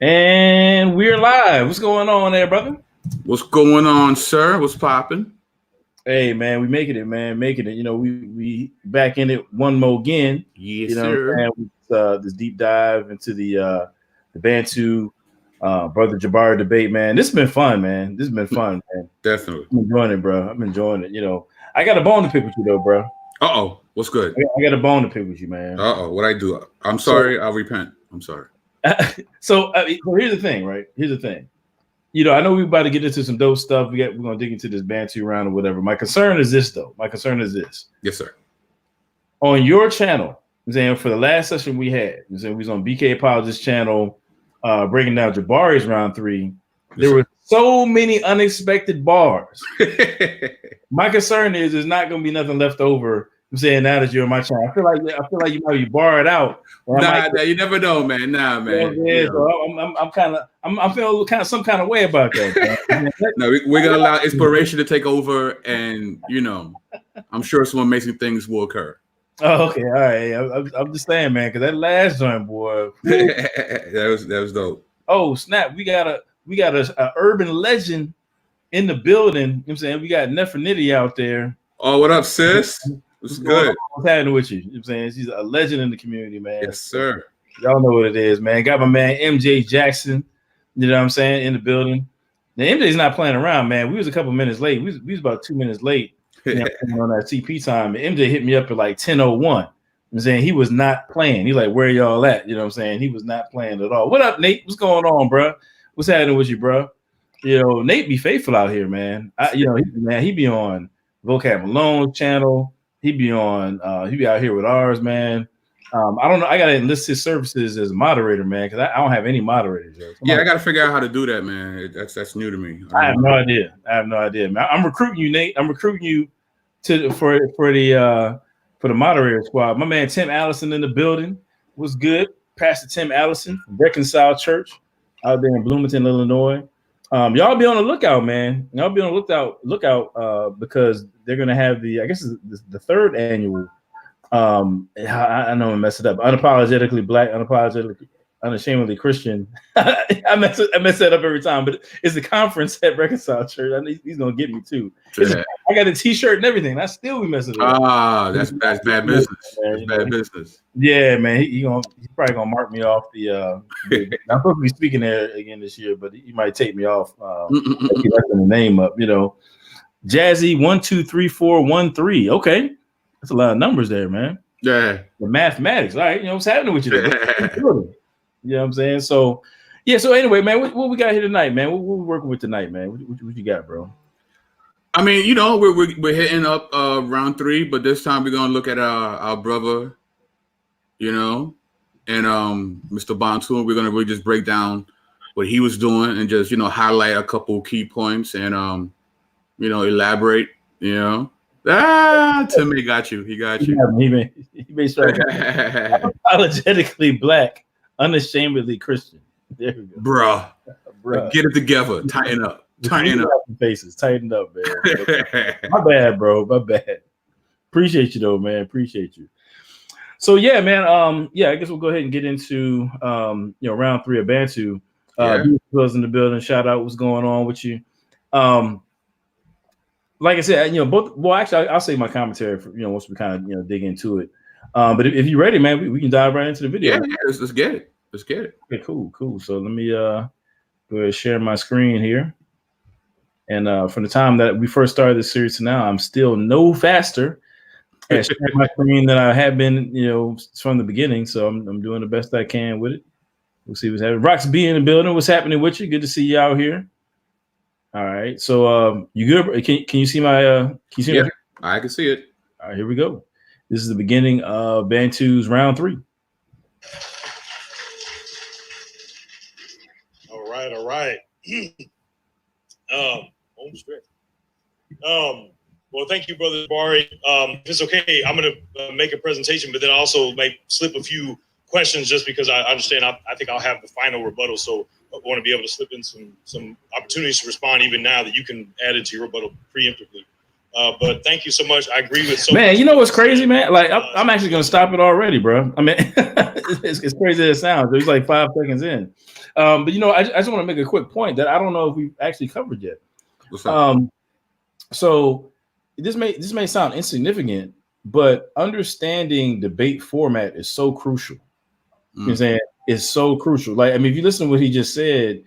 And we're live. What's going on there, brother? What's going on, sir? What's popping? Hey, man, we making it, man, making it. You know, we back in it one more again. Yes, You know what sir. I'm saying? With, this deep dive into the Bantu brother Jabari debate, man. This has been fun, man. This has been fun, man. Definitely. I'm enjoying it, bro. I'm enjoying it. You know, I got a bone to pick with you, though, bro. Uh-oh. What's good? I got a bone to pick with you, man. Uh-oh. What I do? I'm So, sorry. I'll repent. I'm sorry. so here's the thing, right? Here's the thing. You know, I know we're about to get into some dope stuff. We're gonna dig into this Bantu round or whatever. My concern is this, though. My concern is this. Yes, sir. On your channel, I'm saying for the last session we had, I'm saying we was on BK Apologist channel, breaking down Jabari's round 3. There were so many unexpected bars. My concern is there's not gonna be nothing left over. I'm saying now that you're on my channel, I feel like you might be barred out. Nah, you never know, man. Nah, man. Yeah, so I'm feeling kind of some kind of way about that. No, we're gonna allow inspiration to take over, and I'm sure some amazing things will occur. Oh, okay, all right. I'm just saying, man, because that last joint, boy, that was dope. Oh snap! We got a urban legend in the building. You know what I'm saying, we got Nefertiti out there. Oh, what up, sis? What's good? What's happening with you? You know what I'm saying, she's a legend in the community, man. Yes, sir. Y'all know what it is, man. Got my man MJ Jackson. You know what I'm saying, in the building. Now MJ's not playing around, man. We was a couple minutes late. We was about 2 minutes late. On that CP time. MJ hit me up at like 10:01. I'm saying he was not playing. He's like, where y'all at? You know what I'm saying? He was not playing at all. What up, Nate? What's going on, bro? What's happening with you, bro? You know, Nate be faithful out here, man. He be on Vocab Malone's channel. He be out here with ours, man. I don't know. I gotta enlist his services as a moderator, man, because I don't have any moderators. I gotta figure out how to do that, man. That's new to me. I have no idea, man. I'm recruiting you, Nate. I'm recruiting you for the moderator squad. My man Tim Allison in the building was good. Pastor Tim Allison from Reconcile Church out there in Bloomington, Illinois. Y'all be on the lookout, man. Y'all be on the lookout because they're gonna have the third annual. I know I messed it up. Unapologetically black, unashamedly Christian. I mess that up every time, but it's the conference at Reconcile Church. I know he's gonna get me too. I got a T-shirt and everything. I still be messing it up. That's bad business. That's bad business. Yeah, man. He's probably gonna mark me off the. I'm supposed to be speaking there again this year, but he might take me off. He left the name up, Jazzy 1234113. Okay, that's a lot of numbers there, man. Yeah, the mathematics. All right, what's happening with you there? You know what I'm saying? So, yeah. So anyway, man, what we got here tonight, man? What we working with tonight, man? What you got, bro? I mean, we're hitting up round 3, but this time we're gonna look at our brother, and Mr. Bantu. We're gonna really just break down what he was doing and just highlight a couple key points and elaborate. Timmy got you. He got you. He made sure. Unapologetically black, unashamedly Christian. There we go, bruh. Get it together. Tighten up. Tighten up. Faces. Tighten up, man. My bad, bro. My bad. Appreciate you though, man. Appreciate you. So yeah, man. I guess we'll go ahead and get into round 3 of Bantu. Was in the building. Shout out. What's going on with you? Like I said, both. Well, actually, I'll say my commentary for once we kind of dig into it. But if you're ready, man, we can dive right into the video. Yeah, let's get it. Let's get it. Okay, cool. So let me go ahead and share my screen here. And from the time that we first started this series to now, I'm still no faster at sharing my screen than I have been, from the beginning. So I'm doing the best I can with it. We'll see what's happening. Rox B in the building. What's happening with you? Good to see you out here. All right. So you good? Can you see my? Can you see? Yeah, I can see it. All right, here we go. This is the beginning of Bantu's round 3. All right. Home stretch. Well, thank you, Brother Jabari. If it's okay, I'm going to make a presentation, but then also may slip a few questions just because I understand. I think I'll have the final rebuttal, so I want to be able to slip in some opportunities to respond even now that you can add into your rebuttal preemptively. But thank you so much. I agree with so man. much. You know what's crazy, man? Like I'm actually gonna stop it already, bro. I mean, it's crazy as it sounds. It's like 5 seconds in. But you know, I just want to make a quick point that I don't know if we've actually covered yet. What's up? So this may sound insignificant, but understanding debate format is so crucial. You know what I'm saying? It's so crucial. Like, I mean, if you listen to what he just said,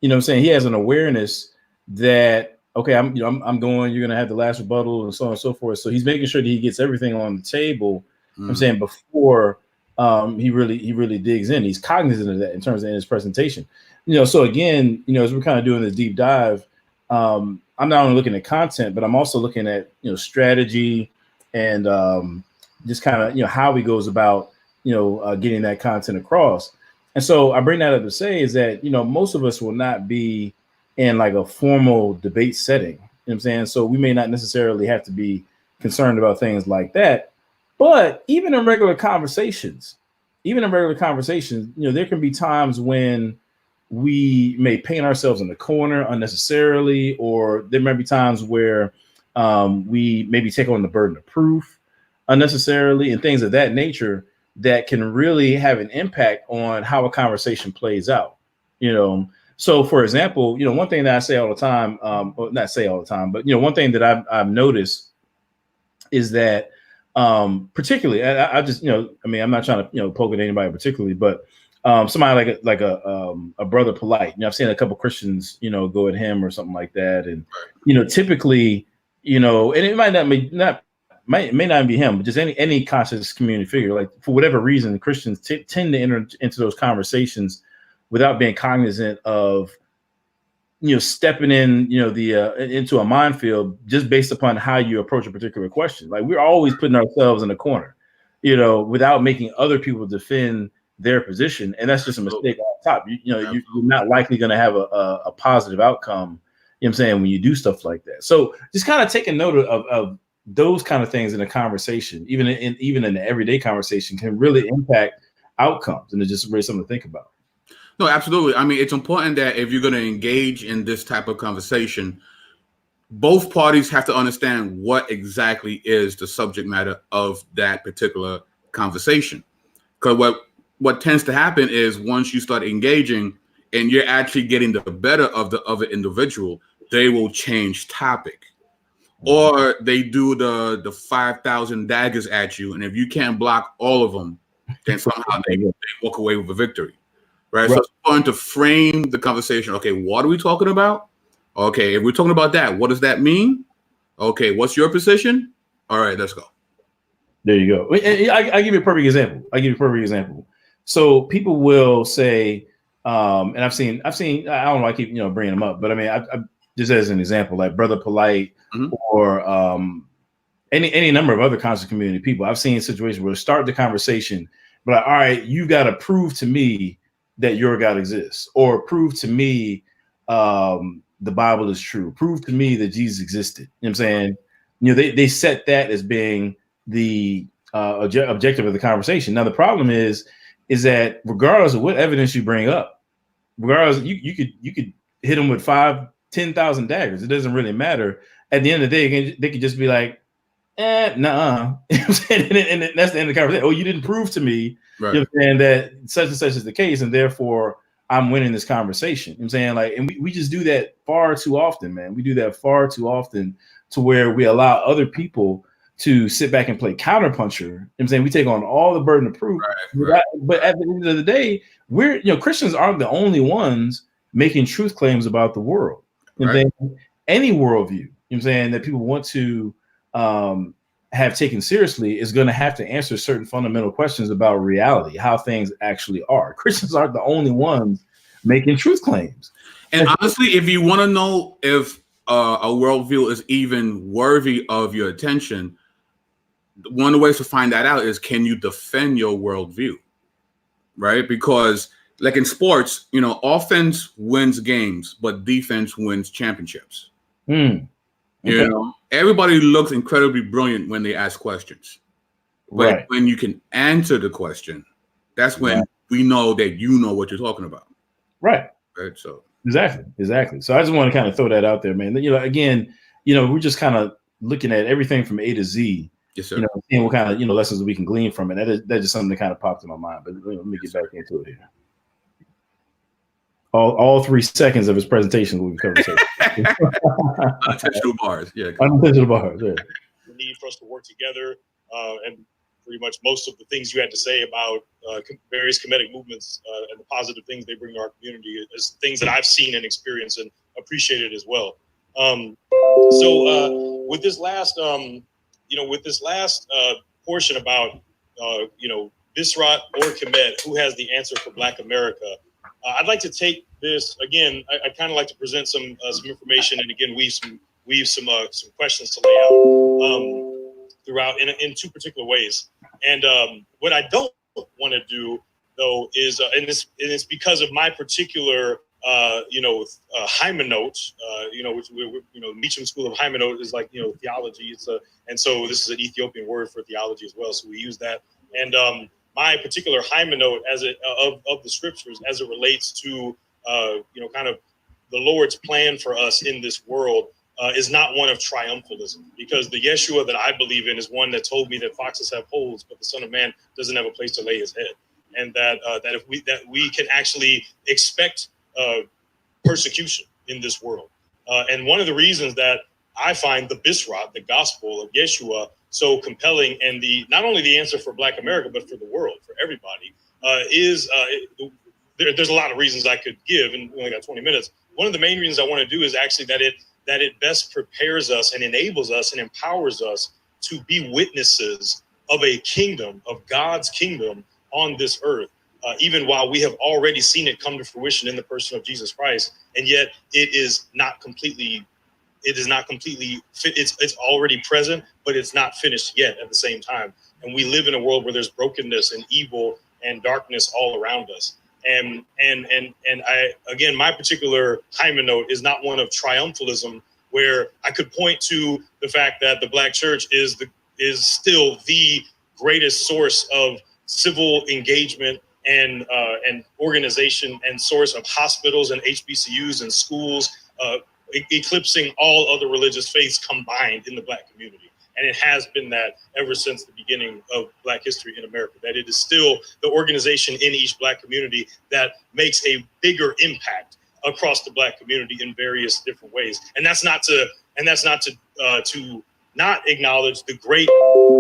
you know what I'm saying? He has an awareness that, okay, I'm going, you're going to have the last rebuttal and so on and so forth. So he's making sure that he gets everything on the table. I'm saying before he really digs in. He's cognizant of that in terms of in his presentation. You know, so again, you know, as we're kind of doing this deep dive, I'm not only looking at content, but I'm also looking at, you know, strategy and just kind of, you know, how he goes about, you know, getting that content across. And so I bring that up to say is that, you know, most of us will not be in like a formal debate setting. You know what I'm saying? So we may not necessarily have to be concerned about things like that. But even in regular conversations, you know, there can be times when we may paint ourselves in the corner unnecessarily, or there may be times where we maybe take on the burden of proof unnecessarily and things of that nature that can really have an impact on how a conversation plays out, you know. So, for example, you know, one thing that I say all the time, well, not say all the time, but, you know, one thing that I've noticed is that particularly, I just, you know, I mean, I'm not trying to, you know, poke at anybody particularly, but somebody like a brother Polite, you know, I've seen a couple Christians, you know, go at him or something like that. And, you know, typically, you know, and it may not be him, but just any conscious community figure, like for whatever reason, Christians tend to enter into those conversations without being cognizant of, you know, stepping in, you know, into a minefield just based upon how you approach a particular question. Like we're always putting ourselves in a corner, you know, without making other people defend their position. And that's just a mistake off top. You know, you're not likely going to have a positive outcome, you know what I'm saying, when you do stuff like that. So just kind of taking note of those kind of things in a conversation, even in the everyday conversation, can really impact outcomes. And it's just really something to think about. No, absolutely. I mean, it's important that if you're going to engage in this type of conversation, both parties have to understand what exactly is the subject matter of that particular conversation. Because what tends to happen is once you start engaging and you're actually getting the better of the other individual, they will change topic. Or they do the 5,000 daggers at you, and if you can't block all of them, then somehow they walk away with a victory. Right? So it's important to frame the conversation. Okay, what are we talking about? Okay, if we're talking about that, what does that mean? Okay, what's your position? All right, let's go. There you go. I give you a perfect example. So people will say, and I've seen. I don't know. I keep, you know, bringing them up, but I mean, I just as an example, like Brother Polite or any number of other conscious community people. I've seen situations where they start the conversation, but like, all right, you got to prove to me that your God exists, or prove to me the Bible is true, prove to me that Jesus existed. You know what I'm saying? You know, they set that as being the objective of the conversation. Now the problem is that regardless of what evidence you bring up, regardless, you could hit them with 5,000-10,000 daggers. It doesn't really matter. At the end of the day, they could just be like, nah. You know what I'm saying? And that's the end of the conversation. Oh, you didn't prove to me, you know what I'm saying, that such and such is the case, and therefore I'm winning this conversation. You know what I'm saying? Like, and we just do that far too often, man. We do that far too often to where we allow other people to sit back and play counterpuncher. You know what I'm saying? We take on all the burden of proof. But at the end of the day, Christians aren't the only ones making truth claims about the world. You know what I'm saying? Any worldview, you know what I'm saying, that people want to have taken seriously is going to have to answer certain fundamental questions about reality, how things actually are. Christians aren't the only ones making truth claims. And honestly, if you want to know if a worldview is even worthy of your attention, one of the ways to find that out is, can you defend your worldview? Right? Because like in sports, you know, offense wins games, but defense wins championships. You know, everybody looks incredibly brilliant when they ask questions. But when you can answer the question, that's when we know that you know what you're talking about. Right. So exactly. So I just want to kind of throw that out there, man. You know, again, you know, we're just kind of looking at everything from A to Z. Yes, sir. You know, seeing what kind of lessons we can glean from it. That's just something that kind of popped in my mind. But let me get back into it here. All 3 seconds of his presentation will be conversation. Unintentional bars, yeah. Unintentional bars, yeah. The need for us to work together, and pretty much most of the things you had to say about various Kemetic movements and the positive things they bring to our community is things that I've seen and experienced and appreciated as well. So with this last, portion about, Bisrat or Kemet, who has the answer for Black America? I'd like to take this again. I kind of like to present some information, and again weave some questions to lay out throughout in 2 particular ways. And what I don't want to do though is, and it's because of my particular hymenot, which Meacham School of Hymenot is like theology. And so this is an Ethiopian word for theology as well. So we use that. And my particular hymenot of the scriptures as it relates to kind of the Lord's plan for us in this world is not one of triumphalism, because the Yeshua that I believe in is one that told me that foxes have holes, but the Son of Man doesn't have a place to lay his head, and that we can actually expect persecution in this world. And one of the reasons that I find the Bisrat, the gospel of Yeshua, so compelling, and not only the answer for Black America, but for the world, for everybody, there's a lot of reasons I could give, and we only got 20 minutes. One of the main reasons I want to do is actually that it best prepares us and enables us and empowers us to be witnesses of a kingdom, of God's kingdom on this earth, even while we have already seen it come to fruition in the person of Jesus Christ, and yet it is not completely. It's already present, but it's not finished yet at the same time. And we live in a world where there's brokenness and evil and darkness all around us. And I, again, my particular hymenot is not one of triumphalism, where I could point to the fact that the Black church is still the greatest source of civil engagement and organization, and source of hospitals and HBCUs and schools, eclipsing all other religious faiths combined in the Black community. And it has been that ever since the beginning of Black history in America, that it is still the organization in each Black community that makes a bigger impact across the Black community in various different ways. And that's not to not acknowledge the great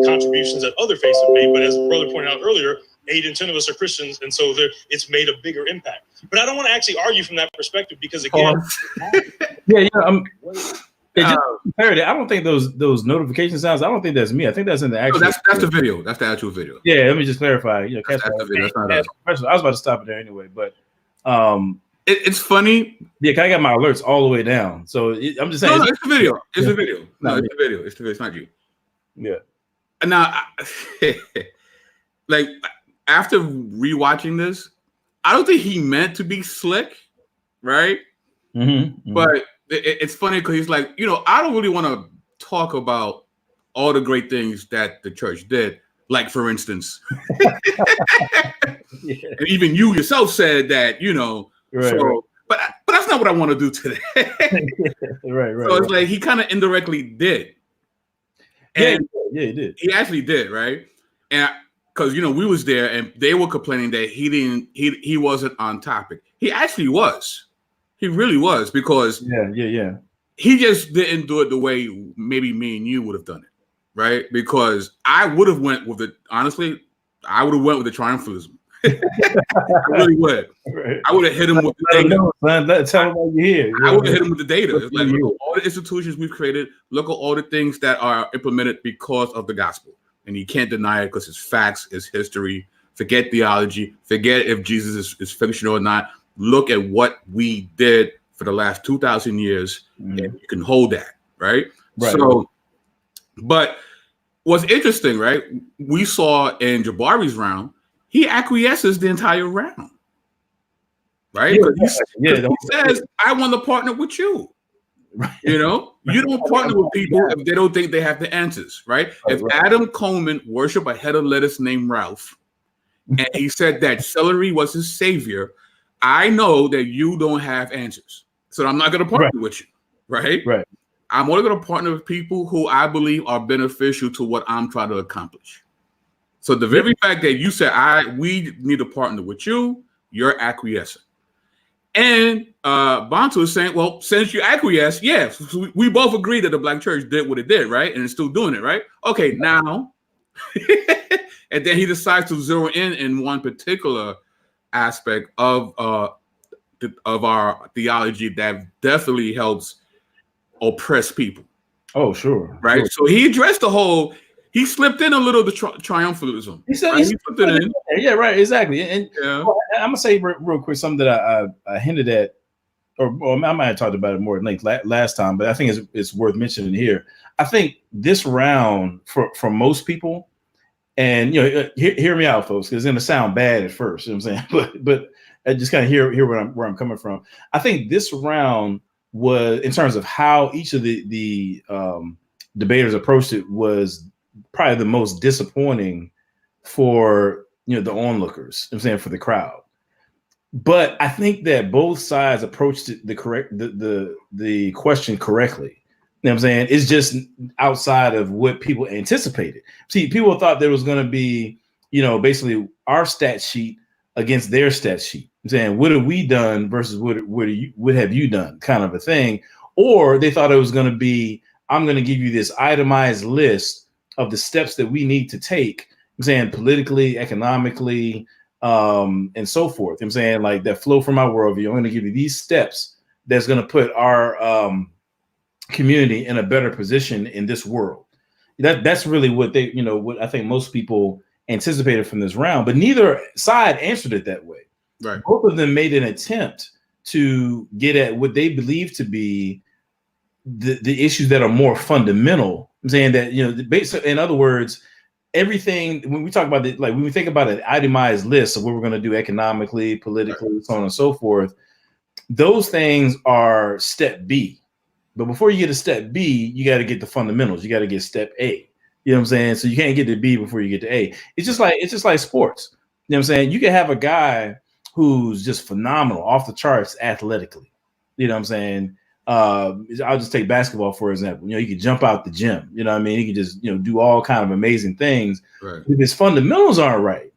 contributions that other faiths have made, but as brother pointed out earlier, 8 in 10 of us are Christians, and so it's made a bigger impact. But I don't want to actually argue from that perspective, because again, clarity. I don't think those notification sounds. I don't think that's me. I think that's in the actual. No, that's the video. That's the actual video. Yeah, let me just clarify. That's the video. That's not I was about to stop it there anyway, but it's funny. Yeah, I got my alerts all the way down. So I'm just saying. No, it's the video. It's the video. No, it's the video. It's not you. Yeah. Now, like, after rewatching this, I don't think he meant to be slick, right? Mm-hmm. But it's funny because he's like, I don't really want to talk about all the great things that the church did. Like, for instance, yeah. And even you yourself said that, Right, so, right. But that's not what I want to do today. right. So it's like he kind of indirectly did. And yeah, he did. He actually did, right? And because we was there and they were complaining that he wasn't on topic. He actually was. He really was, because yeah. He just didn't do it the way maybe me and you would have done it, right? Because I would have went with the triumphalism. I really would. Right. I would have hit him with the data. Tell him why you're here. I would have hit him with the data. It's like, look at all the institutions we've created. Look at all the things that are implemented because of the gospel. And you can't deny it because it's facts, it's history. Forget theology. Forget if Jesus is fictional or not. Look at what we did for the last 2,000 years, and you can hold that, right? So, but what's interesting, right? We saw in Jabari's round, he acquiesces the entire round, right? He says, I want to partner with you. You don't partner with people if they don't think they have the answers, right? If Adam Coleman worshiped a head of lettuce named Ralph, and he said that celery was his savior, I know that you don't have answers. So I'm not going to partner with you, right? Right. I'm only going to partner with people who I believe are beneficial to what I'm trying to accomplish. So the very fact that you said we need to partner with you, you're acquiescing. And Bantu is saying, well, since you acquiesce, yes, we both agree that the Black church did what it did, right? And it's still doing it, right? Okay, now, and then he decides to zero in one particular aspect of our theology that definitely helps oppress people. Oh, sure. Right. Sure. So he addressed he slipped in a little of the triumphalism. He said, right? He slipped it in. Yeah, right, exactly. And yeah. Well, I'm gonna say real quick something that I hinted at, or I might have talked about it more at length last time, but I think it's worth mentioning here. I think this round for most people, and hear me out, folks, because it's gonna sound bad at first, you know what I'm saying? But I just kind of hear where I'm coming from. I think this round was, in terms of how each of the debaters approached it, was probably the most disappointing for the onlookers, I'm saying, for the crowd. But I think that both sides approached it the question correctly. You know what I'm saying? It's just outside of what people anticipated. See, people thought there was going to be, basically our stat sheet against their stat sheet. I'm saying, what have we done versus what have you done, kind of a thing. Or they thought it was going to be, I'm going to give you this itemized list of the steps that we need to take, I'm saying, politically, economically, and so forth. I'm saying, like, that flow from my worldview. I'm going to give you these steps that's going to put our community in a better position in this world. That's really what what I think most people anticipated from this round, but neither side answered it that way. Right. Both of them made an attempt to get at what they believe to be the issues that are more fundamental. I'm saying that, in other words, everything, when we talk about it, like when we think about an itemized list of what we're going to do economically, politically, right, so on and so forth, those things are step B. But before you get to step B, you got to get the fundamentals. You got to get step A. You know what I'm saying? So you can't get to B before you get to A. It's just like sports. You know what I'm saying? You can have a guy who's just phenomenal, off the charts athletically. You know what I'm saying? I'll just take basketball, for example. He could jump out the gym. You know what I mean? He could just, do all kind of amazing things. Right. If his fundamentals aren't right,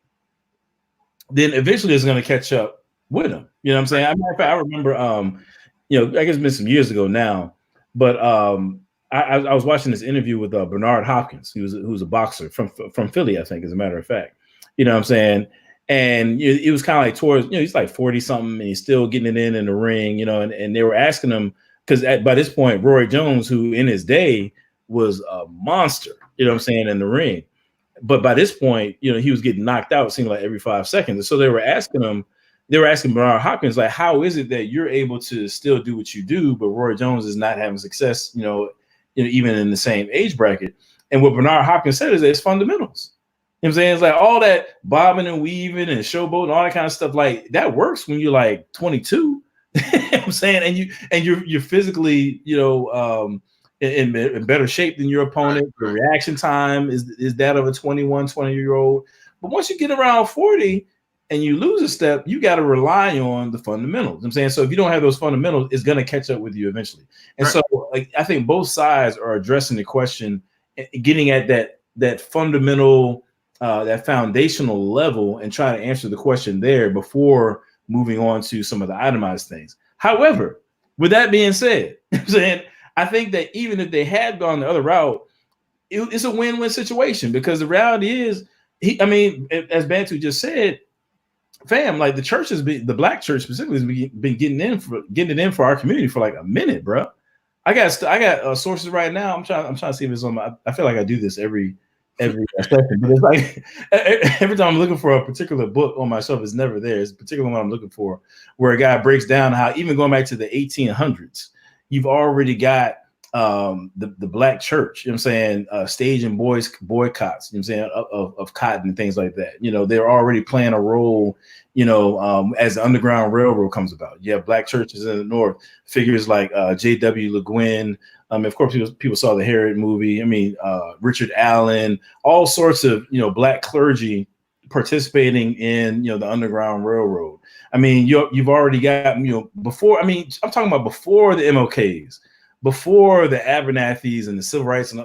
then eventually it's going to catch up with him. You know what I'm saying? I remember, I guess it's been some years ago now, but I was watching this interview with Bernard Hopkins, who's a boxer from Philly, I think, as a matter of fact. You know what I'm saying? And it was kind of like towards, he's like 40 something and he's still getting it in the ring, and they were asking him, because by this point, Roy Jones, who in his day was a monster, you know what I'm saying, in the ring. But by this point, he was getting knocked out, it seemed like every 5 seconds. And so they were asking Bernard Hopkins, like, how is it that you're able to still do what you do, but Roy Jones is not having success, even in the same age bracket? And what Bernard Hopkins said is that it's fundamentals. You know what I'm saying? It's like all that bobbing and weaving and showboating, all that kind of stuff, like that works when you're like 22. You know what I'm saying? And you're physically, in better shape than your opponent. The reaction time is that of a 20-year-old. But once you get around 40 and you lose a step, you got to rely on the fundamentals. You know what I'm saying? So if you don't have those fundamentals, it's going to catch up with you eventually. And so I think both sides are addressing the question, getting at that fundamental, that foundational level, and trying to answer the question there before moving on to some of the itemized things. However, with that being said, I'm saying, I think that even if they had gone the other route, it's a win-win situation, because the reality is, as Bantu just said, fam, like the Black church specifically has been getting it in for our community for like a minute, bro. I got sources right now. I'm trying to see if it's on my. I feel like I do this every session, but it's like every time I'm looking for a particular book on my shelf, it's never there. It's particularly what I'm looking for, where a guy breaks down how even going back to the 1800s, you've already got the Black church, you know what I'm saying, staging boycotts, you know what I'm saying, of cotton and things like that. They're already playing a role, as the Underground Railroad comes about. You have Black churches in the North, figures like J.W. Le Guin. Of course, people saw the Herod movie. Richard Allen, all sorts of, Black clergy participating in, the Underground Railroad. You've already got, before, I'm talking about before the MLKs, before the Abernathys and the civil rights and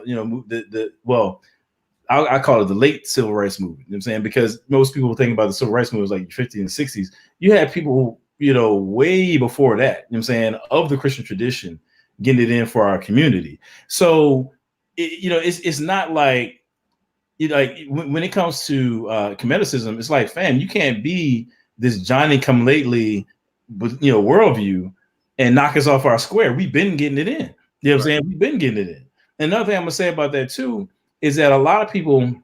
I call it the late civil rights movement. You know what I'm saying? Because most people think about the civil rights movement like 50s and 60s. You had people, way before that, you know what I'm saying, of the Christian tradition getting it in for our community. So, it's not like, when it comes to Comedicism, it's like, fam, you can't be this Johnny come lately with, worldview and knock us off our square. We've been getting it in. You know what I'm saying? We've been getting it in. Another thing I'm going to say about that too is that a lot of people, I'm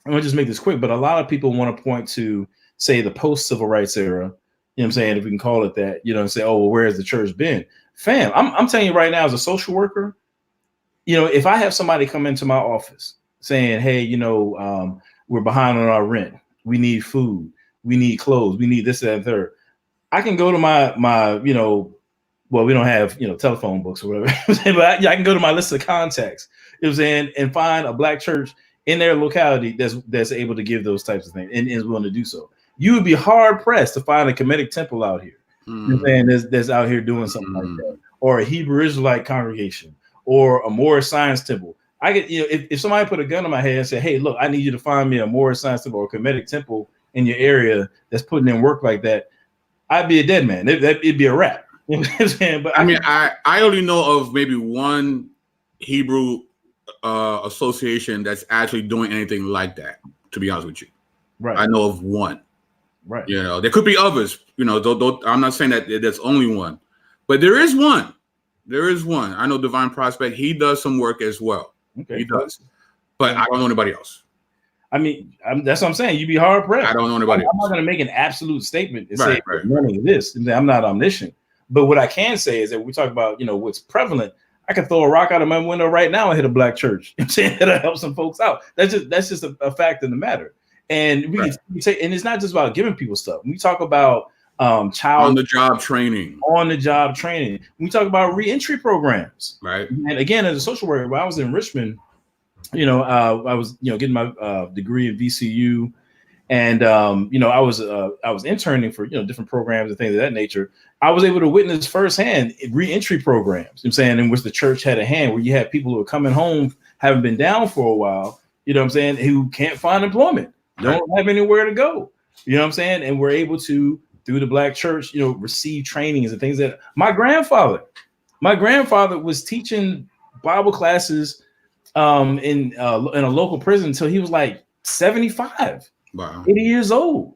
going to just make this quick, but a lot of people want to point to, say, the post-civil rights era, you know what I'm saying, if we can call it that, and say, oh, well, where has the church been? Fam, I'm telling you right now, as a social worker, if I have somebody come into my office saying, hey, we're behind on our rent, we need food, we need clothes, we need this, that, and third, I can go to my well, we don't have, telephone books or whatever, but I can go to my list of contacts, and find a Black church in their locality that's able to give those types of things and is willing to do so. You would be hard pressed to find a Kemetic temple out here, that's out here doing something like that, or a Hebrew Israelite congregation, or a Moorish Science temple. I get, if somebody put a gun in my head and said, hey, look, I need you to find me a Moorish Science temple or a Kemetic temple in your area that's putting in work like that, I'd be a dead man. It'd be a wrap. You know what I'm saying? But I only know of maybe one Hebrew association that's actually doing anything like that, to be honest with you. Right. I know of one. Right. There could be others, I'm not saying that there's only one, but there is one. There is one. I know Divine Prospect, he does some work as well. Okay. He does. But I don't know anybody else. I mean, that's what I'm saying. You'd be hard pressed. I don't know anybody else. I'm not going to make an absolute statement and say running this. I'm not omniscient. But what I can say is that when we talk about, what's prevalent, I can throw a rock out of my window right now and hit a Black church. I'm saying that'll help some folks out. That's just a fact of the matter. And we say, and it's not just about giving people stuff. We talk about on the job training. We talk about reentry programs. Right. And again, as a social worker, when I was in Richmond, I was getting my degree at VCU, and I was interning for different programs and things of that nature. I was able to witness firsthand reentry programs, I'm saying, in which the church had a hand, where you had people who are coming home, haven't been down for a while, I'm saying, who can't find employment, don't have anywhere to go, I'm saying, and we're able to, through the Black church, receive trainings and things that my grandfather was teaching Bible classes in a local prison until he was like 75, 80 years old.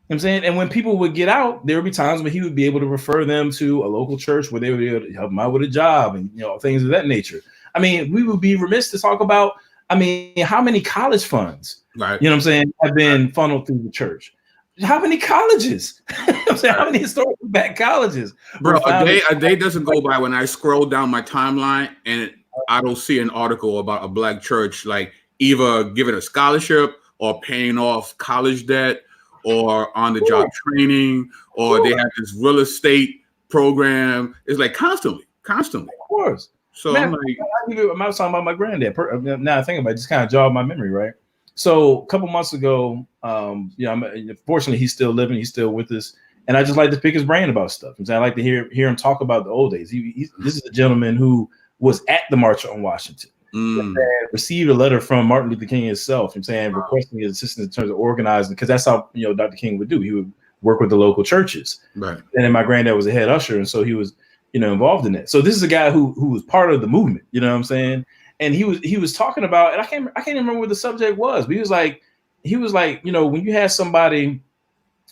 I'm saying, and when people would get out, there would be times when he would be able to refer them to a local church where they would be able to help them out with a job and things of that nature. I mean, we would be remiss to talk about, how many college funds, what I'm saying, have been funneled through the church. How many colleges? I'm saying, how many historically black colleges? Bro, a day doesn't go by when I scroll down my timeline and I don't see an article about a Black church like either giving a scholarship or paying off college debt or on the job training, or they have this real estate program. It's like constantly. Of course. So man, I'm like, I was talking about my granddad. Now I think about it, just kind of jogged my memory, right? So a couple months ago, fortunately he's still living, he's still with us, and I just like to pick his brain about stuff. I like to hear him talk about the old days. This is a gentleman who was at the March on Washington. Received a letter from Martin Luther King himself, requesting his assistance in terms of organizing, because that's how Dr. King would do. He would work with the local churches, right? And then my granddad was a head usher, and so he was involved in that. So this is a guy who was part of the movement, what I'm saying? And he was talking about, and I can't remember what the subject was, but he was like, when you have somebody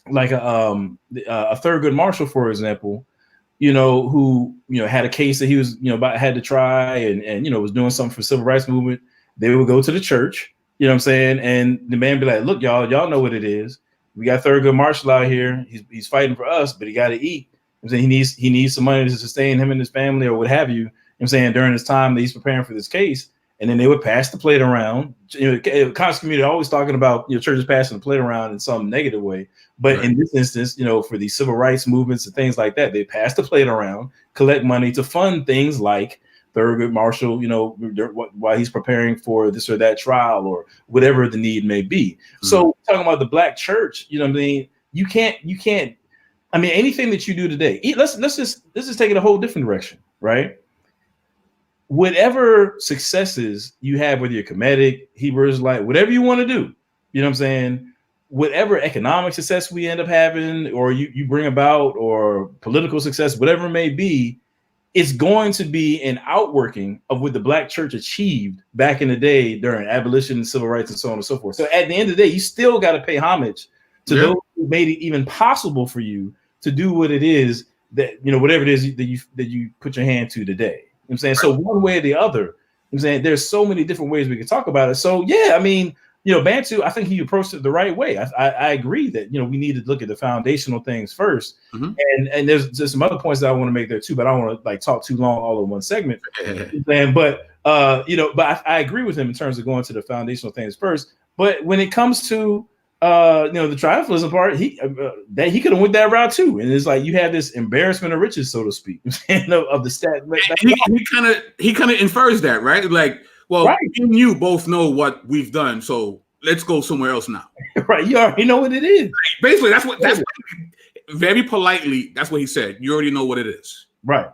like a Thurgood Marshall, for example, who had a case that he was had to try and was doing something for the civil rights movement, they would go to the church, what I'm saying, and the man be like, look, y'all know what it is. We got Thurgood Marshall out here. He's fighting for us, but he got to eat. I'm saying he needs some money to sustain him and his family or what have you. I'm saying during this time that he's preparing for this case, and then they would pass the plate around. Conscious community always talking about churches passing the plate around in some negative way, but in this instance, for the civil rights movements and things like that, they pass the plate around, collect money to fund things like Thurgood Marshall, while he's preparing for this or that trial or whatever the need may be. So talking about the Black church, you can't. Anything that you do today, let's just take it a whole different direction, right? whatever successes you have, whether you're Kemetic, Hebrew Israelite, whatever you want to do, you know what I'm saying? Whatever economic success we end up having, or you bring about, or political success, whatever it may be, it's going to be an outworking of what the Black church achieved back in the day during abolition, civil rights, and so on and so forth. So at the end of the day, you still got to pay homage to those who made it even possible for you to do what it is that, you know, whatever it is that you put your hand to today. You know what I'm saying? So one way or the other, you know I'm saying, there's so many different ways we can talk about it. So yeah, I mean, you know, Bantu, I think he approached it the right way. I agree that, you know, we need to look at the foundational things first. And there's some other points that I want to make there too, but I don't want to like talk too long all in one segment. But you know, but I agree with him in terms of going to the foundational things first. But when it comes to you know, the triumphalism part, he could have went that route too. And it's like you have this embarrassment of riches, so to speak, of the stat. He kind of infers that, right? Like, well, me and you both know what we've done, so let's go somewhere else now. Right, you already know what it is. Basically, that's what very politely, that's what he said. You already know what it is. Right.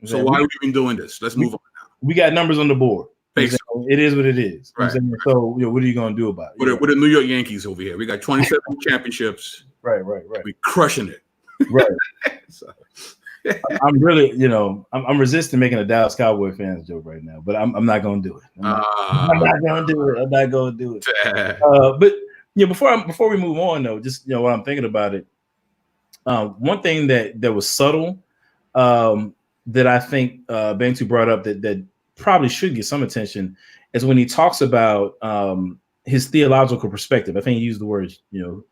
So why are we even doing this? Let's move on now. We got numbers on the board. Basically. It is what it is. Right. So, you know, what are you going to do about it? We're the New York Yankees over here. We got 27 championships. Right. We're crushing it. Right. So. I'm really, you know, I'm resisting making a Dallas Cowboy fans joke right now, but I'm not going to do it. I'm not going to do it. But you know, before we move on though, just, you know, while I'm thinking about it, one thing that was subtle that I think Bantu brought up that probably should get some attention is when he talks about his theological perspective. I think he used the word, you know,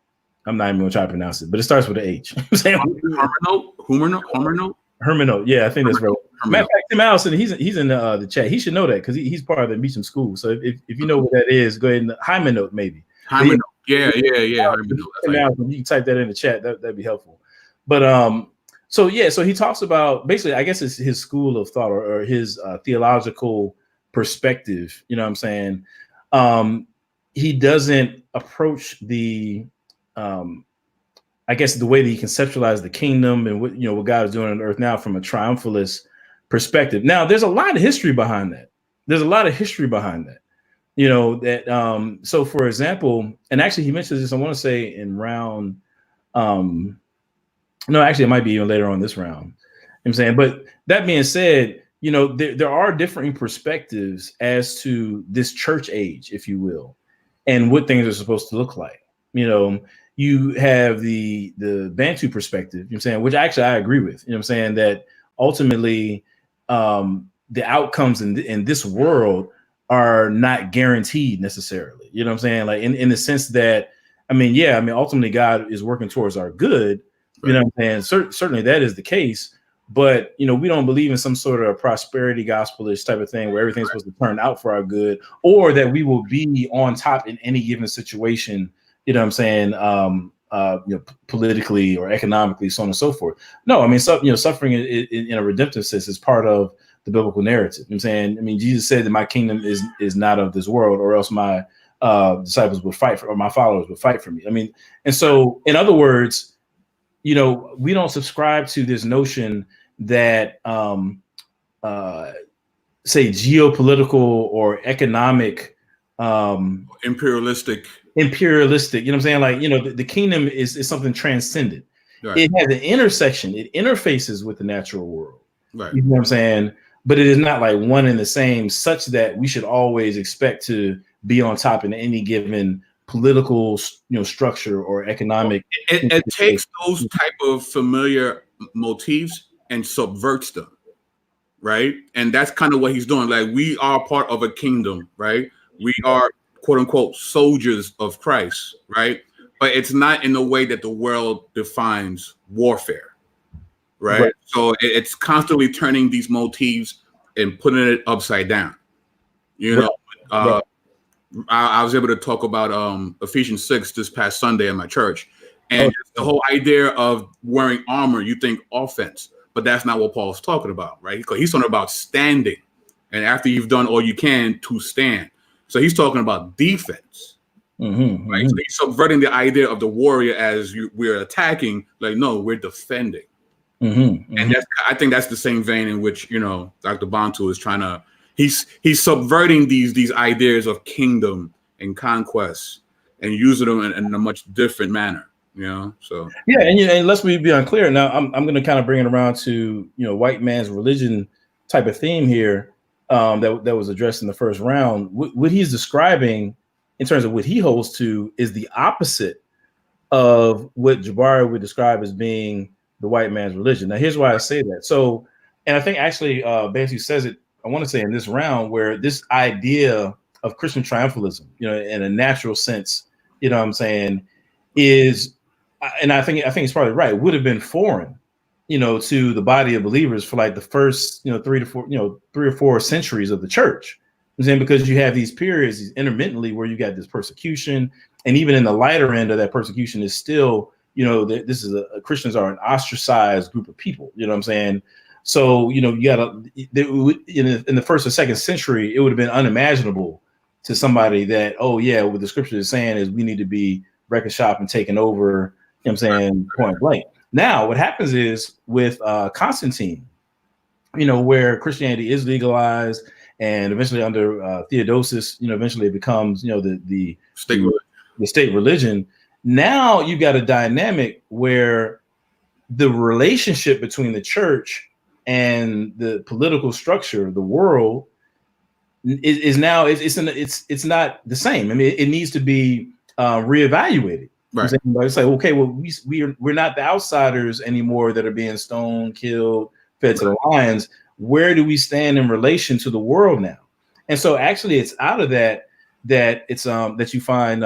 I'm not even going to try to pronounce it, but it starts with an H. Hermeneut. Yeah, I think that's right. Matter of fact, Tim Allison, he's in the chat. He should know that because he's part of the Meacham School. So if you know what that is, go ahead and Hymeneut maybe. Hymeneut. Yeah. Hymeneut. You can type that in the chat. That'd be helpful. But so he talks about basically, I guess it's his school of thought or his theological perspective. You know what I'm saying? He doesn't approach the I guess the way that he conceptualized the kingdom and what God is doing on earth now from a triumphalist perspective. Now, there's a lot of history behind that. You know, that so for example, and actually he mentions this, I want to say in round no, actually it might be even later on this round. You know what I'm saying, but that being said, you know, there are differing perspectives as to this church age, if you will, and what things are supposed to look like. You know, you have the Bantu perspective, you know what I'm saying, which actually I agree with, you know what I'm saying, that ultimately the outcomes in this world are not guaranteed necessarily, you know what I'm saying, like in the sense that, ultimately God is working towards our good, you know what I'm saying, certainly that is the case, but, you know, we don't believe in some sort of prosperity gospelish type of thing where everything's supposed to turn out for our good, or that we will be on top in any given situation, you know what I'm saying, you know, politically or economically, so on and so forth. No, I mean, suffering in a redemptive sense is part of the biblical narrative. You know what I'm saying, I mean, Jesus said that my kingdom is not of this world, or else my disciples would fight for, or my followers would fight for me. I mean, and so in other words, you know, we don't subscribe to this notion that say geopolitical or economic imperialistic, you know what I'm saying? Like, you know, the kingdom is something transcendent. Right. It has an intersection. It interfaces with the natural world. Right. You know what I'm saying? But it is not like one and the same, such that we should always expect to be on top in any given political, you know, structure or economic. It takes those type of familiar motifs and subverts them, right? And that's kind of what he's doing. Like, we are part of a kingdom, right? We are, quote unquote, soldiers of Christ, right? But it's not in the way that the world defines warfare, right? So it's constantly turning these motifs and putting it upside down. You know, I was able to talk about Ephesians 6 this past Sunday at my church, and the whole idea of wearing armor, you think offense, but that's not what Paul's talking about, right? Because he's talking about standing, and after you've done all you can to stand. So he's talking about defense, right? So he's subverting the idea of the warrior as we're attacking. Like, no, we're defending. And I think that's the same vein in which, you know, Dr. Bantu is trying to, he's subverting these ideas of kingdom and conquest and using them in a much different manner, you know. So yeah, and let's be unclear. Now I'm going to kind of bring it around to, you know, white man's religion type of theme here that was addressed in the first round. What he's describing in terms of what he holds to is the opposite of what Jabari would describe as being the white man's religion. Now, here's why I say that. So, and I think actually Bantu says it, I want to say in this round, where this idea of Christian triumphalism, you know, in a natural sense, you know what I'm saying, is, and I think it's probably right, would have been foreign, you know, to the body of believers for like the first, you know, 3 or 4 centuries of the church. I'm saying, because you have these periods intermittently where you got this persecution, and even in the lighter end of that persecution is still, you know, this is Christians are an ostracized group of people. You know what I'm saying? So, you know, you got to, in the first or second century, it would have been unimaginable to somebody that, oh yeah, what the scripture is saying is we need to be wrecking shop and taking over. You know what I'm saying? Point blank. Now, what happens is with Constantine, you know, where Christianity is legalized, and eventually under Theodosius, you know, eventually it becomes, you know, the state religion. Now you got a dynamic where the relationship between the church and the political structure of the world is now it's not the same. I mean, it needs to be reevaluated. Right. It's like, okay, well, we're not the outsiders anymore that are being stoned, killed, fed to the lions. Where do we stand in relation to the world now? And so actually it's out of that it's that you find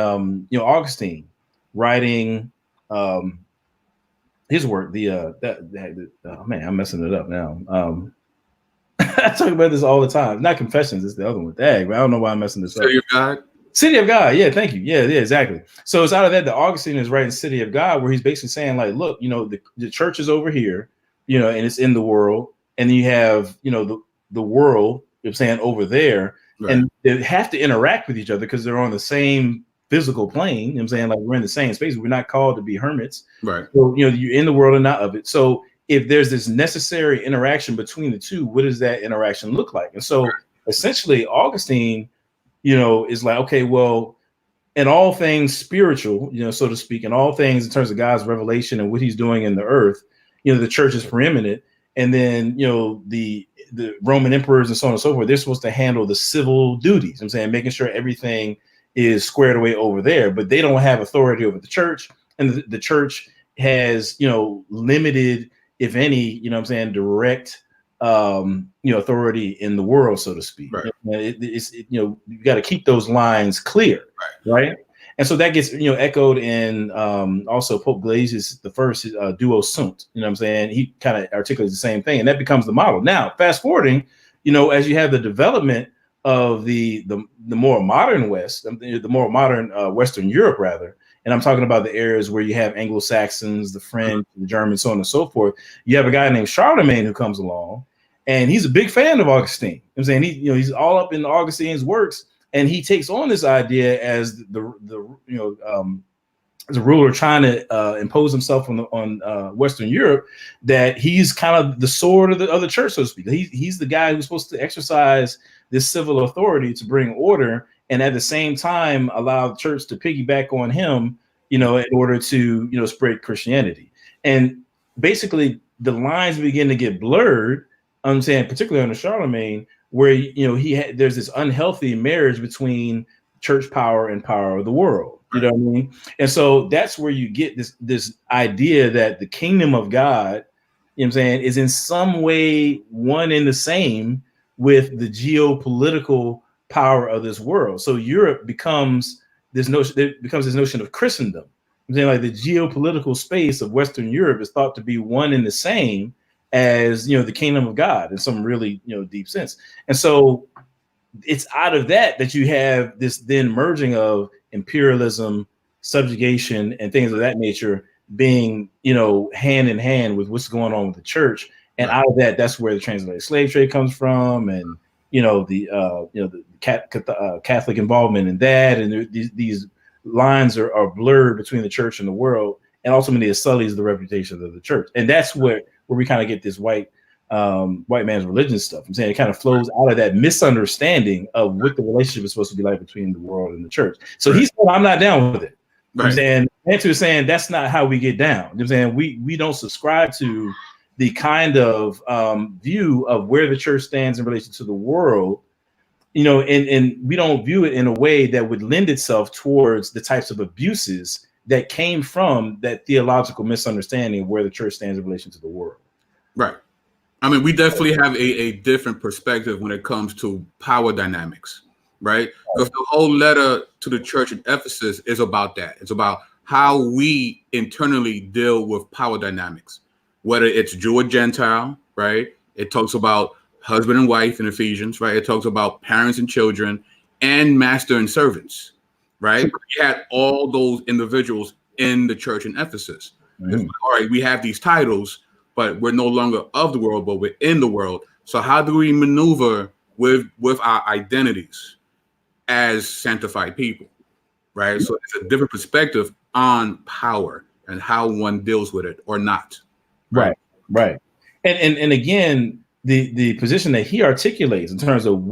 you know, Augustine writing his work, oh man, I'm messing it up now. I talk about this all the time. Not Confessions, it's the other one. Dang, I don't know why I'm messing this up. City of God. City of God. Yeah, thank you. Yeah, exactly. So it's out of that Augustine is writing City of God, where he's basically saying, like, look, you know, the church is over here, you know, and it's in the world, and then you have, you know, the world, you're saying, over there, right. And they have to interact with each other because they're on the same physical plane. You know what I'm saying? Like, we're in the same space. We're not called to be hermits. Right. So, you know, you're in the world and not of it. So if there's this necessary interaction between the two, what does that interaction look like? And so essentially Augustine, you know, is like, okay, well, in all things spiritual, you know, so to speak, in all things in terms of God's revelation and what he's doing in the earth, you know, the church is preeminent. And then, you know, the Roman emperors and so on and so forth, they're supposed to handle the civil duties. I'm saying, making sure everything is squared away over there, but they don't have authority over the church. And the church has, you know, limited, if any, you know what I'm saying, direct, you know, authority in the world, so to speak. Right. You know, you got to keep those lines clear, right? And so that gets, you know, echoed in also Pope Gelasius the First, Duo Sunt. You know what I'm saying? He kind of articulates the same thing, and that becomes the model. Now, fast forwarding, you know, as you have the development of the more modern West, the more modern Western Europe, rather. And I'm talking about the areas where you have Anglo-Saxons, the French, the Germans, so on and so forth. You have a guy named Charlemagne who comes along, and he's a big fan of Augustine. You know what I'm saying, he's all up in Augustine's works, and he takes on this idea as the as a ruler trying to impose himself on Western Europe, that he's kind of the sword of the church, so to speak. He's the guy who's supposed to exercise this civil authority to bring order, and at the same time allow the church to piggyback on him, you know, in order to, you know, spread Christianity. And basically the lines begin to get blurred, I'm saying, particularly under Charlemagne, where, you know, there's this unhealthy marriage between church power and power of the world. You know what I mean? And so that's where you get this idea that the kingdom of God, you know what I'm saying, is in some way one and the same with the geopolitical power of this world. So Europe becomes this notion of Christendom. I'm saying, like, the geopolitical space of Western Europe is thought to be one and the same as, you know, the kingdom of God in some really, you know, deep sense. And so it's out of that you have this then merging of imperialism, subjugation, and things of that nature being, you know, hand in hand with what's going on with the church. And out of that's where the transatlantic slave trade comes from, and, you know, the Catholic involvement in that, and these lines are blurred between the church and the world. and ultimately it sullies the reputation of the church. And that's where we kind of get this white man's religion stuff. I'm saying it kind of flows out of that misunderstanding of what the relationship is supposed to be like between the world and the church. So he's saying, I'm not down with it. You know I'm saying Bantu is saying that's not how we get down. You know I'm saying we don't subscribe to the kind of view of where the church stands in relation to the world, you know, and we don't view it in a way that would lend itself towards the types of abuses that came from that theological misunderstanding of where the church stands in relation to the world. Right. I mean, we definitely have a different perspective when it comes to power dynamics, right? Because the whole letter to the church in Ephesus is about that. It's about how we internally deal with power dynamics, whether it's Jew or Gentile, right? It talks about husband and wife in Ephesians, right? It talks about parents and children and master and servants, right? We had all those individuals in the church in Ephesus. All right, we have these titles, but we're no longer of the world, but we're in the world. So how do we maneuver with our identities as sanctified people, right? So it's a different perspective on power and how one deals with it or not. Right. And again, the position that he articulates in terms of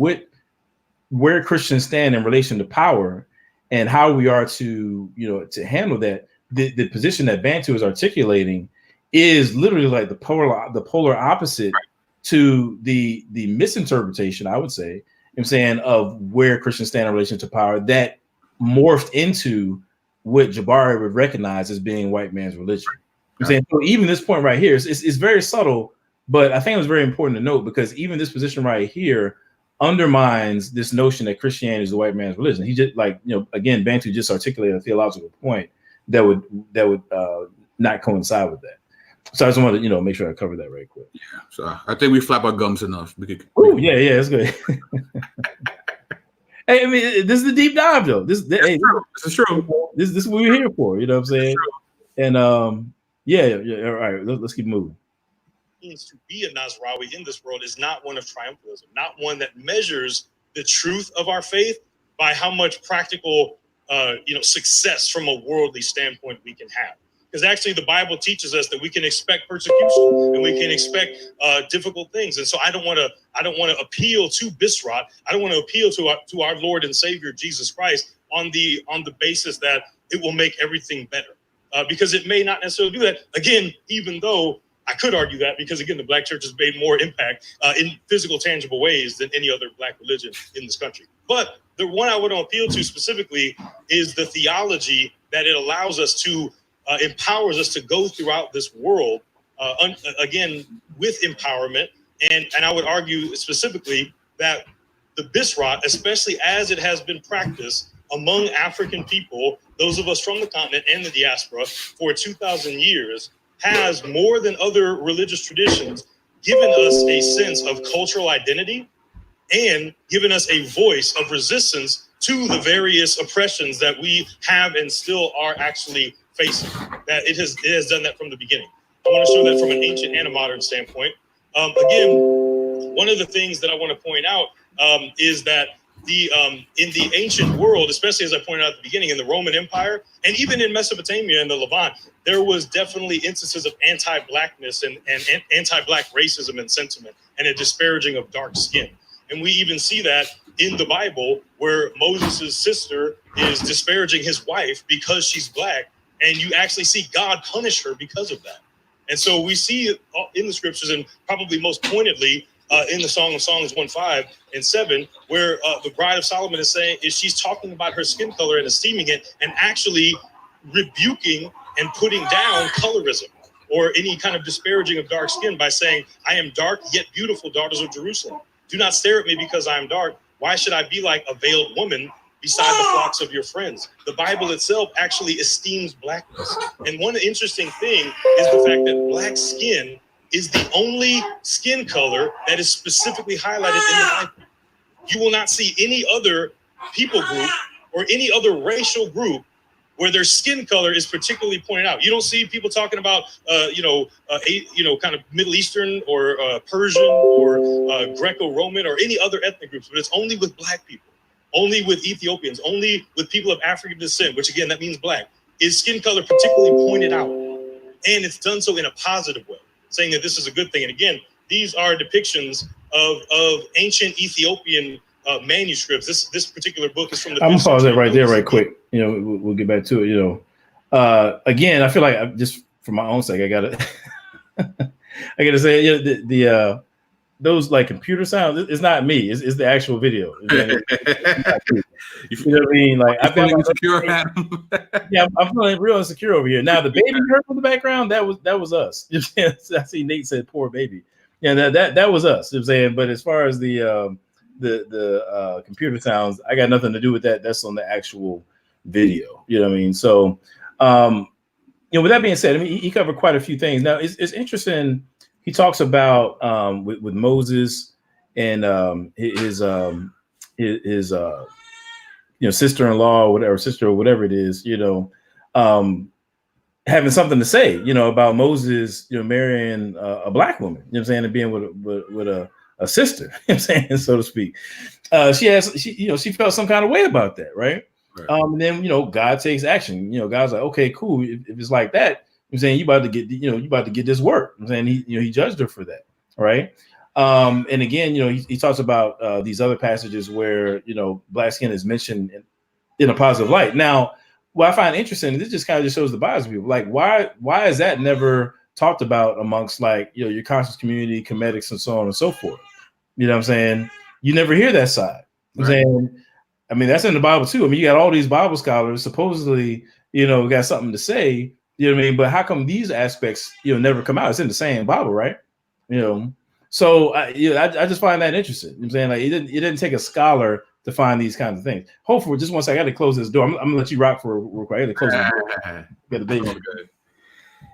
where Christians stand in relation to power and how we are to, you know, to handle that, the position that Bantu is articulating is literally like the polar opposite to the misinterpretation, I would say, I'm saying, of where Christians stand in relation to power that morphed into what Jabari would recognize as being white man's religion. I'm saying, so even this point right here is very subtle, but I think it was very important to note because even this position right here undermines this notion that Christianity is the white man's religion. He just, like, you know, again, Bantu just articulated a theological point that would not coincide with that. So I just wanted to, you know, make sure I cover that right quick. Yeah, so I think we flap our gums enough. Yeah, that's good. Hey, I mean, this is the deep dive, though. This is true. This is what we're here for. You know what I'm saying? And yeah. All right, let's keep moving. To be a Nasrawi in this world is not one of triumphalism, not one that measures the truth of our faith by how much practical, success from a worldly standpoint we can have. Because actually the Bible teaches us that we can expect persecution and we can expect difficult things. And so I don't want to appeal to Bisrat. I don't want to appeal to our Lord and Savior Jesus Christ on the basis that it will make everything better, because it may not necessarily do that. Again, even though I could argue that, because again, the Black church has made more impact in physical, tangible ways than any other Black religion in this country. But the one I want to appeal to specifically is the theology that it allows us to empowers us to go throughout this world, again, with empowerment. And I would argue specifically that the Bisrat, especially as it has been practiced among African people, those of us from the continent and the diaspora for 2,000 years, has more than other religious traditions given us a sense of cultural identity and given us a voice of resistance to the various oppressions that we have and still are actually facing. That it has done that from the beginning. I want to show that from an ancient and a modern standpoint. Again, one of the things that I want to point out is that in the ancient world, especially as I pointed out at the beginning, in the Roman Empire and even in Mesopotamia and the Levant, there was definitely instances of anti-Blackness and anti-Black racism and sentiment and a disparaging of dark skin. And we even see that in the Bible where Moses' sister is disparaging his wife because she's Black. And you actually see God punish her because of that. And so we see in the scriptures, and probably most pointedly in the Song of Songs 1:5 and 7, where the Bride of Solomon is she's talking about her skin color and esteeming it, and actually rebuking and putting down colorism or any kind of disparaging of dark skin by saying, I am dark yet beautiful, daughters of Jerusalem. Do not stare at me because I am dark. Why should I be like a veiled woman beside the flocks of your friends? The Bible itself actually esteems Blackness. And one interesting thing is the fact that Black skin is the only skin color that is specifically highlighted in the Bible. You will not see any other people group or any other racial group where their skin color is particularly pointed out. You don't see people talking about, kind of Middle Eastern or Persian or Greco-Roman or any other ethnic groups, but it's only with Black people. Only with Ethiopians, only with people of African descent, which again, that means Black, is skin color particularly pointed out. and it's done so in a positive way, saying that this is a good thing. And again, these are depictions of ancient Ethiopian manuscripts. This particular book is from the. I'm gonna pause that right there, right quick. You know, we'll get back to it. You know, again, I feel like just for my own sake, I gotta say, you know, the those like computer sounds. It's not me. It's the actual video. You know what I mean? Like I feel insecure. Yeah, I'm feeling real insecure over here. Now the baby you heard from the background, that was us. I see Nate said poor baby. Yeah, that was us. You know what I'm saying, but as far as the computer sounds, I got nothing to do with that. That's on the actual video. You know what I mean? So, you know, with that being said, I mean, he covered quite a few things. Now, it's interesting. He talks about with Moses and his you know, sister-in-law or whatever, sister or whatever it is, you know, having something to say, you know, about Moses, you know, marrying a black woman, you know what I'm saying, and being with a sister, you know what I'm saying, so to speak. She felt some kind of way about that, right? And then, you know, God takes action. You know, God's like, okay, cool. If it's like that, I'm saying you about to get this work. I'm saying he judged her for that, right? And again, you know, he talks about these other passages where, you know, black skin is mentioned in a positive light. Now, what I find interesting, this just kind of just shows the bias of people. Like, why is that never talked about amongst, like, you know, your conscious community, comedics, and so on and so forth? You know what I'm saying? You never hear that side. I'm saying, I mean, that's in the Bible too. I mean, you got all these Bible scholars supposedly, you know, got something to say. You know what I mean? But how come these aspects, you know, never come out? It's in the same Bible, right? You know. So I just find that interesting. You know what I'm saying, like, it didn't take a scholar to find these kinds of things. Hopefully, just once I got to close this door. I'm gonna let you rock for real quick. I got to close the door. Got the baby.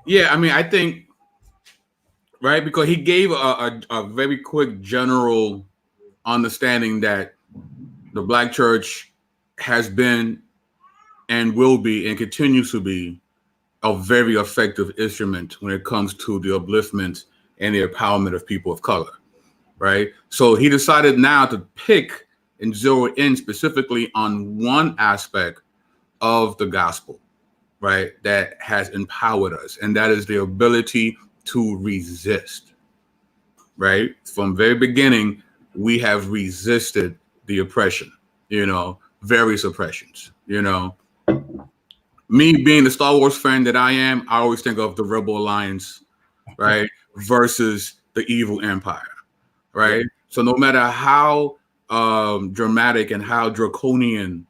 Yeah, I mean, I think right because he gave a very quick general understanding that the black church has been and will be and continues to be a very effective instrument when it comes to the upliftment and the empowerment of people of color, right? So he decided now to pick and zero in specifically on one aspect of the gospel, right, that has empowered us, and that is the ability to resist, right? From very beginning, we have resisted the oppression, you know, various oppressions, you know. Me being the Star Wars fan that I am, I always think of the Rebel Alliance, right, versus the evil empire, right? Yeah. So no matter how dramatic and how draconian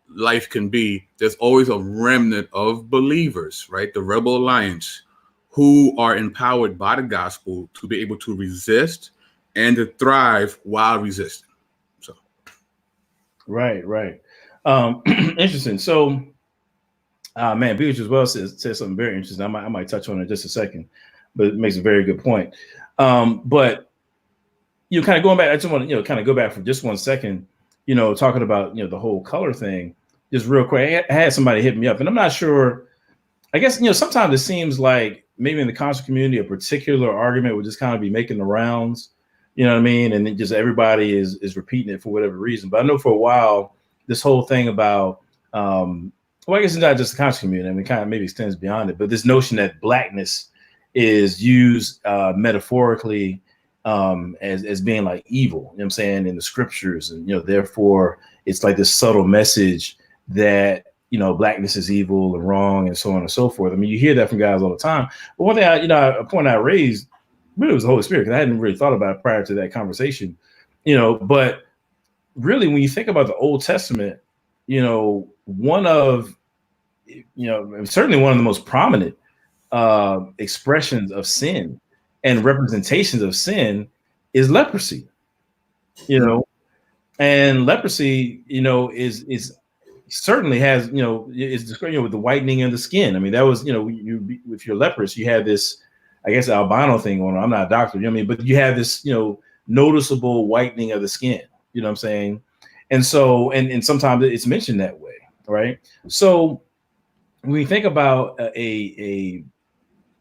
life can be, there's always a remnant of believers, right? The Rebel Alliance, who are empowered by the gospel to be able to resist and to thrive while resisting. So, right. Interesting. So, man, Beach as well says something very interesting. I might touch on it in just a second, but it makes a very good point. But you know, kind of going back, I just want to, you know, kind of go back for just 1 second, you know, talking about, you know, the whole color thing, just real quick. I had somebody hit me up, and I'm not sure. I guess, you know, sometimes it seems like maybe in the conscious community, a particular argument would just kind of be making the rounds, you know what I mean? And it just everybody is repeating it for whatever reason. But I know for a while, this whole thing about, well, I guess it's not just the conscious community. I mean, it kind of maybe extends beyond it, but this notion that blackness is used metaphorically as being like evil, you know what I'm saying, in the scriptures. And, you know, therefore it's like this subtle message that, you know, blackness is evil and wrong and so on and so forth. I mean, you hear that from guys all the time. But one thing a point I raised really was the Holy Spirit, because I hadn't really thought about it prior to that conversation, you know, but really when you think about the Old Testament, you know, one of, you know, certainly one of the most prominent expressions of sin and representations of sin is leprosy, you know, and leprosy, you know, is certainly has, you know, is described, you know, with the whitening of the skin. I mean, that was, you know, if you're leprous, you have this, I guess, albino thing on. I'm not a doctor, you know what I mean, but you have this, you know, noticeable whitening of the skin, you know what I'm saying? And so, and sometimes it's mentioned that way, right? So when you think about a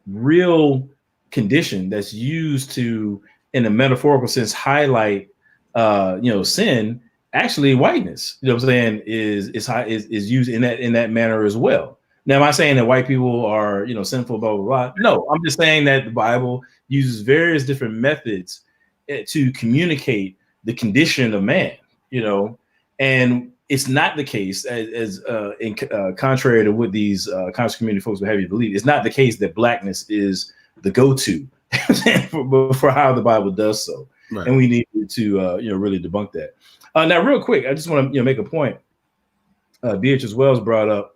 real condition that's used to, in a metaphorical sense, highlight, you know, sin, actually whiteness, you know what I'm saying, is used in that manner as well. Now, am I saying that white people are, sinful, blah, blah, blah? No, I'm just saying that the Bible uses various different methods to communicate the condition of man, and it's not the case as contrary to what these conscious community folks would have you believe. It's not the case that blackness is the go-to for how the Bible does so. Right. And we need to, really debunk that. Now, real quick, I just want to, make a point. Beatrice Wells brought up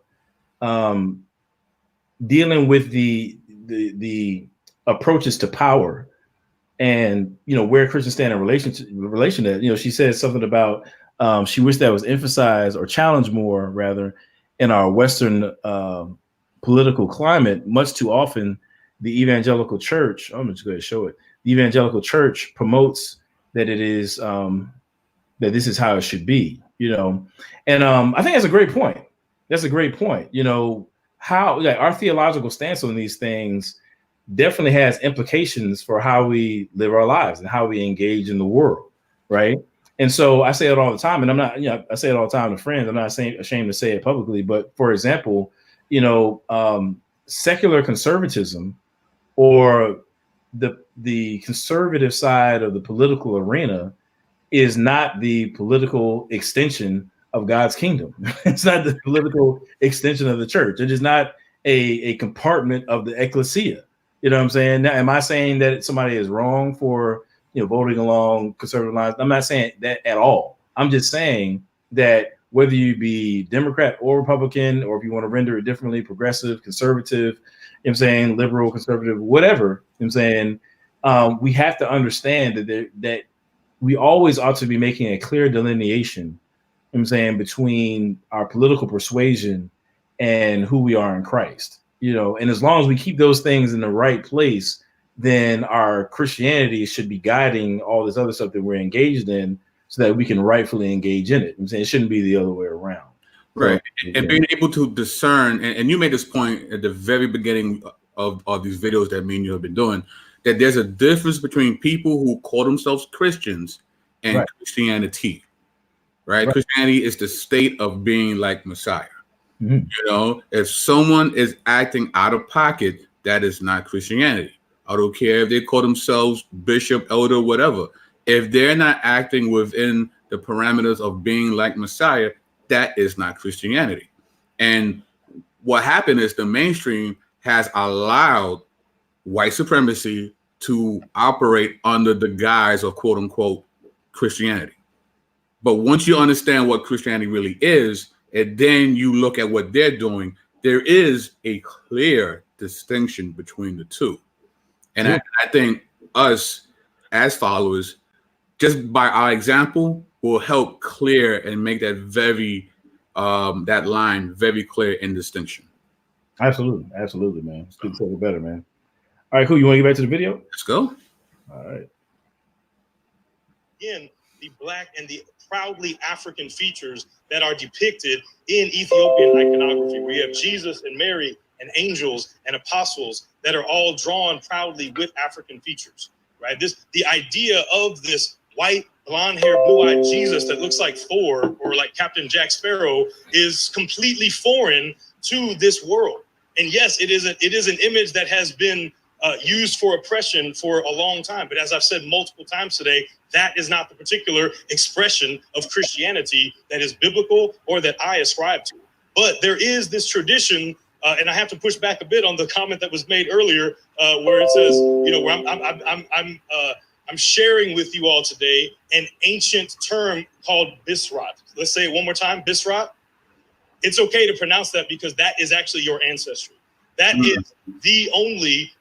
dealing with the approaches to power, and where Christians stand in relation to that. She said something about she wished that was emphasized or challenged more, rather, in our Western political climate. Much too often, the evangelical church, I'm just going to show it. The evangelical church promotes that it is that this is how it should be, and I think that's a great point. That's a great point. How our theological stance on these things definitely has implications for how we live our lives and how we engage in the world, right? And so I say it all the time, and I'm not, I say it all the time to friends. I'm not ashamed to say it publicly, but for example, secular conservatism, or the conservative side of the political arena, is not the political extension of God's kingdom. It's not the political extension of the church. It is not a compartment of the ecclesia. You know what I'm saying? Now, am I saying that somebody is wrong for voting along conservative lines? I'm not saying that at all. I'm just saying that whether you be Democrat or Republican, or if you want to render it differently, progressive, conservative, I'm saying liberal, conservative, whatever, I'm saying we have to understand that we always ought to be making a clear delineation, I'm saying, between our political persuasion and who we are in Christ, and as long as we keep those things in the right place, then our Christianity should be guiding all this other stuff that we're engaged in, so that we can rightfully engage in it. I'm saying it shouldn't be the other way around. Right. And being able to discern, and you made this point at the very beginning of these videos that me and you have been doing, that there's a difference between people who call themselves Christians and right. Christianity. Right? Christianity is the state of being like Messiah. Mm-hmm. If someone is acting out of pocket, that is not Christianity. I don't care if they call themselves bishop, elder, whatever. If they're not acting within the parameters of being like Messiah, that is not Christianity. And what happened is the mainstream has allowed white supremacy to operate under the guise of quote unquote Christianity. But once you understand what Christianity really is, and then you look at what they're doing, there is a clear distinction between the two. And I think us as followers, just by our example, will help clear and make that that line very clear in distinction. Absolutely, man. It's good to say it better, man. All right, cool. You want to get back to the video? Let's go. All right. Again, the Black and the proudly African features that are depicted in Ethiopian iconography. We have Jesus and Mary and angels and apostles that are all drawn proudly with African features, right? The idea of this white, blonde-haired, blue-eyed Jesus that looks like Thor or like Captain Jack Sparrow is completely foreign to this world. And yes, it is an image that has been used for oppression for a long time. But as I've said multiple times today, that is not the particular expression of Christianity that is biblical or that I ascribe to. But there is this tradition, and I have to push back a bit on the comment that was made earlier, where it says, where I'm sharing with you all today an ancient term called bisrat. Let's say it one more time, bisrat. It's okay to pronounce that because that is actually your ancestry. That is the only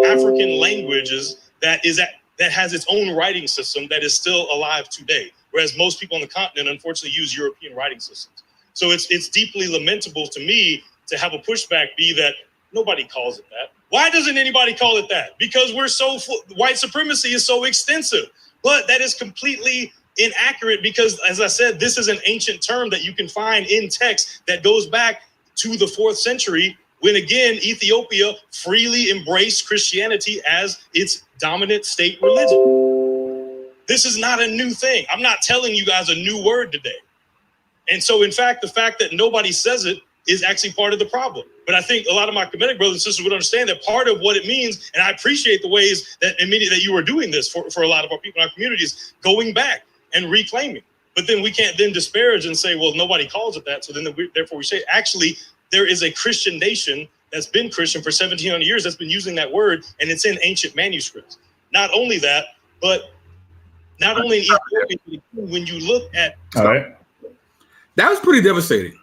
African languages that has its own writing system that is still alive today. Whereas most people on the continent, unfortunately, use European writing systems. So it's deeply lamentable to me to have a pushback be that nobody calls it that. Why doesn't anybody call it that? Because white supremacy is so extensive. But that is completely inaccurate because, as I said, this is an ancient term that you can find in text that goes back to the 4th century, when again, Ethiopia freely embraced Christianity as its dominant state religion. This is not a new thing. I'm not telling you guys a new word today. And so, in fact, the fact that nobody says it is actually part of the problem. But I think a lot of my Kemetic brothers and sisters would understand that part of what it means, and I appreciate the ways that that you are doing this for a lot of our people in our communities, going back and reclaiming. But then we can't then disparage and say, well, nobody calls it that. So then therefore we say, actually, there is a Christian nation that's been Christian for 1,700 years that's been using that word, and it's in ancient manuscripts. Not only that, but not only in Ethiopia, when you look at... All right. That was pretty devastating.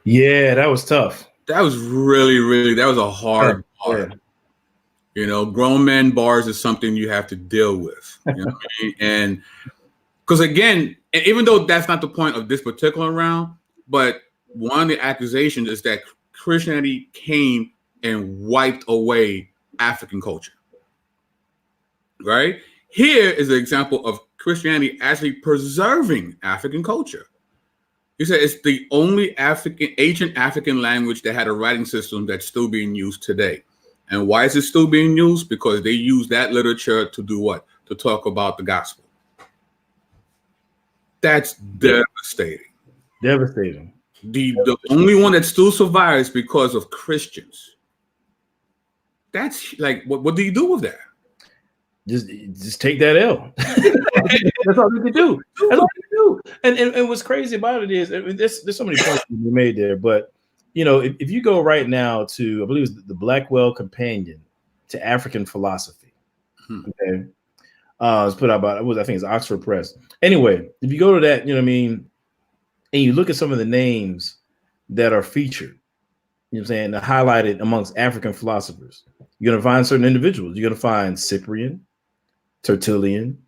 Yeah, that was tough. That was really, that was a hard part. You know, grown men bars is something you have to deal with. You know what I mean? And because again, and even though that's not the point of this particular round, but one of the accusations is that Christianity came and wiped away African culture. Right? Here is an example of Christianity actually preserving African culture. He said it's the only ancient African language that had a writing system that's still being used today. And why is it still being used? Because they use that literature to do what? To talk about the gospel. That's devastating. Devastating. The only one that still survives because of Christians. That's like, what do you do with that? Just take that L. That's all we can do. That's all we can do. And what's crazy about it is, I mean, there's so many points you made there, but you know, if you go right now to, I believe it's the Blackwell Companion to African Philosophy, okay, it's put out by, I think it's Oxford Press. Anyway, if you go to that, you know what I mean, and you look at some of the names that are featured, you know what I'm saying, they're highlighted amongst African philosophers, you're going to find certain individuals. You're going to find Cyprian, Tertullian,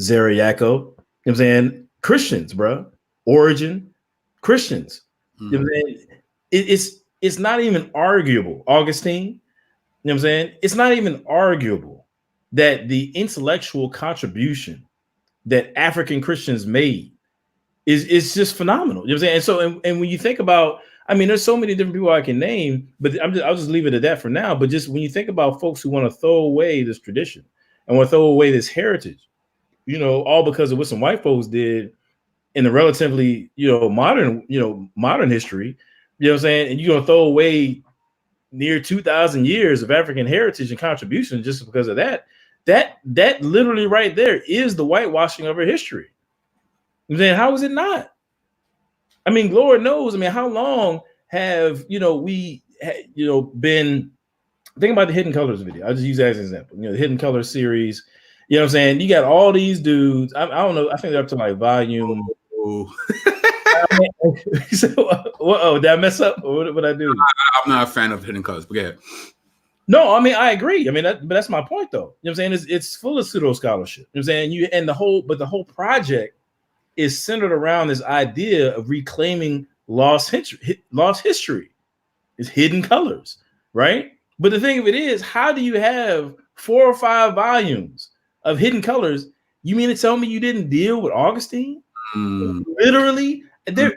Zariaco, you know what I'm saying, Christians, bro, Origin, Christians. You know what I'm saying? It's not even arguable. Augustine, you know what I'm saying? It's not even arguable that the intellectual contribution that African Christians made is just phenomenal. You know what I'm saying? And so, and when you think about, I mean, there's so many different people I can name, but I'll just leave it at that for now. But just when you think about folks who want to throw away this tradition and want to throw away this heritage, you know, all because of what some white folks did in the relatively, modern history, you know what I'm saying? And you're going to throw away near 2,000 years of African heritage and contribution just because of that. That literally right there is the whitewashing of our history. Then how is it not? I mean, Lord knows. I mean, how long have we been thinking about the Hidden Colors video? I'll just use that as an example. The Hidden Colors series. You know what I'm saying? You got all these dudes. I don't know. I think they're up to like volume. So, did I mess up? Or what I do? I'm not a fan of Hidden Colors, but yeah. No, I mean, I agree. I mean, but that's my point, though. You know what I'm saying? It's full of pseudo scholarship. You know what I'm saying? The whole project is centered around this idea of reclaiming lost history. It's Hidden Colors, right? But the thing of it is, how do you have 4 or 5 volumes of Hidden Colors? You mean to tell me you didn't deal with Augustine? Literally, there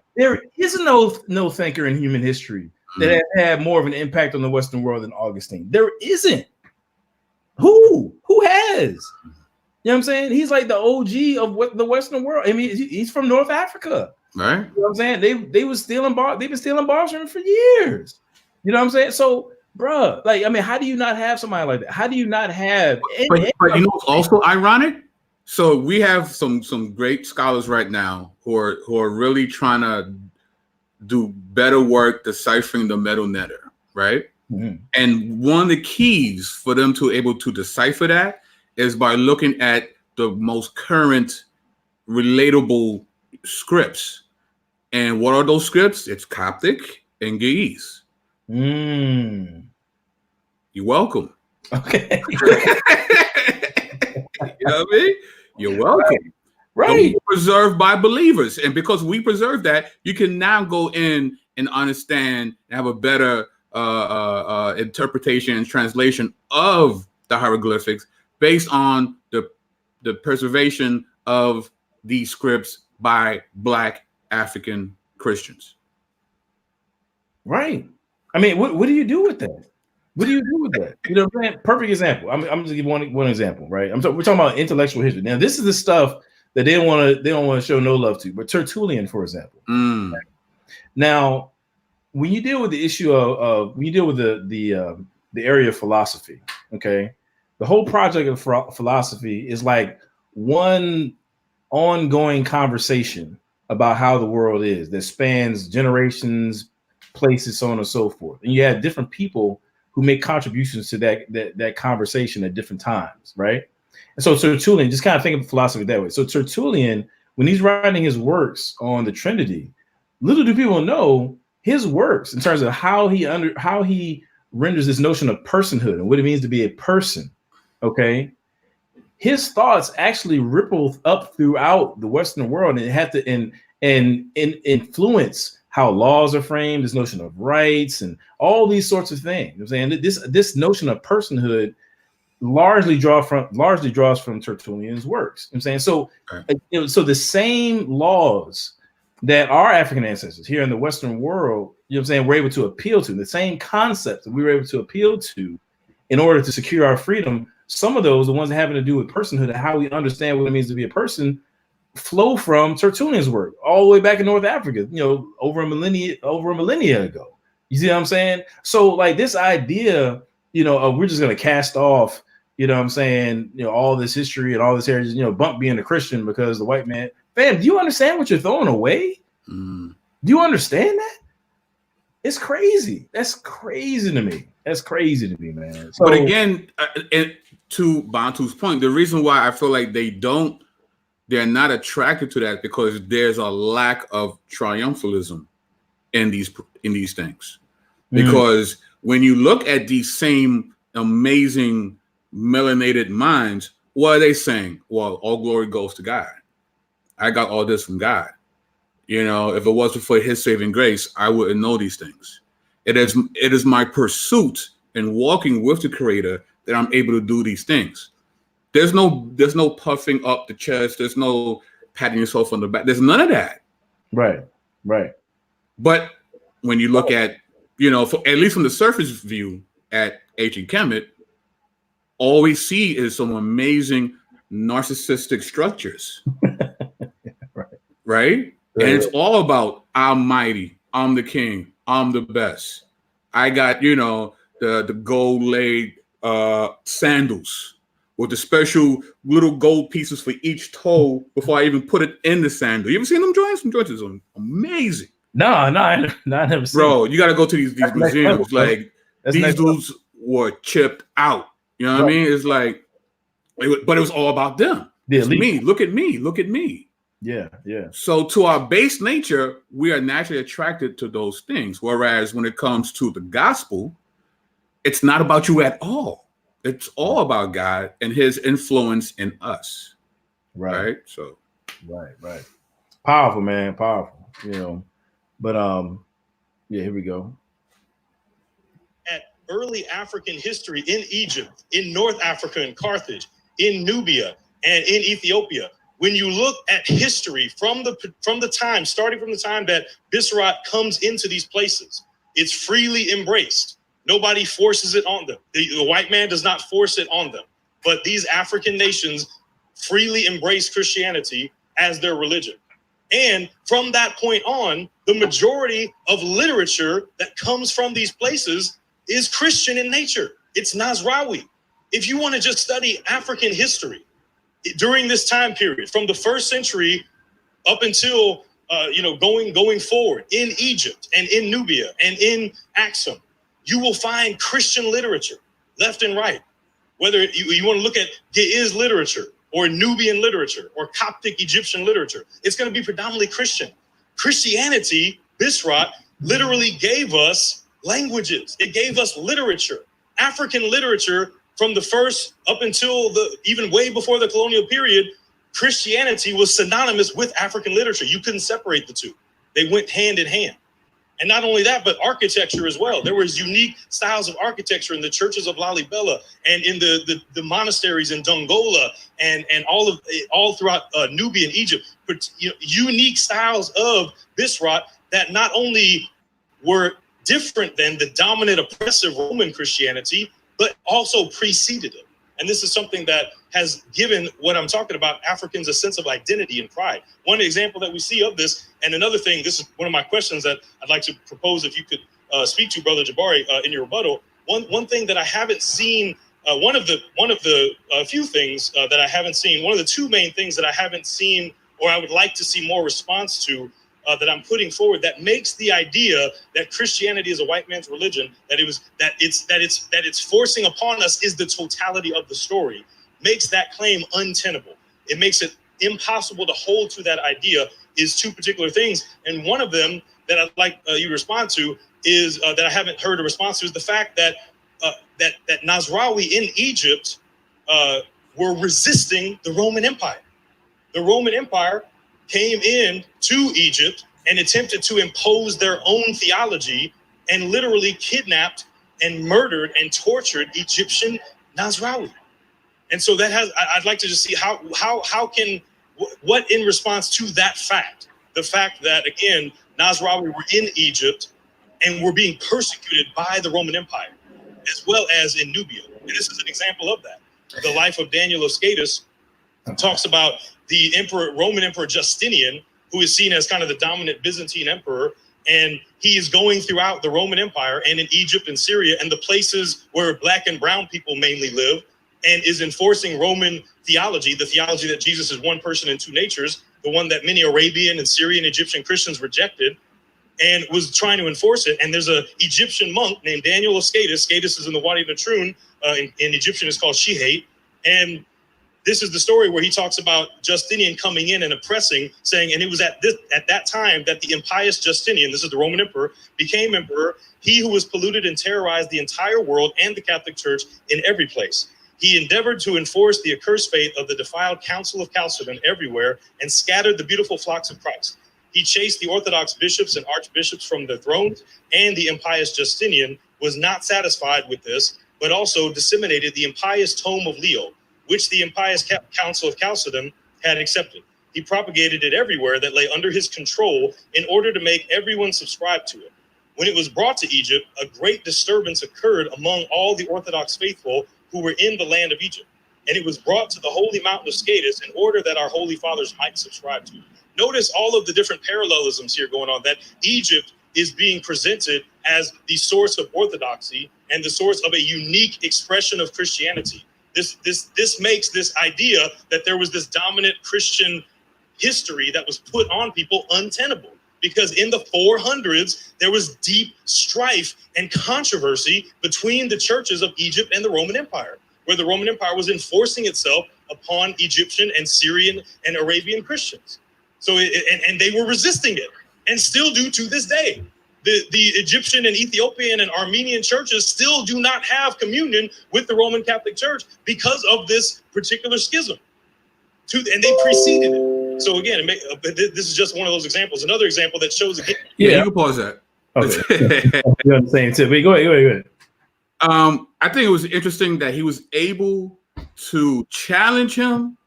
is no thinker in human history that has had more of an impact on the Western world than Augustine. There isn't. Who has? You know what I'm saying? He's like the OG of the Western world. I mean, he's from North Africa. Right. You know what I'm saying? They've been stealing bars from him for years. You know what I'm saying? So, bro, like, I mean, how do you not have somebody like that? How do you not have? But you know what's also ironic? So we have some great scholars right now who are really trying to do better work deciphering the metal netter, right? Mm-hmm. And one of the keys for them to able to decipher that is by looking at the most current relatable scripts. And what are those scripts? It's Coptic and Ge'ez. You're welcome. Okay. You know what I mean? You're welcome. Right. Preserved by believers. And because we preserve that, you can now go in and understand and have a better interpretation and translation of the hieroglyphics based on the preservation of these scripts by Black African Christians. Right. I mean, what do you do with that? What do you do with that? You know what I'm saying? Perfect example. I'm just give one example, right? We're talking about intellectual history. Now, this is the stuff that they don't want to show no love to. But Tertullian, for example. Right? Now, when you deal with the issue of when you deal with the area of philosophy, okay, the whole project of philosophy is like one ongoing conversation about how the world is that spans generations, places, so on and so forth. And you have different people who make contributions to that conversation at different times, right? And so Tertullian, just kind of think of philosophy that way. So Tertullian, when he's writing his works on the Trinity, little do people know his works in terms of how he renders this notion of personhood and what it means to be a person. Okay, his thoughts actually ripple up throughout the Western world, and it had to and influence how laws are framed, this notion of rights and all these sorts of things. You know what I'm saying this notion of personhood largely draws from Tertullian's works. You know what I'm saying so. Right. So the same laws that our African ancestors here in the Western world, you know what I'm saying, were able to appeal to, the same concepts that we were able to appeal to in order to secure our freedom. Some of those, the ones that having to do with personhood and how we understand what it means to be a person, flow from Tertullian's work all the way back in North Africa, you know, over a millennia ago. You see what I'm saying? So like this idea, you know, of we're just going to cast off, you know what I'm saying, you know, all this history and all this heritage, you know, bump being a Christian because the white man, fam, do you understand what you're throwing away? Do you understand that? It's crazy. That's crazy to me. That's crazy to me, man. So, but again, to Bantu's point, the reason why I feel like they're not attracted to that because there's a lack of triumphalism in these things. Because when you look at these same amazing melanated minds, what are they saying? Well, all glory goes to God. I got all this from God. You know, if it wasn't for his saving grace, I wouldn't know these things. It is my pursuit in walking with the Creator that I'm able to do these things. There's no puffing up the chest. There's no patting yourself on the back. There's none of that. Right. But when you look at, you know, at least from the surface view at ancient Kemet, all we see is some amazing narcissistic structures. Right? And it's all about I'm mighty, I'm the king, I'm the best. I got, you know, the gold laid sandals with the special little gold pieces for each toe before I even put it in the sandal. You ever seen them joints? Some joints are amazing. No, I never seen. Bro, you got to go to these museums. Like these dudes were chipped out. You know what I mean? It's like, but it was all about them. It's me. Look at me. Look at me. Yeah. So to our base nature, we are naturally attracted to those things. Whereas when it comes to the gospel, it's not about you at all. It's all about God and his influence in us. Right? So Right. Powerful, man. Powerful. You know. But yeah, here we go. At early African history in Egypt, in North Africa and Carthage, in Nubia, and in Ethiopia, when you look at history from the time, starting from the time that Bisrat comes into these places, it's freely embraced. Nobody forces it on them. The white man does not force it on them. But these African nations freely embrace Christianity as their religion. And from that point on, the majority of literature that comes from these places is Christian in nature. It's Nazrawi. If you want to just study African history during this time period, from the 1st century up until going forward in Egypt and in Nubia and in Axum, you will find Christian literature left and right. Whether you want to look at Ge'ez literature or Nubian literature or Coptic Egyptian literature, it's going to be predominantly Christian. Christianity, Bisrat, literally gave us languages. It gave us literature. African literature from the first up until even way before the colonial period, Christianity was synonymous with African literature. You couldn't separate the two. They went hand in hand. And not only that, but architecture as well. There was unique styles of architecture in the churches of Lalibela and in the monasteries in Dongola and all throughout Nubia and Egypt. But unique styles of Bisrat that not only were different than the dominant oppressive Roman Christianity, but also preceded it. And this is something that has given what I'm talking about, Africans, a sense of identity and pride. One example that we see of this, and another thing, this is one of my questions that I'd like to propose if you could speak to, Brother Jabari, in your rebuttal. One thing that I haven't seen, one of the few things that I haven't seen, one of the two main things that I haven't seen, or I would like to see more response to, that I'm putting forward, that makes the idea that Christianity is a white man's religion, that it's forcing upon us, is the totality of the story, makes that claim untenable. It makes it impossible to hold to that idea, is two particular things. And one of them that I'd like you to respond to is that I haven't heard a response to, is the fact that that Nasrawi in Egypt were resisting the Roman Empire. The Roman Empire came in to Egypt and attempted to impose their own theology and literally kidnapped and murdered and tortured Egyptian Nasrawi. And so that has, I'd like to just see what in response to that fact, the fact that, again, Nasrawi were in Egypt and were being persecuted by the Roman Empire, as well as in Nubia. And this is an example of that. The life of Daniel of Scatus talks about the Roman Emperor Justinian, who is seen as kind of the dominant Byzantine emperor, and he is going throughout the Roman Empire and in Egypt and Syria and the places where black and brown people mainly live, and is enforcing Roman theology, the theology that Jesus is one person in two natures, the one that many Arabian and Syrian Egyptian Christians rejected, and was trying to enforce it. And there's an Egyptian monk named Daniel of Scatus. Scatus is in the Wadi Natrun. In Egyptian, it's called Shihate. And this is the story where he talks about Justinian coming in and oppressing, saying, and it was at that time that the impious Justinian, this is the Roman emperor, became emperor, he who was polluted and terrorized the entire world and the Catholic Church in every place. He endeavored to enforce the accursed fate of the defiled Council of Chalcedon everywhere and scattered the beautiful flocks of Christ. He chased the Orthodox bishops and archbishops from their thrones, and the impious Justinian was not satisfied with this, but also disseminated the impious tome of Leo, which the impious Council of Chalcedon had accepted. He propagated it everywhere that lay under his control in order to make everyone subscribe to it. When it was brought to Egypt, a great disturbance occurred among all the Orthodox faithful who were in the land of Egypt. And it was brought to the holy mountain of Scatus in order that our holy fathers might subscribe to it. Notice all of the different parallelisms here going on, that Egypt is being presented as the source of orthodoxy and the source of a unique expression of Christianity. This makes this idea that there was this dominant Christian history that was put on people untenable, because in the 400s, there was deep strife and controversy between the churches of Egypt and the Roman Empire, where the Roman Empire was enforcing itself upon Egyptian and Syrian and Arabian Christians. So, and they were resisting it, and still do to this day. The Egyptian and Ethiopian and Armenian churches still do not have communion with the Roman Catholic Church because of this particular schism. And they preceded it. So again, this is just one of those examples. Another example that shows again. Yeah, you can pause that. Okay. You're on the same tip. Go ahead. I think it was interesting that he was able to challenge him,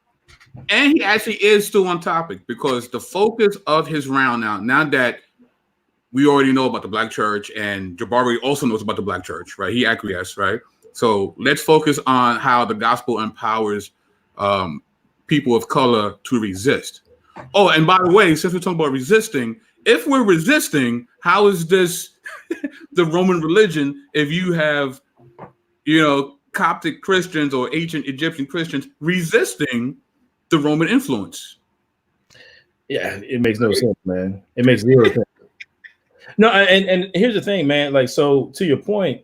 and he actually is still on topic, because the focus of his round now that we already know about the Black church, and Jabari also knows about the Black church, right? He acquiesced, right? So let's focus on how the gospel empowers people of color to resist. Oh, and by the way, since we're talking about resisting, if we're resisting, how is this the Roman religion if you have, Coptic Christians or ancient Egyptian Christians resisting the Roman influence? Yeah, it makes no sense, man. It makes zero sense. No, and here's the thing, man. Like, so to your point,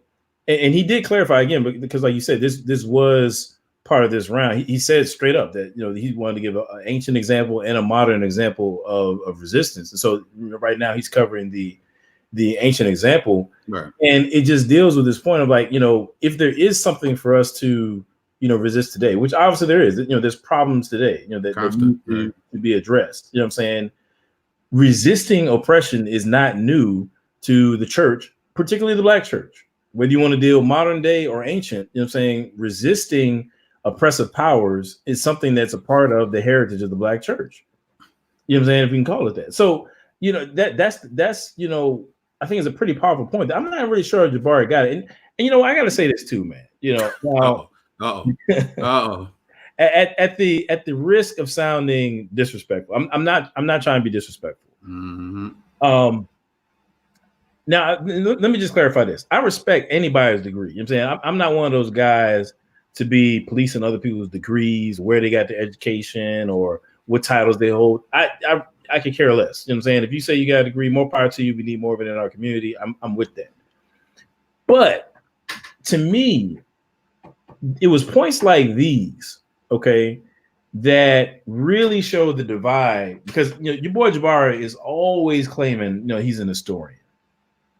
and he did clarify again, because like you said, this was part of this round. He said straight up that he wanted to give an ancient example and a modern example of resistance. And so right now he's covering the ancient example, right. And it just deals with this point of like, if there is something for us to resist today, which obviously there is, there's problems today, that need to be addressed. You know what I'm saying? Resisting oppression is not new to the church, particularly the Black church. Whether you want to deal modern day or ancient, resisting oppressive powers is something that's a part of the heritage of the Black church. You know what I'm saying? If we can call it that. So, that's I think it's a pretty powerful point. I'm not really sure Jabari got it. And I got to say this too, man. Now, Uh-oh. At the risk of sounding disrespectful, I'm not trying to be disrespectful. Now let me just clarify this. I respect anybody's degree. You know what I'm saying? I'm not one of those guys to be policing other people's degrees, where they got their education or what titles they hold. I could care less. You know what I'm saying? If you say you got a degree, more power to you. We need more of it in our community. I'm with that. But to me, it was points like these, okay, that really show the divide, because your boy Jabari is always claiming he's an historian.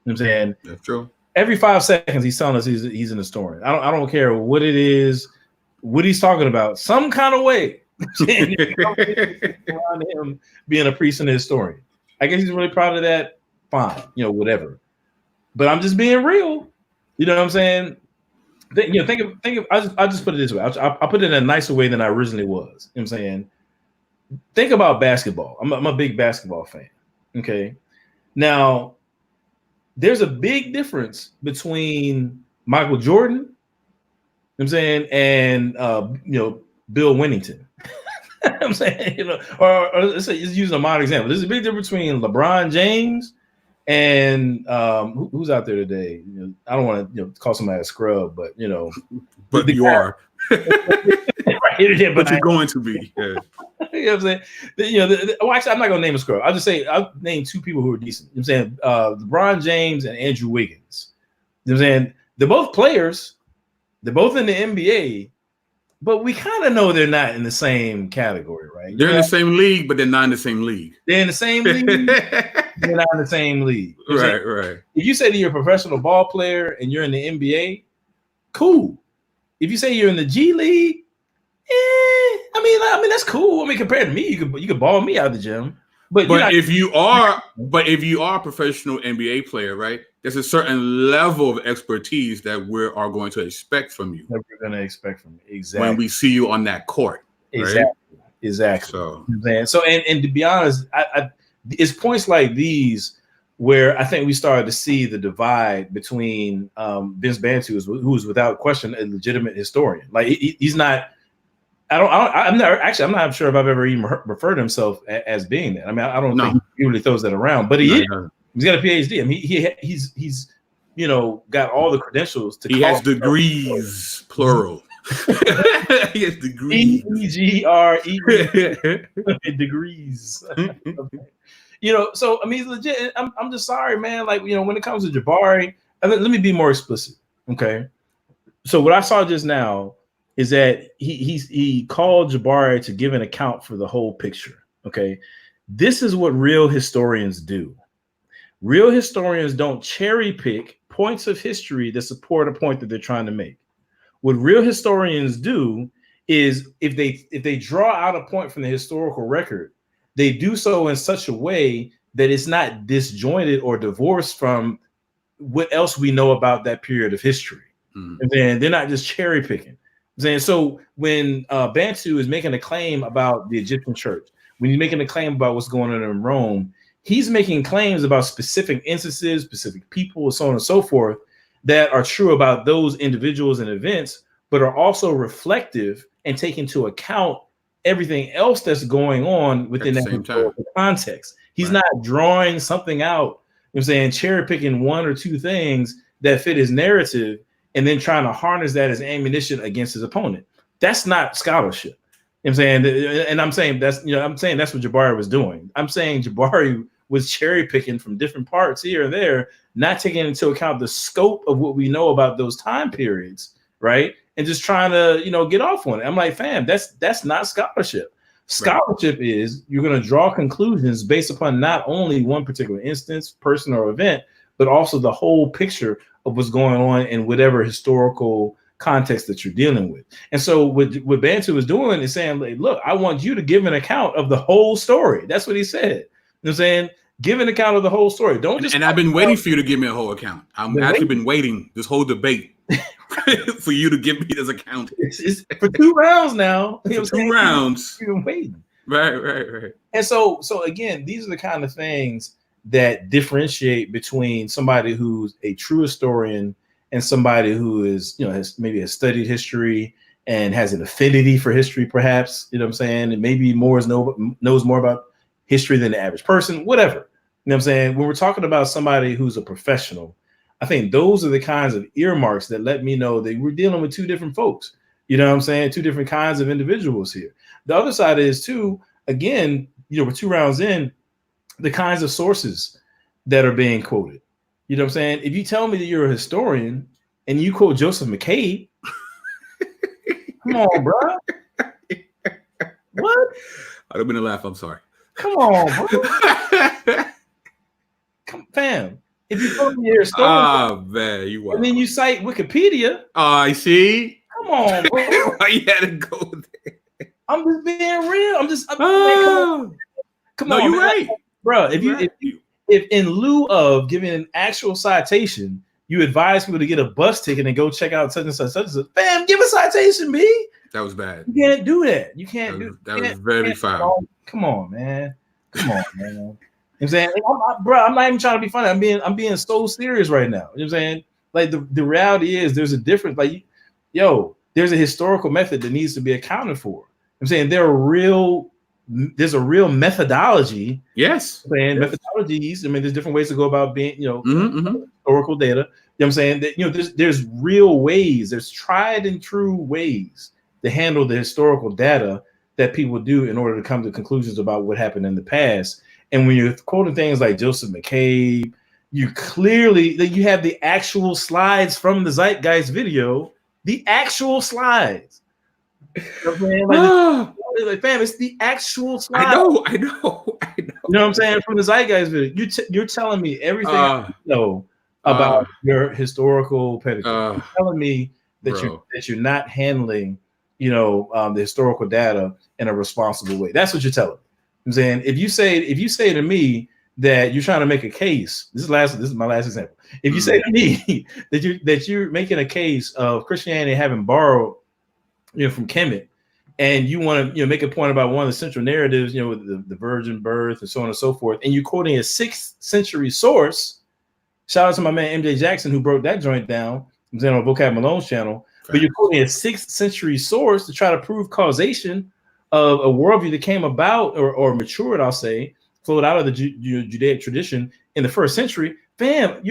You know what I'm saying? That's true. Every 5 seconds he's telling us he's an historian. I don't care what it is, what he's talking about, some kind of way. Around him being a priest and a historian. I guess he's really proud of that. Fine, whatever. But I'm just being real. You know what I'm saying? Think of. I'll just put it this way. I'll put it in a nicer way than I originally was. You know what I'm saying? Think about basketball. I'm a big basketball fan. Okay. Now, there's a big difference between Michael Jordan, you know what I'm saying, and Bill Winnington. I'm saying, or let's say, just using a modern example. There's a big difference between LeBron James and who's out there today. I don't want to call somebody a scrub, but but you are. Right, but you're going to be. Yeah. You know what I'm saying? Well, actually, I'm not gonna name a scrub. I'll name 2 people who are decent. You know what I'm saying? LeBron James and Andrew Wiggins. You know what I'm saying? They're both players. They're both in the NBA. But we kind of know they're not in the same category, right? They're in the same league, but they're not in the same league. They're in the same league. They're not in the same league. You know right. If you say that you're a professional ball player and you're in the NBA, cool. If you say you're in the G League, I mean that's cool. I mean, compared to me, you could ball me out of the gym. But if you are a professional NBA player, right? There's a certain level of expertise that we are going to expect from you. That we're going to expect from you, exactly, when we see you on that court. Right? Exactly. So and to be honest, it's points like these where I think we started to see the divide between Vince Bantu, who is without question a legitimate historian. Like he's not. I'm not sure if I've ever even referred to himself as being that. I mean, I don't think he really throws that around, but he is. He's got a PhD. I mean, he's got all the credentials to. He has degrees, plural. He has degrees. Degrees. So I mean, legit. I'm just sorry, man. Like when it comes to Jabari, let me be more explicit. Okay. So what I saw just now is that he called Jabari to give an account for the whole picture. Okay. This is what real historians do. Real historians don't cherry pick points of history that support a point that they're trying to make. What real historians do is if they draw out a point from the historical record, they do so in such a way that it's not disjointed or divorced from what else we know about that period of history. And then they're not just cherry picking. So when Bantu is making a claim about the Egyptian church, when he's making a claim about what's going on in Rome, he's making claims about specific instances, specific people, so on and so forth, that are true about those individuals and events, but are also reflective and take into account everything else that's going on within that historical context. He's not drawing something out, cherry picking 1 or 2 things that fit his narrative and then trying to harness that as ammunition against his opponent. That's not scholarship. I'm saying that's what Jabari was doing. I'm saying Jabari was cherry picking from different parts here and there, not taking into account the scope of what we know about those time periods, right? And just trying to, get off on it. I'm like, fam, that's not scholarship. Scholarship is you're going to draw conclusions based upon not only one particular instance, person, or event, but also the whole picture of what's going on in whatever historical context that you're dealing with. And so what Bantu is doing is saying, like, look, I want you to give an account of the whole story. That's what he said. You know what I'm saying? Give an account of the whole story. Don't just. And I've been waiting for you to give me a whole account. I've actually been waiting this whole debate for you to give me this account. It's for 2 rounds now. For 2 rounds. You've been waiting. Right. And so again, these are the kind of things that differentiate between somebody who's a true historian and somebody who is, has studied history and has an affinity for history, perhaps, you know what I'm saying? And maybe knows more about history than the average person, whatever. You know what I'm saying? When we're talking about somebody who's a professional, I think those are the kinds of earmarks that let me know that we're dealing with two different folks. You know what I'm saying? Two different kinds of individuals here. The other side is too, again, we're 2 rounds in, the kinds of sources that are being quoted. You know what I'm saying? If you tell me that you're a historian and you quote Joseph McCabe, come on, bro. What? I don't mean to laugh. I'm sorry. Come on, bro. Come, fam. If you tell me you're a historian, man, you are. And then you cite Wikipedia. I see. Come on, bro. Why you had to go there? I'm just being real. I'm like, come no, on, you're man. right, bro. If in lieu of giving an actual citation, you advise people to get a bus ticket and go check out such and such, bam, give a citation, B. That was bad. You can't do that. You can't do that. Was very foul. Come on, man. Come on, man. You know what I'm saying, I'm not even trying to be funny. I'm being so serious right now. You know what I'm saying? Like the reality is there's a difference. Like, there's a historical method that needs to be accounted for. I'm saying there's a real methodology. Yes. Methodologies. There's different ways to go about being, historical data. You know what I'm saying? That there's real ways, there's tried and true ways to handle the historical data that people do in order to come to conclusions about what happened in the past. And when you're quoting things like Joseph McCabe, you have the actual slides from the Zeitgeist video, the actual slides. You know like, fam, it's the actual slides. I know. You know what I'm saying? From the Zeitgeist video, you're telling me everything I know about your historical pedigree. You're telling me that you're not handling, the historical data in a responsible way. That's what you're telling me. I'm saying if you say to me that you're trying to make a case, this is my last example. If you say to me that you're making a case of Christianity having borrowed, from Kemet, and you want to make a point about one of the central narratives, with the virgin birth and so on and so forth, and you're quoting a 6th century source. Shout out to my man MJ Jackson who broke that joint down. I'm saying on Vocab Malone's channel. But you're quoting a 6th century source to try to prove causation of a worldview that came about or matured, I'll say, flowed out of the Judaic tradition in the 1st century. Fam,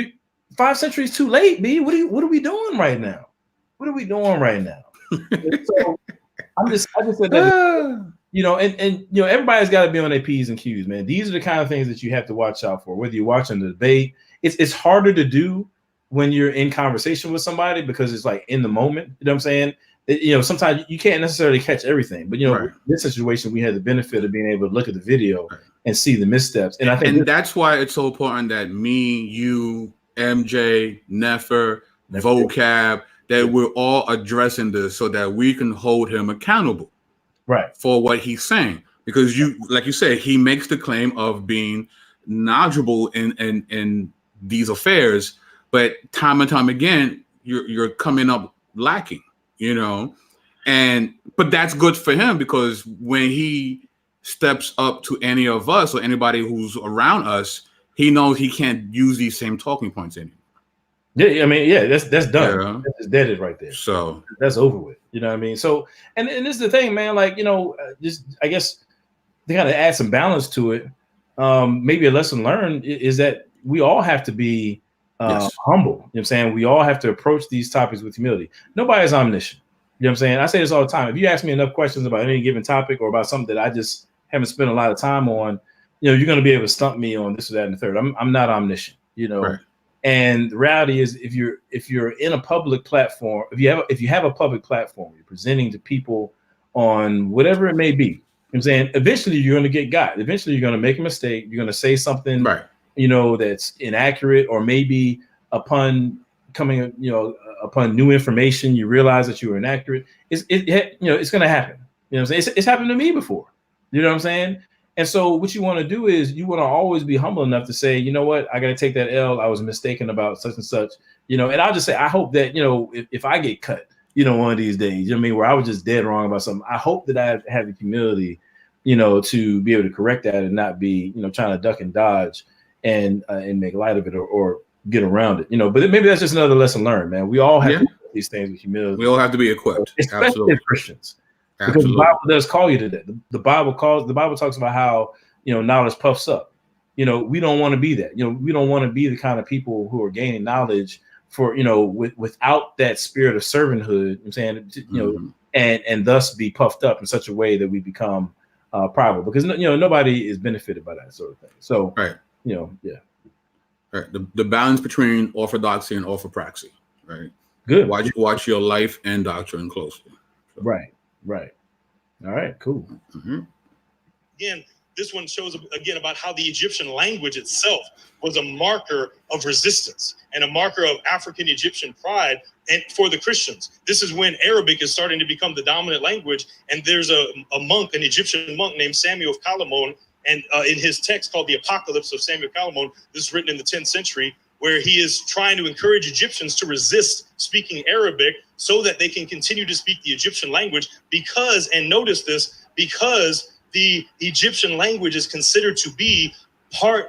5 centuries too late, B. What are we doing right now? What are we doing right now? So I just said that, and everybody's got to be on their P's and Q's, man. These are the kind of things that you have to watch out for. Whether you're watching the debate, it's harder to do when you're in conversation with somebody because it's like in the moment. You know what I'm saying? Sometimes you can't necessarily catch everything, but right. In this situation, we had the benefit of being able to look at the video and see the missteps. And I think that's why it's so important that me, you, MJ, Nefer, Vocab, that we're all addressing this so that we can hold him accountable, right, for what he's saying. Because like you said, he makes the claim of being knowledgeable in these affairs, but time and time again, you're coming up lacking, but that's good for him because when he steps up to any of us or anybody who's around us, he knows he can't use these same talking points anymore. Yeah, that's done. Yeah. That's deaded right there. So that's over with. You know what I mean? So, and this is the thing, man. Like, just I guess they got to add some balance to it. Maybe a lesson learned is that we all have to be humble. You know what I'm saying? We all have to approach these topics with humility. Nobody's omniscient. You know what I'm saying? I say this all the time. If you ask me enough questions about any given topic or about something that I just haven't spent a lot of time on, you're going to be able to stump me on this or that and the third. I'm not omniscient, Right. And the reality is, if you're in a public platform, if you have a public platform, you're presenting to people on whatever it may be. You know what I'm saying? Eventually, you're going to get got. Eventually, you're going to make a mistake. You're going to say something, right, that's inaccurate, or maybe upon coming, upon new information, you realize that you were inaccurate. It's going to happen. You know what I'm saying? It's happened to me before. You know what I'm saying? And so what you want to do is you want to always be humble enough to say, you know what, I got to take that L. I was mistaken about such and such, and I'll just say, I hope that, if I get cut, one of these days, where I was just dead wrong about something, I hope that I have the humility, to be able to correct that and not be, trying to duck and dodge and make light of it or get around it, but maybe that's just another lesson learned, man. We all have to do these things with humility. We all have to be equipped, especially as Christians, because the Bible does call you to that. The Bible talks about how knowledge puffs up. We don't want to be that. We don't want to be the kind of people who are gaining knowledge for without that spirit of servanthood. I'm saying, and thus be puffed up in such a way that we become prideful, because nobody is benefited by that sort of thing. So right, right. The balance between orthodoxy and orthopraxy, right? Good. Watch your life and doctrine closely. So. Right. All right. Cool. Again, this one shows again about how the Egyptian language itself was a marker of resistance and a marker of African Egyptian pride. And for the Christians, this is when Arabic is starting to become the dominant language. And there's a monk, an Egyptian monk named Samuel of Calamon, and in his text called the Apocalypse of Samuel Calamon, this is written in the 10th century, where he is trying to encourage Egyptians to resist speaking Arabic so that they can continue to speak the Egyptian language, because, and notice this, because the Egyptian language is considered to be one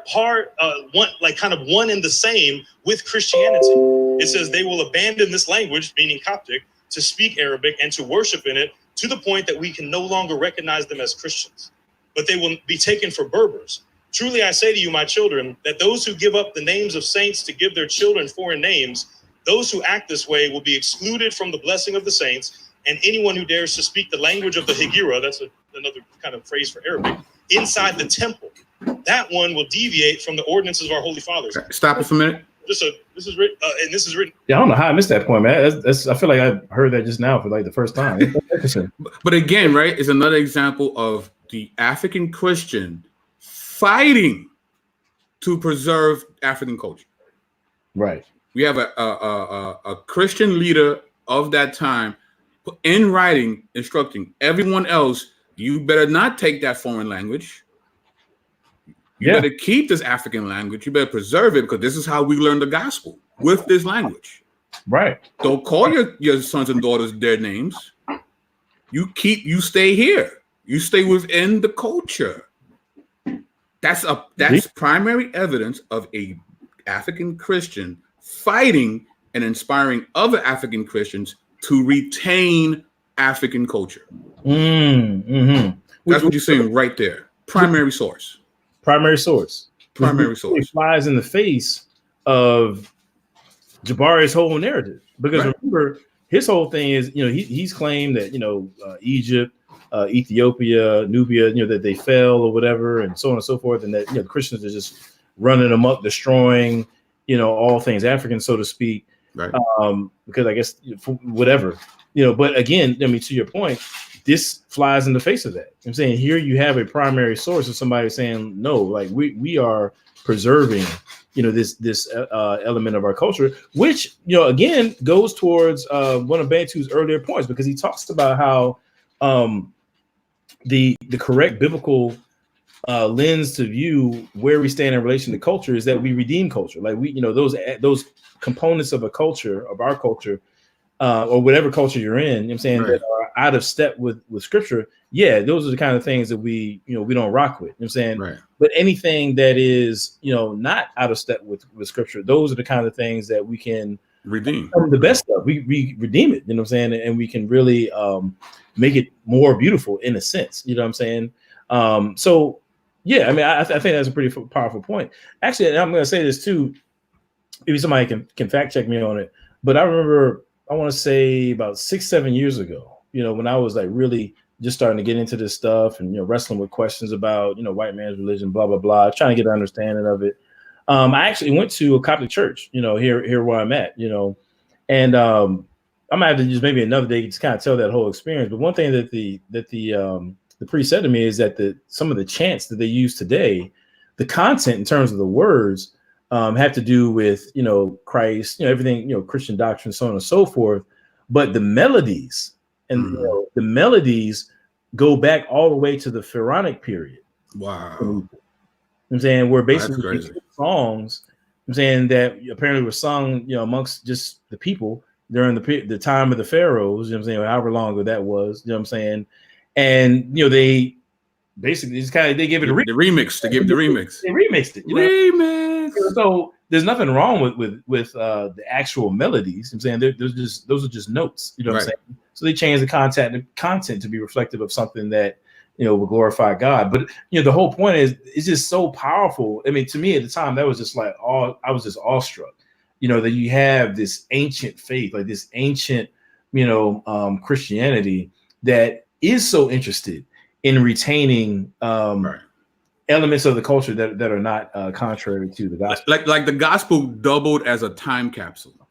and the same with Christianity. It says they will abandon this language, meaning Coptic, to speak Arabic and to worship in it, to the point that we can no longer recognize them as Christians, but they will be taken for Berbers. Truly, I say to you, my children, that those who give up the names of saints to give their children foreign names, those who act this way will be excluded from the blessing of the saints, and anyone who dares to speak the language of the Hegira, that's another kind of phrase for Arabic, inside the temple, that one will deviate from the ordinances of our holy fathers. Stop it for a minute. This is written, and this is written. Yeah, I don't know how I missed that point, man. I feel like I heard that just now for like the first time. But again, right, it's another example of the African Christian fighting to preserve African culture. Right. We have a Christian leader of that time in writing instructing everyone else, you better not take that foreign language. You better keep this African language. You better preserve it, because this is how we learn the gospel, with this language. Right. Don't call your sons and daughters their names. You stay here. You stay within the culture. That's primary evidence of a African Christian fighting and inspiring other African Christians to retain African culture. That's what you're saying right there. Primary source. It flies in the face of Jabari's whole narrative, because remember, his whole thing is, he's claimed that Egypt, Ethiopia, Nubia, that they fell or whatever, and so on and so forth, and that Christians are just running them up, destroying all things African, so to speak. Right. Because I guess whatever, but again, to your point, this flies in the face of that. I'm saying here you have a primary source of somebody saying, no, like we are preserving, this element of our culture, which, again, goes towards one of Bantu's earlier points, because he talks about how the correct biblical lens to view where we stand in relation to culture is that we redeem culture. Like we, those components of a culture, of our culture, or whatever culture you're in, that are out of step with scripture. Yeah, those are the kind of things that we don't rock with. Right. But anything that is, not out of step with scripture, those are the kind of things that we can redeem. The best stuff. We redeem it, and we can really make it more beautiful in a sense. So yeah, I think that's a pretty powerful point. Actually, and I'm going to say this too. Maybe somebody can fact check me on it. But I remember, I want to say about 6-7 years ago, when I was like really just starting to get into this stuff and, wrestling with questions about, white man's religion, blah, blah, blah, trying to get an understanding of it. I actually went to a Coptic church, here where I'm at, and I might have to use maybe another day to kind of tell that whole experience. But one thing that the priest said to me is that some of the chants that they use today, the content in terms of the words, have to do with, Christ, everything, Christian doctrine, so on and so forth. But the melodies and the melodies go back all the way to the Pharaonic period. Wow. I'm saying where basically songs, I'm saying that apparently were sung, amongst just the people during the time of the pharaohs, however long ago that was, and they basically just they give it a remix. They give the remix. They remixed it. Remix. So there's nothing wrong with the actual melodies. I'm saying those are just notes. You know what I'm saying? So they change the content to be reflective of something that will glorify God. But the whole point is it's just so powerful. I mean, to me at the time, that was just like I was just awestruck. That you have this ancient faith, like this ancient, Christianity that is so interested in retaining elements of the culture that are not contrary to the gospel. Like the gospel doubled as a time capsule.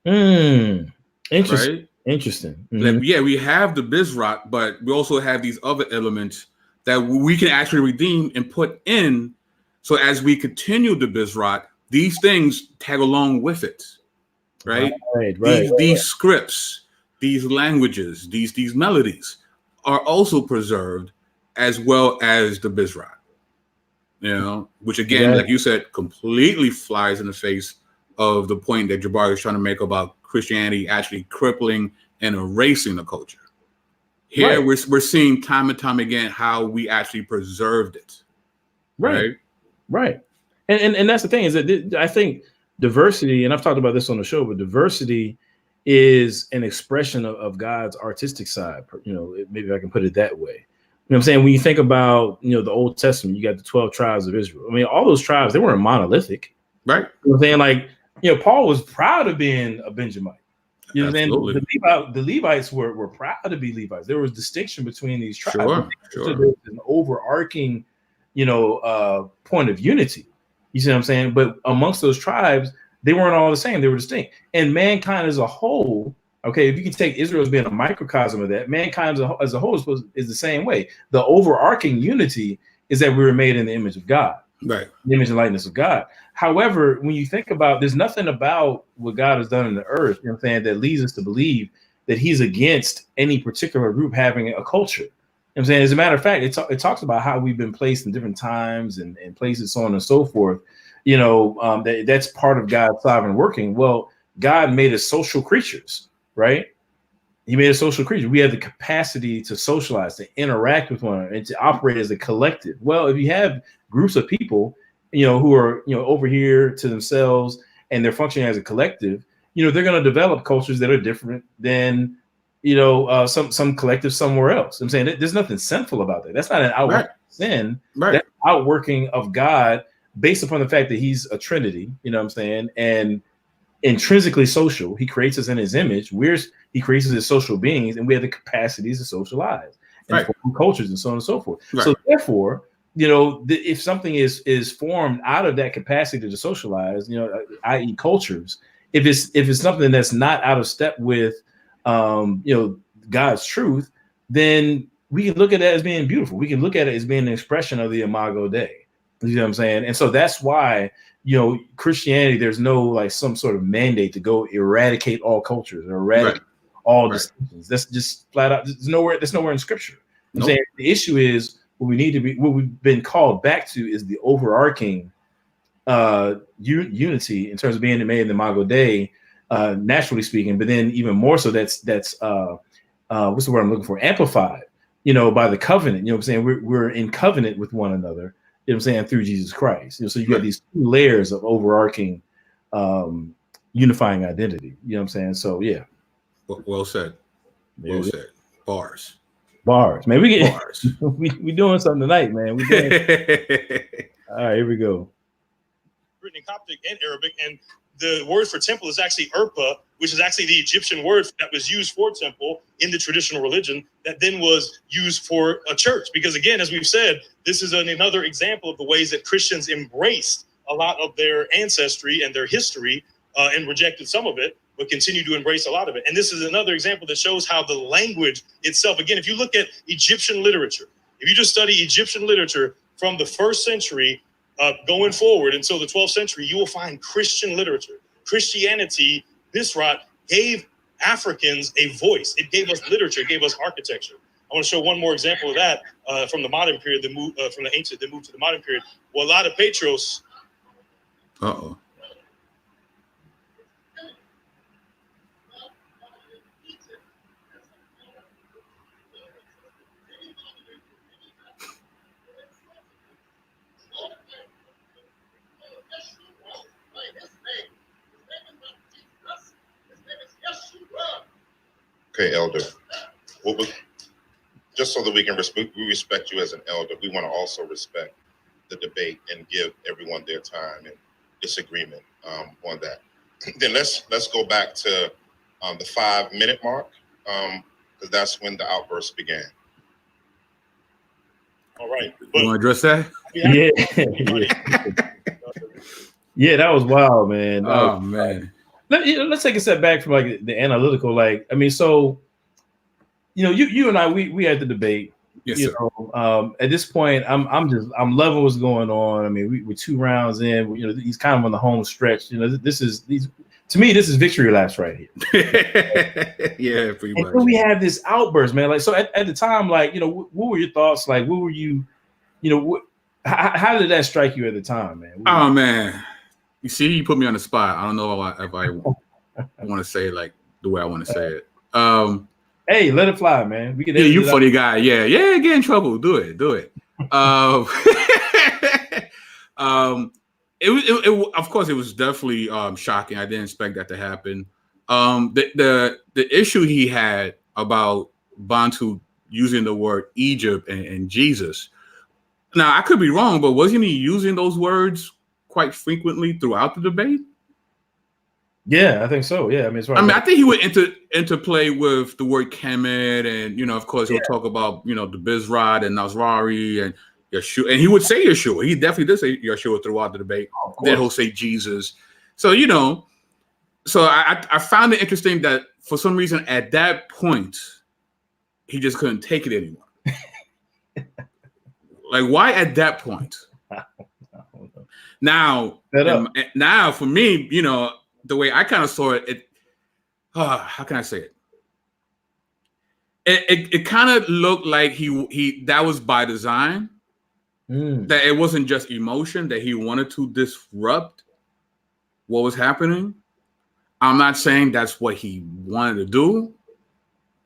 Interesting. Right? Interesting. Mm-hmm. We have the Bizrock, but we also have these other elements that we can actually redeem and put in. So as we continue the Bizrock, these things tag along with it. Right? These scripts, these languages, these melodies are also preserved as well as the Bizrock. Which again, like you said, completely flies in the face of the point that Jabari is trying to make about Christianity actually crippling and erasing the culture. Here, we're seeing time and time again how we actually preserved it. Right. And that's the thing is that I think diversity, and I've talked about this on the show, but diversity is an expression of God's artistic side. Maybe I can put it that way. You know what I'm saying? When you think about, the Old Testament, you got the 12 tribes of Israel. I mean, all those tribes, they weren't monolithic. Right. You know what I'm saying? Like, Paul was proud of being a Benjamite. You know what I'm saying? The Levites were proud to be Levites. There was distinction between these tribes. Sure. There was an overarching, point of unity. You see what I'm saying? But amongst those tribes, they weren't all the same. They were distinct. And mankind as a whole, okay, if you can take Israel as being a microcosm of that, mankind as a whole is the same way. The overarching unity is that we were made in the image of God, right? The image and likeness of God. However, when you think about, there's nothing about what God has done in the earth, you know what I'm saying, that leads us to believe that He's against any particular group having a culture. You know what I'm saying? As a matter of fact, it talks about how we've been placed in different times and places, so on and so forth. That's part of God's sovereign working. Well, God made us social creatures. Right? He made a social creature. We have the capacity to socialize, to interact with one another, and to operate as a collective. Well, if you have groups of people, who are, over here to themselves and they're functioning as a collective, they're going to develop cultures that are different than, some collective somewhere else. I'm saying there's nothing sinful about that. That's not an outworking sin. That's outworking of God based upon the fact that He's a Trinity, you know what I'm saying? And intrinsically social. He creates us in His image. He creates us as social beings, and we have the capacities to socialize and form cultures and so on and so forth. So therefore, if something is formed out of that capacity to socialize, i.e. cultures, if it's something that's not out of step with God's truth, then we can look at that as being beautiful. We can look at it as being an expression of the Imago Dei. You know what I'm saying? And so that's why, Christianity, there's no like some sort of mandate to go eradicate all cultures or eradicate all distinctions. That's just flat out. That's nowhere in Scripture. I'm saying the issue is what we've been called back to is the overarching unity in terms of being made in the Imago Dei, naturally speaking, but then even more so that's what's the word I'm looking for? Amplified, by the covenant. You know what I'm saying? We're in covenant with one another. You know what I'm saying? Through Jesus Christ. So you got these two layers of overarching unifying identity. You know what I'm saying? So yeah. Well said. Well said. Bars. Man, we get bars. we doing something tonight, man. We doing all right, here we go. Written in Coptic and Arabic, and the word for temple is actually Urpa, which is actually the Egyptian word that was used for temple in the traditional religion that then was used for a church. Because again, as we've said, this is another example of the ways that Christians embraced a lot of their ancestry and their history and rejected some of it, but continue to embrace a lot of it. And this is another example that shows how the language itself, again, if you look at Egyptian literature, if you just study Egyptian literature from the 1st century going forward until the 12th century, you will find Christian literature. Christianity, Bisrat, gave Africans a voice. It gave us literature, it gave us architecture. I want to show one more example of that from the modern period, from the ancient, that moved to the modern period. Well, a lot of Petros. Uh-oh. Okay, Elder. Just so that we can respect you as an elder, we want to also respect the debate and give everyone their time and disagreement on that. Then let's go back to the 5-minute mark, because that's when the outburst began. All right. You want to address that? Yeah. Yeah, that was wild, man. Oh man. Let's take a step back from like the analytical. Like, I mean, so you and I, we had the debate. Yes, sir. At this point, I'm loving what's going on. I mean, we're 2 rounds in. He's kind of on the home stretch. To me, this is victory laps right here. Yeah, pretty much. And we have this outburst, man. Like, so at the time, like, what were your thoughts? Like, what were you, how did that strike you at the time, man? Oh man, you see, you put me on the spot. I don't know if I want to say it like the way I want to say it. Hey, let it fly, man. We can. Yeah, you funny guy. Yeah, get in trouble. Do it. It of course it was definitely shocking. I didn't expect that to happen. The issue he had about Bantu using the word Egypt and Jesus. Now I could be wrong, but wasn't he using those words quite frequently throughout the debate? Yeah, I think so. Yeah, I mean, I think he would interplay with the word Kemet, and of course, he'll talk about the Bizrod and Nazrari and Yeshua, and he would say Yeshua. He definitely did say Yeshua throughout the debate. Then he'll say Jesus. So so I found it interesting that for some reason at that point he just couldn't take it anymore. Like, why at that point? Now for me, the way I kind of saw it, how can I say it? It kind of looked like he that was by design. That it wasn't just emotion, that he wanted to disrupt what was happening. I'm not saying that's what he wanted to do.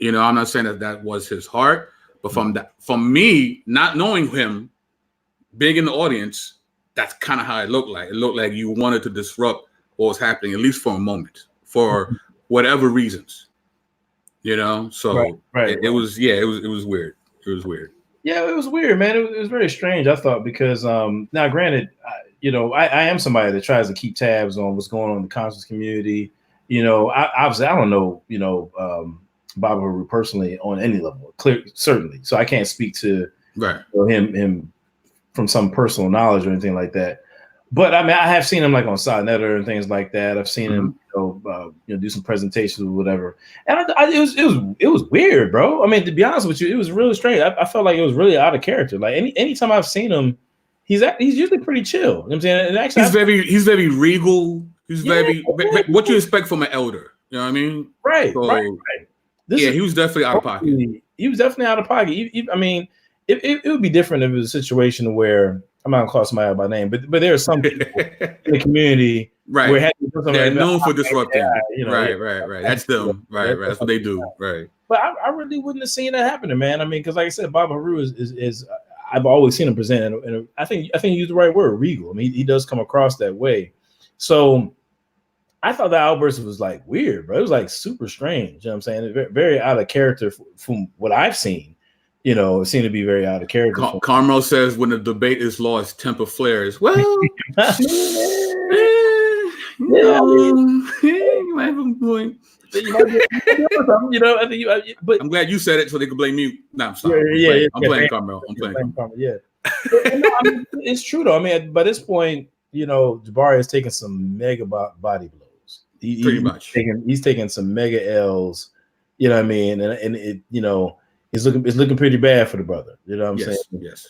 I'm not saying that was his heart. But from me, not knowing him, being in the audience, that's kind of how it looked like. It looked like you wanted to disrupt what was happening, at least for a moment, for whatever reasons. So it was weird. It was weird. Yeah, it was weird, man. It was very strange, I thought, because now granted, I am somebody that tries to keep tabs on what's going on in the conscious community. Obviously I don't know, Baba Haru personally on any level, certainly. So I can't speak to him from some personal knowledge or anything like that. But I mean, I have seen him like on saneter and things like that. I've seen him, do some presentations or whatever. And it was weird, bro. I mean, to be honest with you, it was really strange. I felt like it was really out of character. Like anytime I've seen him, he's usually pretty chill. You know what I'm saying? And actually, he's very regal. He's very what you expect from an elder. You know what I mean? Right. So, right. He was definitely out of pocket. He was definitely out of pocket. I mean, it would be different if it was a situation where I'm not gonna call somebody out by name, but there are some people in the community where they're known for disrupting. Right. That's them. Right. That's what they do. Right. But I really wouldn't have seen that happening, man. I mean, because like I said, Baba Haru is I've always seen him present, and I think you used the right word, regal. I mean, he does come across that way. So I thought the outburst was like weird, bro. It was like super strange. You know what I'm saying? Very, very out of character from what I've seen. It seemed to be very out of character. Carmel says when the debate is lost, temper flares. Well, you might have a point. But I'm glad you said it so they could blame you. No, I'm sorry. I'm playing Carmel. Yeah. It's true though. I mean, by this point, Jabari has taken some mega body blows. Pretty much. He's taking some mega L's. You know what I mean? And it, it's looking pretty bad for the brother. You know what I'm saying? Yes.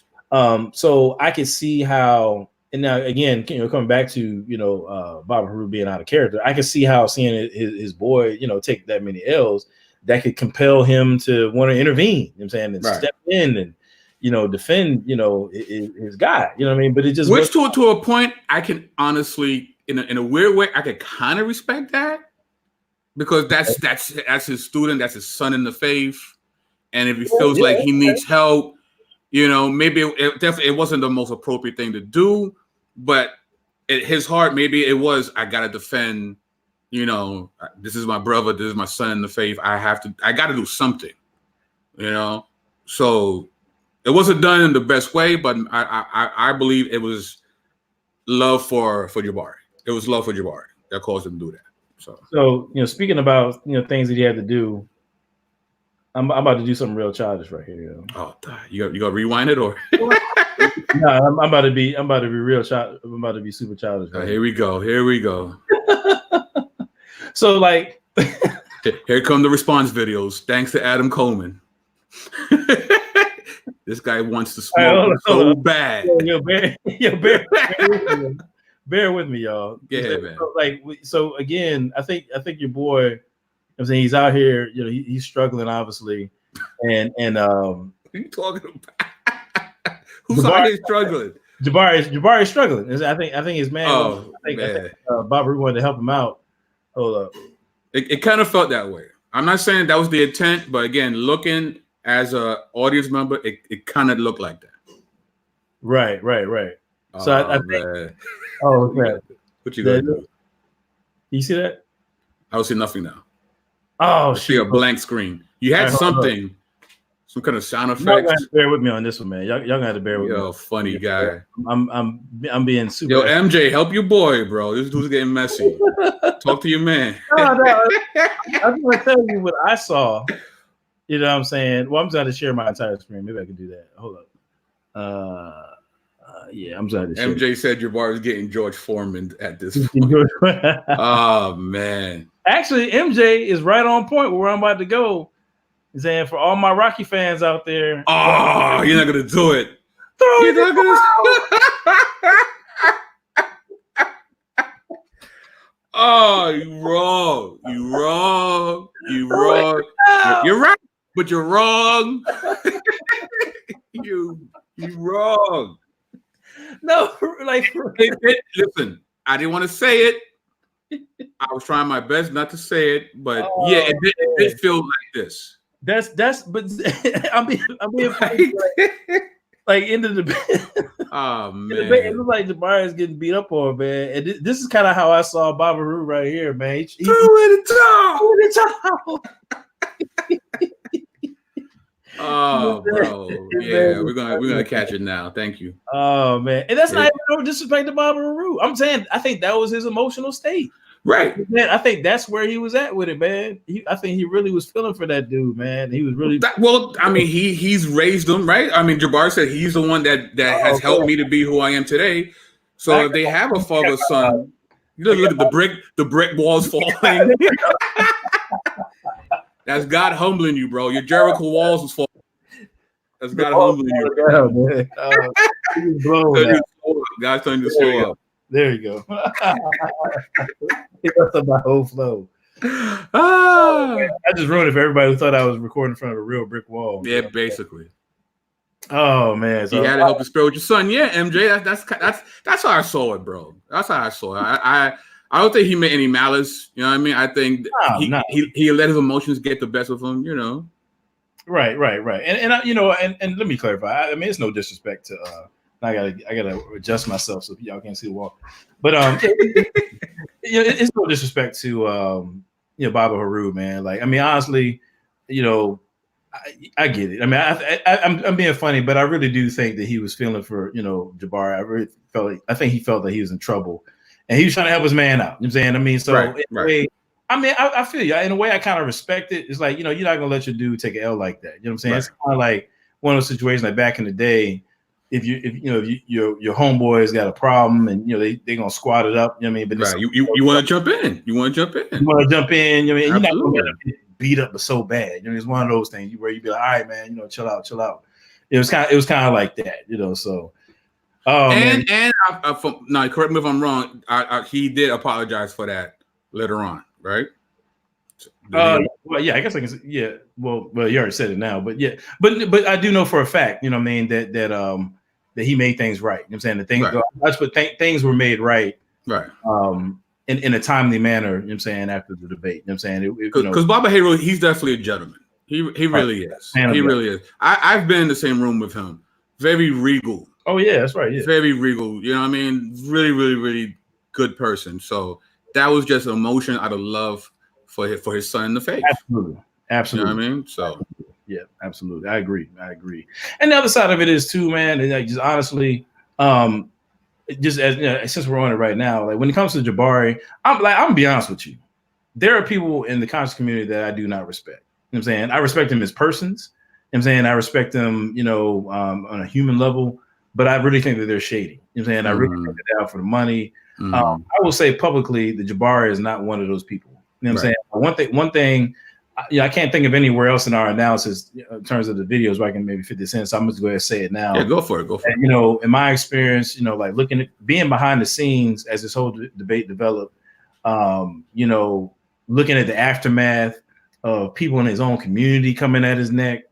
So I can see how, and now again, coming back to Baba Haru being out of character, I can see how seeing his boy, take that many L's, that could compel him to want to intervene. You know what I'm saying? And step in and defend his guy. You know what I mean? But it just to a point, I can honestly, in a weird way, I could kind of respect that, because that's his student, that's his son in the faith. And if he feels like he needs help, maybe it wasn't the most appropriate thing to do, but his heart, maybe it was, I gotta defend you know, this is my brother, this is my son in the faith. I got to do something, you know. So it wasn't done in the best way, but I believe it was love for Jabari. It was love for Jabari that caused him to do that. So you know, speaking about, you know, things that he had to do, I'm about to do something real childish right here. You know? Oh, you got to rewind it or? No, I'm about to be real child. I'm about to be super childish. Right? Here we go. So like, here come the response videos. Thanks to Adam Coleman. This guy wants to smoke so bad. Bear with me, y'all. Yeah, man. So again, I think your boy, I'm saying, he's out here, you know, he's struggling obviously, and what are you talking about? Who's out here struggling? Jabari is struggling. I think his man. Oh, I think Bob Root wanted to help him out. Hold up. It kind of felt that way. I'm not saying that was the intent, but again, looking as a audience member, it kind of looked like that. Right. So I think. Man. Oh, man. What you gonna do? You see that? I don't see nothing now. Oh, I see a blank screen. You had something, some kind of sound effects. Y'all gotta bear with me on this one, man. Y'all gonna have to bear with me. Yo, funny guy. I'm being super. Yo, MJ, help your boy, bro. This dude's getting messy. Talk to your man. No, I'm gonna tell you what I saw. You know what I'm saying? Well, I'm trying to share my entire screen. Maybe I can do that. Hold up. Yeah, I'm trying to share. MJ said Jabari was getting George Foreman at this point. Oh, man. Actually, MJ is right on point where I'm about to go. He's saying, for all my Rocky fans out there. Oh, you're not going to do it. You're not going to. Oh, you wrong. You're right, but you're wrong. You wrong. No, like listen, I didn't want to say it. I was trying my best not to say it, but yeah, it did feel like this. That's but I'm being funny, like into the debate. Oh man, it looks like Jabari is getting beat up on, man. And this is kind of how I saw Baba Roo right here, man. He threw it the Oh, bro. Yeah, we're gonna catch it now. Thank you. Oh man, and that's not even no disrespect to Baba Roo. I'm saying I think that was his emotional state. Right. Man, I think that's where he was at with it, man. I think he really was feeling for that dude, man. He was really I mean, he's raised them, right? I mean, Jabari said he's the one that has helped me to be who I am today. So if they have a father son, you look at the brick walls falling. That's God humbling you, bro. Your Jericho walls was falling. That's God humbling you. God's telling you to slow up. There you go. He messed up my whole flow. I just ruined it for everybody who thought I was recording in front of a real brick wall. Yeah, basically. Oh man, so you had to help the spiritual son. Yeah, MJ. That's how I saw it, bro. That's how I saw it. I don't think he made any malice. You know what I mean? I think he let his emotions get the best of him. You know. Right. And you know, and let me clarify. I mean, it's no disrespect to. I gotta adjust myself so y'all can't see the wall. But it's no disrespect to you know, Baba Haru, man. Like, I mean, honestly, you know, I get it. I mean, I'm being funny, but I really do think that he was feeling for, you know, Jabari. I think he felt that he was in trouble, and he was trying to help his man out. You know what I'm saying? I mean, so in a way, I feel you. In a way, I kind of respect it. It's like, you know, you're not gonna let your dude take an L like that. You know what I'm saying? Right. It's kind of like one of those situations like back in the day. If your homeboys got a problem and, you know, they gonna squat it up, you know what I mean? But you want to jump in. You want to jump in. You want to jump in. You know what I mean? You're not gonna get beat up, but so bad. You know, it's one of those things where you be like, all right, man, you know, chill out. It was kind of like that, you know. So, now correct me if I'm wrong. He did apologize for that later on, right? Well, yeah, I guess I can say, yeah. Well, you already said it now, but yeah, but I do know for a fact, you know what I mean, that he made things right. You know what I'm saying? The things things were made right. Right. In a timely manner, you know what I'm saying, after the debate. You know what I'm saying? Because Baba Hero, he's definitely a gentleman. He really is. He really is. I've been in the same room with him. Very regal. Oh yeah, that's right. Yeah. Very regal. You know what I mean? Really, really, really good person. So that was just emotion out of love for his son in the faith. Absolutely. Absolutely. You know what I mean? So yeah, absolutely. I agree. And the other side of it is too, man, and just honestly, just as since we're on it right now, like when it comes to Jabari, I'm gonna be honest with you. There are people in the conscious community that I do not respect. You know what I'm saying? I respect them as persons. You know what I'm saying? I respect them, on a human level, but I really think that they're shady. You know what I'm saying? I really think they're out for the money. I will say publicly that Jabari is not one of those people. You know what I'm saying? One thing, I can't think of anywhere else in our analysis in terms of the videos where I can maybe fit this in. So I'm just going to say it now. Yeah, go for it. And, in my experience, like looking at being behind the scenes as this whole debate developed, looking at the aftermath of people in his own community coming at his neck,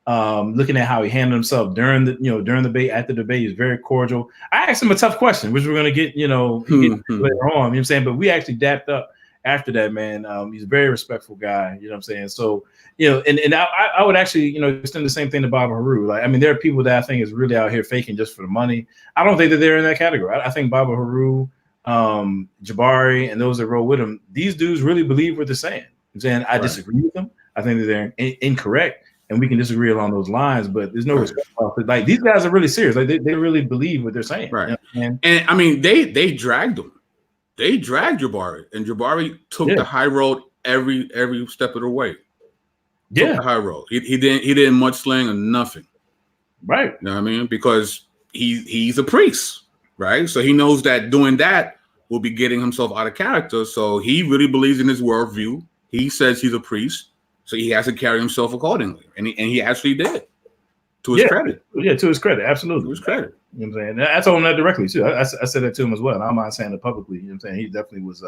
looking at how he handled himself during the debate, at the debate, is very cordial. I asked him a tough question, which we're going to get, later on, you know what I'm saying? But we actually dapped up after that, man. He's a very respectful guy, you know what I'm saying? So, and I would actually, extend the same thing to Baba Haru. Like, I mean, there are people that I think is really out here faking just for the money. I don't think that they're in that category. I think Baba Haru, Jabari, and those that roll with him, these dudes really believe what they're saying. I'm saying I disagree with them. I think that they're incorrect, and we can disagree along those lines. But there's no respect. Like, these guys are really serious. Like, they really believe what they're saying. Right. And I mean, they dragged him. They dragged Jabari, and Jabari took the high road every step of the way. Took the high road. He didn't mudsling or nothing. Right. You know what I mean? Because he's a priest, right? So he knows that doing that will be getting himself out of character. So he really believes in his worldview. He says he's a priest, so he has to carry himself accordingly, and he actually did. To his credit. Yeah, to his credit, absolutely. To his credit. You know what I'm saying? I told him that directly too. I said that to him as well. And I'm not saying it publicly. You know what I'm saying? He definitely was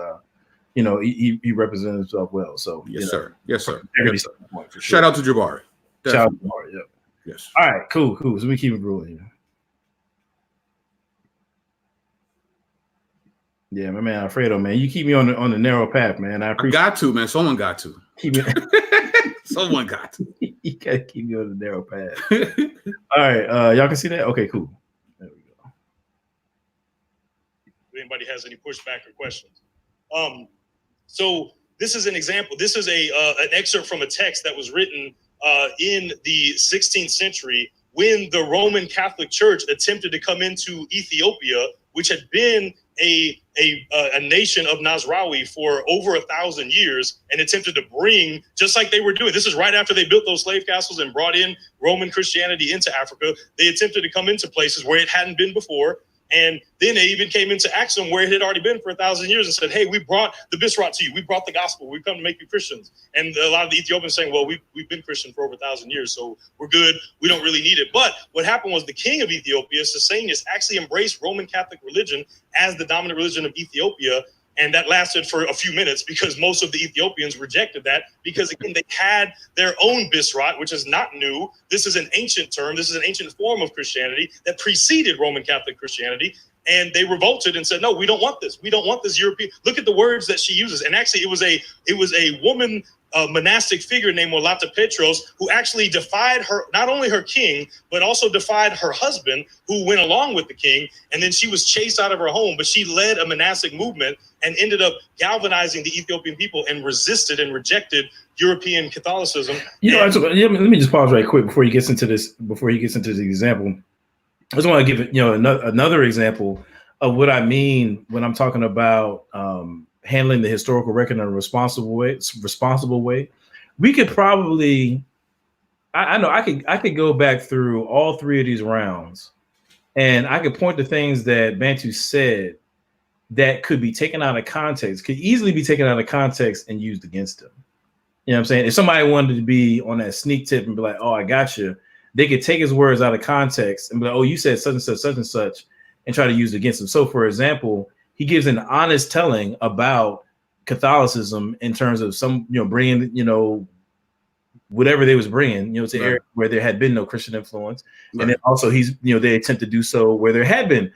he represented himself well. So yes, sir. Yes, sir. Sure. Shout out to Jabari. Definitely. Shout out to Jabari, yep. Yes. All right, cool. So we keep it rolling here. Yeah, my man Alfredo, man. You keep me on the narrow path, man. I got to, man. Someone got to. Keep me Someone got to. You gotta keep me on the narrow path. All right, y'all can see that? Okay, cool. There we go. If anybody has any pushback or questions. So this is an example. This is an excerpt from a text that was written in the 16th century when the Roman Catholic Church attempted to come into Ethiopia, which had been a nation of Nasrawi for over 1,000 years, and attempted to bring, just like they were doing. This is right after they built those slave castles and brought in Roman Christianity into Africa. They attempted to come into places where it hadn't been before. And then they even came into Axum, where it had already been for 1,000 years, and said, hey, we brought the Bisrat to you. We brought the gospel. We've come to make you Christians. And a lot of the Ethiopians saying, well, we've been Christian for over 1,000 years, so we're good. We don't really need it. But what happened was the king of Ethiopia, Sassanius, actually embraced Roman Catholic religion as the dominant religion of Ethiopia. And that lasted for a few minutes because most of the Ethiopians rejected that because, again, they had their own Bisrat, which is not new. This is an ancient term. This is an ancient form of Christianity that preceded Roman Catholic Christianity. And they revolted and said, no, we don't want this. We don't want this European. Look at the words that she uses. And actually, it was a woman, monastic figure named Olata Petros, who actually defied not only her king, but also defied her husband, who went along with the king. And then she was chased out of her home, but she led a monastic movement and ended up galvanizing the Ethiopian people and resisted and rejected European Catholicism. Let me just pause right quick before he gets into this. Before he gets into the example, I just want to give another example of what I mean when I'm talking about handling the historical record in a responsible way. We could probably, I know I could go back through all three of these rounds, and I could point to things that Bantu said that could be taken out of context, could easily be taken out of context and used against him. You know what I'm saying? If somebody wanted to be on that sneak tip and be like, oh, I got you, they could take his words out of context and be like, oh, you said such and such, such and such, and try to use it against him. So, for example, he gives an honest telling about Catholicism in terms of some, bringing, whatever they was bringing, to areas where there had been no Christian influence. Right. And then also they attempt to do so where there had been,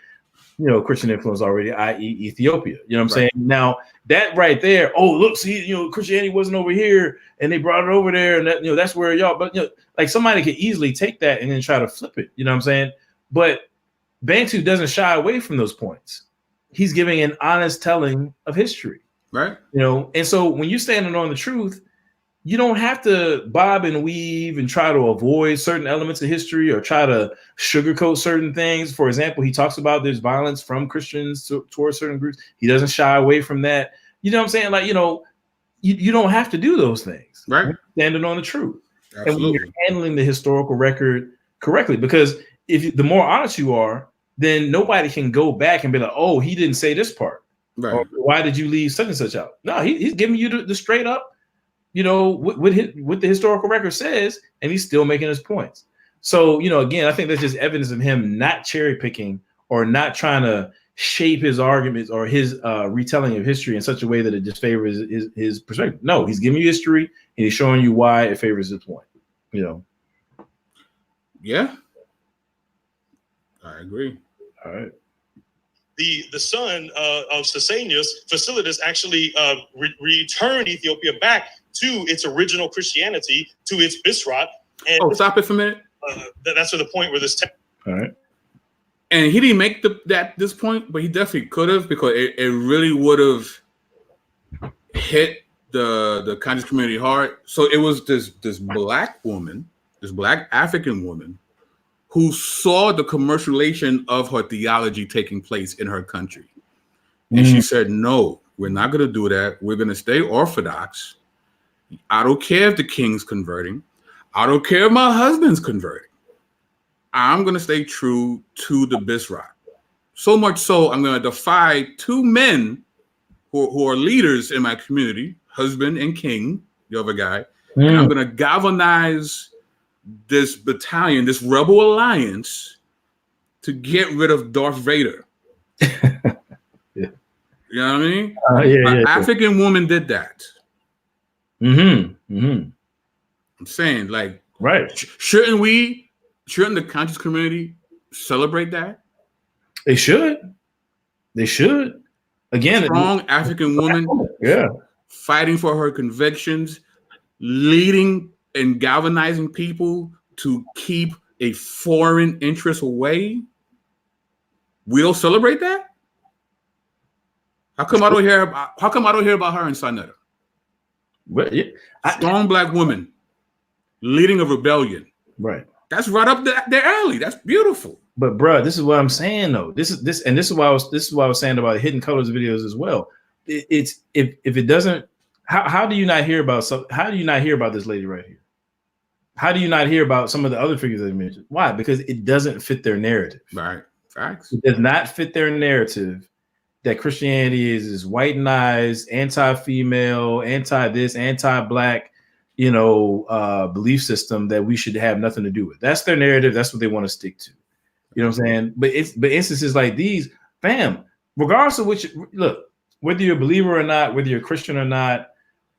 Christian influence already, i.e. Ethiopia. You know what I'm saying? Now that right there, oh, look, see, Christianity wasn't over here and they brought it over there and that, that's where y'all, but like somebody could easily take that and then try to flip it. You know what I'm saying? But Bantu doesn't shy away from those points. He's giving an honest telling of history. Right. You know, and so when you're standing on the truth, you don't have to bob and weave and try to avoid certain elements of history or try to sugarcoat certain things. For example, he talks about there's violence from Christians towards certain groups. He doesn't shy away from that. You know what I'm saying? Like, you know, you don't have to do those things. Right. Standing on the truth. Absolutely. And when you're handling the historical record correctly, because the more honest you are, then nobody can go back and be like, oh, he didn't say this part. Right. Or, why did you leave such and such out? No, he's giving you the straight up, you know, what the historical record says, and he's still making his points. So, you know, again, I think that's just evidence of him not cherry picking or not trying to shape his arguments or his retelling of history in such a way that it just favors his perspective. No, he's giving you history and he's showing you why it favors his point. You know. Yeah, I agree. All right. The son of Facilitus actually returned Ethiopia back to its original Christianity, to its Bisrat. And stop it for a minute. That's where the point where this. All right. And he didn't make this point, but he definitely could have, because it really would have hit the conscious community hard. So it was this black woman, this black African woman, who saw the commercialization of her theology taking place in her country. And she said, no, we're not going to do that. We're going to stay orthodox. I don't care if the king's converting. I don't care if my husband's converting. I'm going to stay true to the Bisrat. So much so, I'm going to defy two men who are leaders in my community, husband and king, the other guy. And I'm going to galvanize this battalion, this rebel alliance, to get rid of Darth Vader. Yeah. You know what I mean? An African woman did that. I'm saying, like, right. Shouldn't the conscious community celebrate that? They should. They should. Again, strong African woman, fighting for her convictions, leading and galvanizing people to keep a foreign interest away. We don't celebrate that? How come I don't hear about her in Saneter? Well, strong black woman leading a rebellion. Right. That's right up their alley. That's beautiful. But bro, this is what I'm saying though. This is why I was saying about hidden colors videos as well. It's if it doesn't, how do you not hear about this lady right here? How do you not hear about some of the other figures that you mentioned? Why? Because it doesn't fit their narrative. Right. Facts. It does not fit their narrative that Christianity is white-eyed, anti-female, anti-this, anti-black, you know, belief system that we should have nothing to do with. That's their narrative. That's what they want to stick to. You know what I'm saying? But instances like these, fam, regardless of which, look, whether you're a believer or not, whether you're a Christian or not,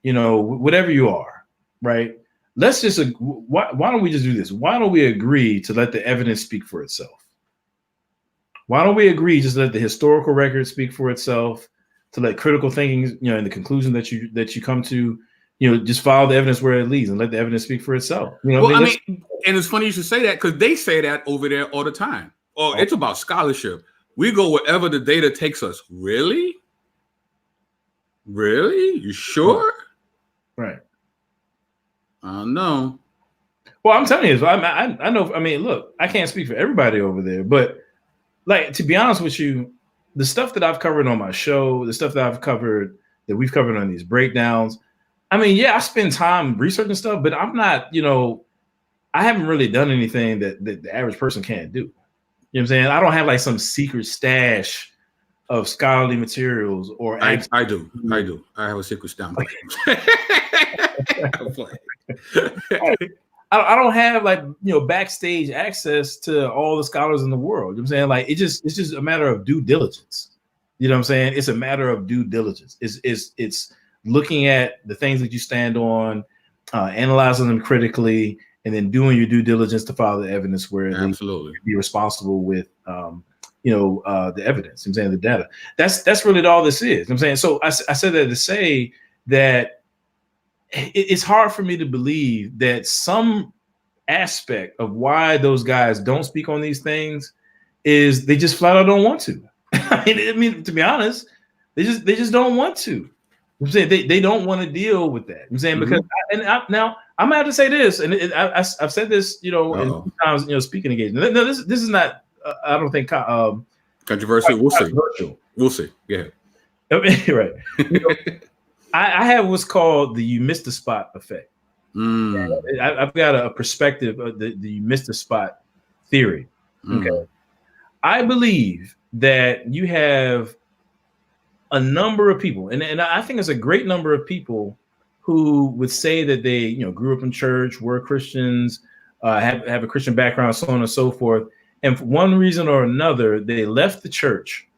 you know, whatever you are, right? Let's just, why don't we just do this? Why don't we agree to let the evidence speak for itself? Why don't we agree just to let the historical record speak for itself, to let critical thinking, you know, and the conclusion that you come to, you know, just follow the evidence where it leads and let the evidence speak for itself. You know, well, I mean, and it's funny you should say that, because they say that over there all the time. Oh, it's about scholarship. We go wherever the data takes us. Really? Really? You sure? Right. I don't know. Well, I'm telling you, I know. I mean, look, I can't speak for everybody over there, but like, to be honest with you, the stuff that I've covered on my show, the stuff that we've covered on these breakdowns, I mean, yeah, I spend time researching stuff, but I'm not, you know, I haven't really done anything that the average person can't do. You know what I'm saying? I don't have like some secret stash of scholarly materials or I do. I have a secret stash. I don't have, like, you know, backstage access to all the scholars in the world. You know what I'm saying? Like, it's just a matter of due diligence. You know what I'm saying? It's a matter of due diligence. It's looking at the things that you stand on, analyzing them critically, and then doing your due diligence to follow the evidence where absolutely be responsible with you know, the evidence. You know what I'm saying, the data. That's really all this is. You know what I'm saying? So I said that to say that it's hard for me to believe that some aspect of why those guys don't speak on these things is they just flat out don't want to. I mean, to be honest, they just don't want to. I'm saying they don't want to deal with that. I'm saying because now I'm gonna have to say this, and I've said this, in times, speaking engagement. No, this is not. I don't think controversial. We'll see. We'll see. Yeah. Right. I have what's called the "you missed the spot" effect. I've got a perspective of the "you missed the spot" theory. Okay. I believe that you have a number of people, and I think it's a great number of people who would say that they, grew up in church, were Christians, have a Christian background, so on and so forth. And for one reason or another, they left the church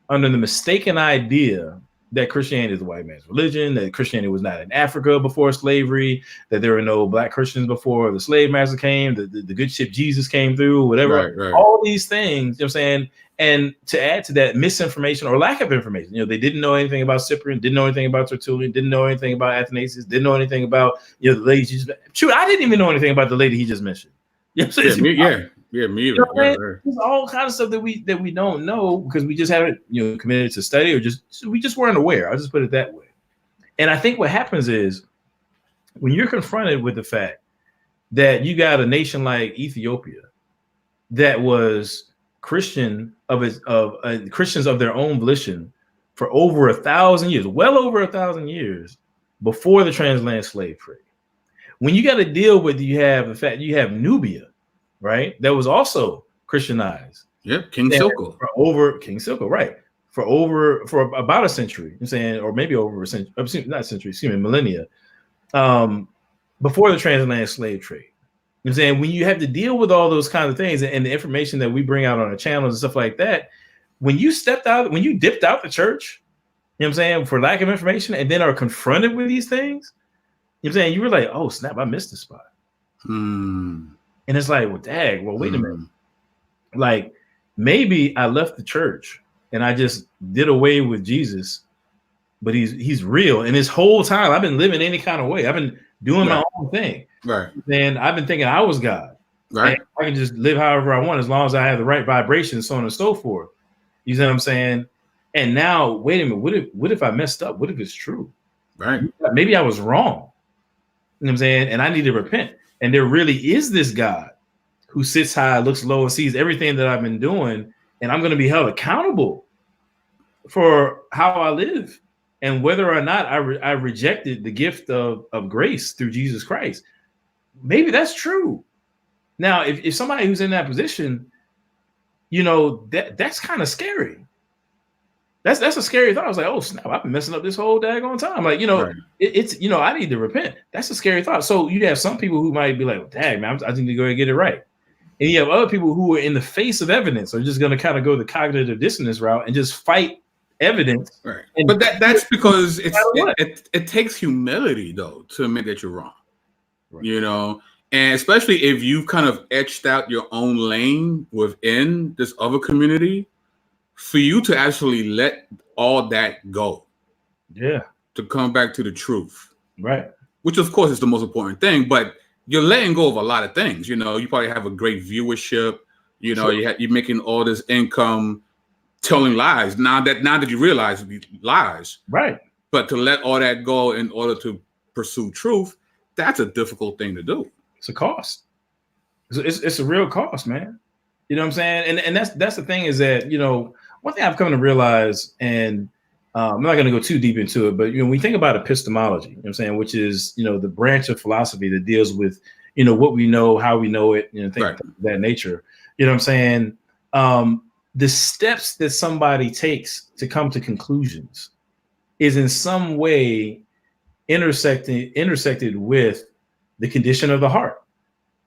under the mistaken idea that Christianity is the white man's religion, that Christianity was not in Africa before slavery, that there were no black Christians before the slave master came, the good ship Jesus came through, whatever. Right. All these things, you know what I'm saying? And to add to that, misinformation or lack of information. They didn't know anything about Cyprian, didn't know anything about Tertullian, didn't know anything about Athanasius, didn't know anything about the lady he just shoot. I didn't even know anything about the lady he just mentioned. You know what I'm saying? Yeah, me either. There's all kinds of stuff that we don't know because we just haven't committed to study, or we just weren't aware. I'll just put it that way. And I think what happens is when you're confronted with the fact that you got a nation like Ethiopia that was Christian Christians of their own volition for over 1,000 years, well over 1,000 years before the transatlantic slave trade. When you got to deal with, you have the fact you have Nubia, right? That was also Christianized. Yep, King Silko. For about a century, I'm saying, or maybe over a century, not a century, excuse me, millennia, before the transatlantic slave trade. I'm saying when you have to deal with all those kinds of things and the information that we bring out on the channels and stuff like that, when you dipped out the church, you know what I'm saying, for lack of information, and then are confronted with these things, you know what I'm saying, you were like, oh snap, I missed the spot. And it's like, well, dang, well, wait a minute. Like maybe I left the church and I just did away with Jesus, but he's real. And this whole time I've been living any kind of way. I've been doing my own thing. Right. And I've been thinking I was God. Right. And I can just live however I want as long as I have the right vibrations, so on and so forth. You know what I'm saying? And now, wait a minute, what if I messed up? What if it's true? Right. Maybe I was wrong. You know what I'm saying? And I need to repent. And there really is this God who sits high, looks low, and sees everything that I've been doing. And I'm going to be held accountable for how I live and whether or not I rejected the gift of grace through Jesus Christ. Maybe that's true. Now, if somebody who's in that position, that's kind of scary. That's a scary thought. I was like, oh snap, I've been messing up this whole daggone time. Like, right. It's I need to repent. That's a scary thought. So you have some people who might be like, well, dang, man, I need to go and get it right. And you have other people who are in the face of evidence are just going to kind of go the cognitive dissonance route and just fight evidence. Right. But that's because it takes humility though to admit that you're wrong. Right. And especially if you've kind of etched out your own lane within this other community, for you to actually let all that go. Yeah. To come back to the truth. Right. Which of course is the most important thing, but you're letting go of a lot of things. You probably have a great viewership. Sure. You're making all this income telling lies. Now that you realize lies. Right. But to let all that go in order to pursue truth, that's a difficult thing to do. It's a cost. It's a real cost, man. You know what I'm saying? And that's the thing is that, one thing I've come to realize, and I'm not going to go too deep into it, but when we think about epistemology, you know what I'm saying, which is, the branch of philosophy that deals with, what we know, how we know it, things of that nature. You know what I'm saying? The steps that somebody takes to come to conclusions is in some way intersected with the condition of the heart.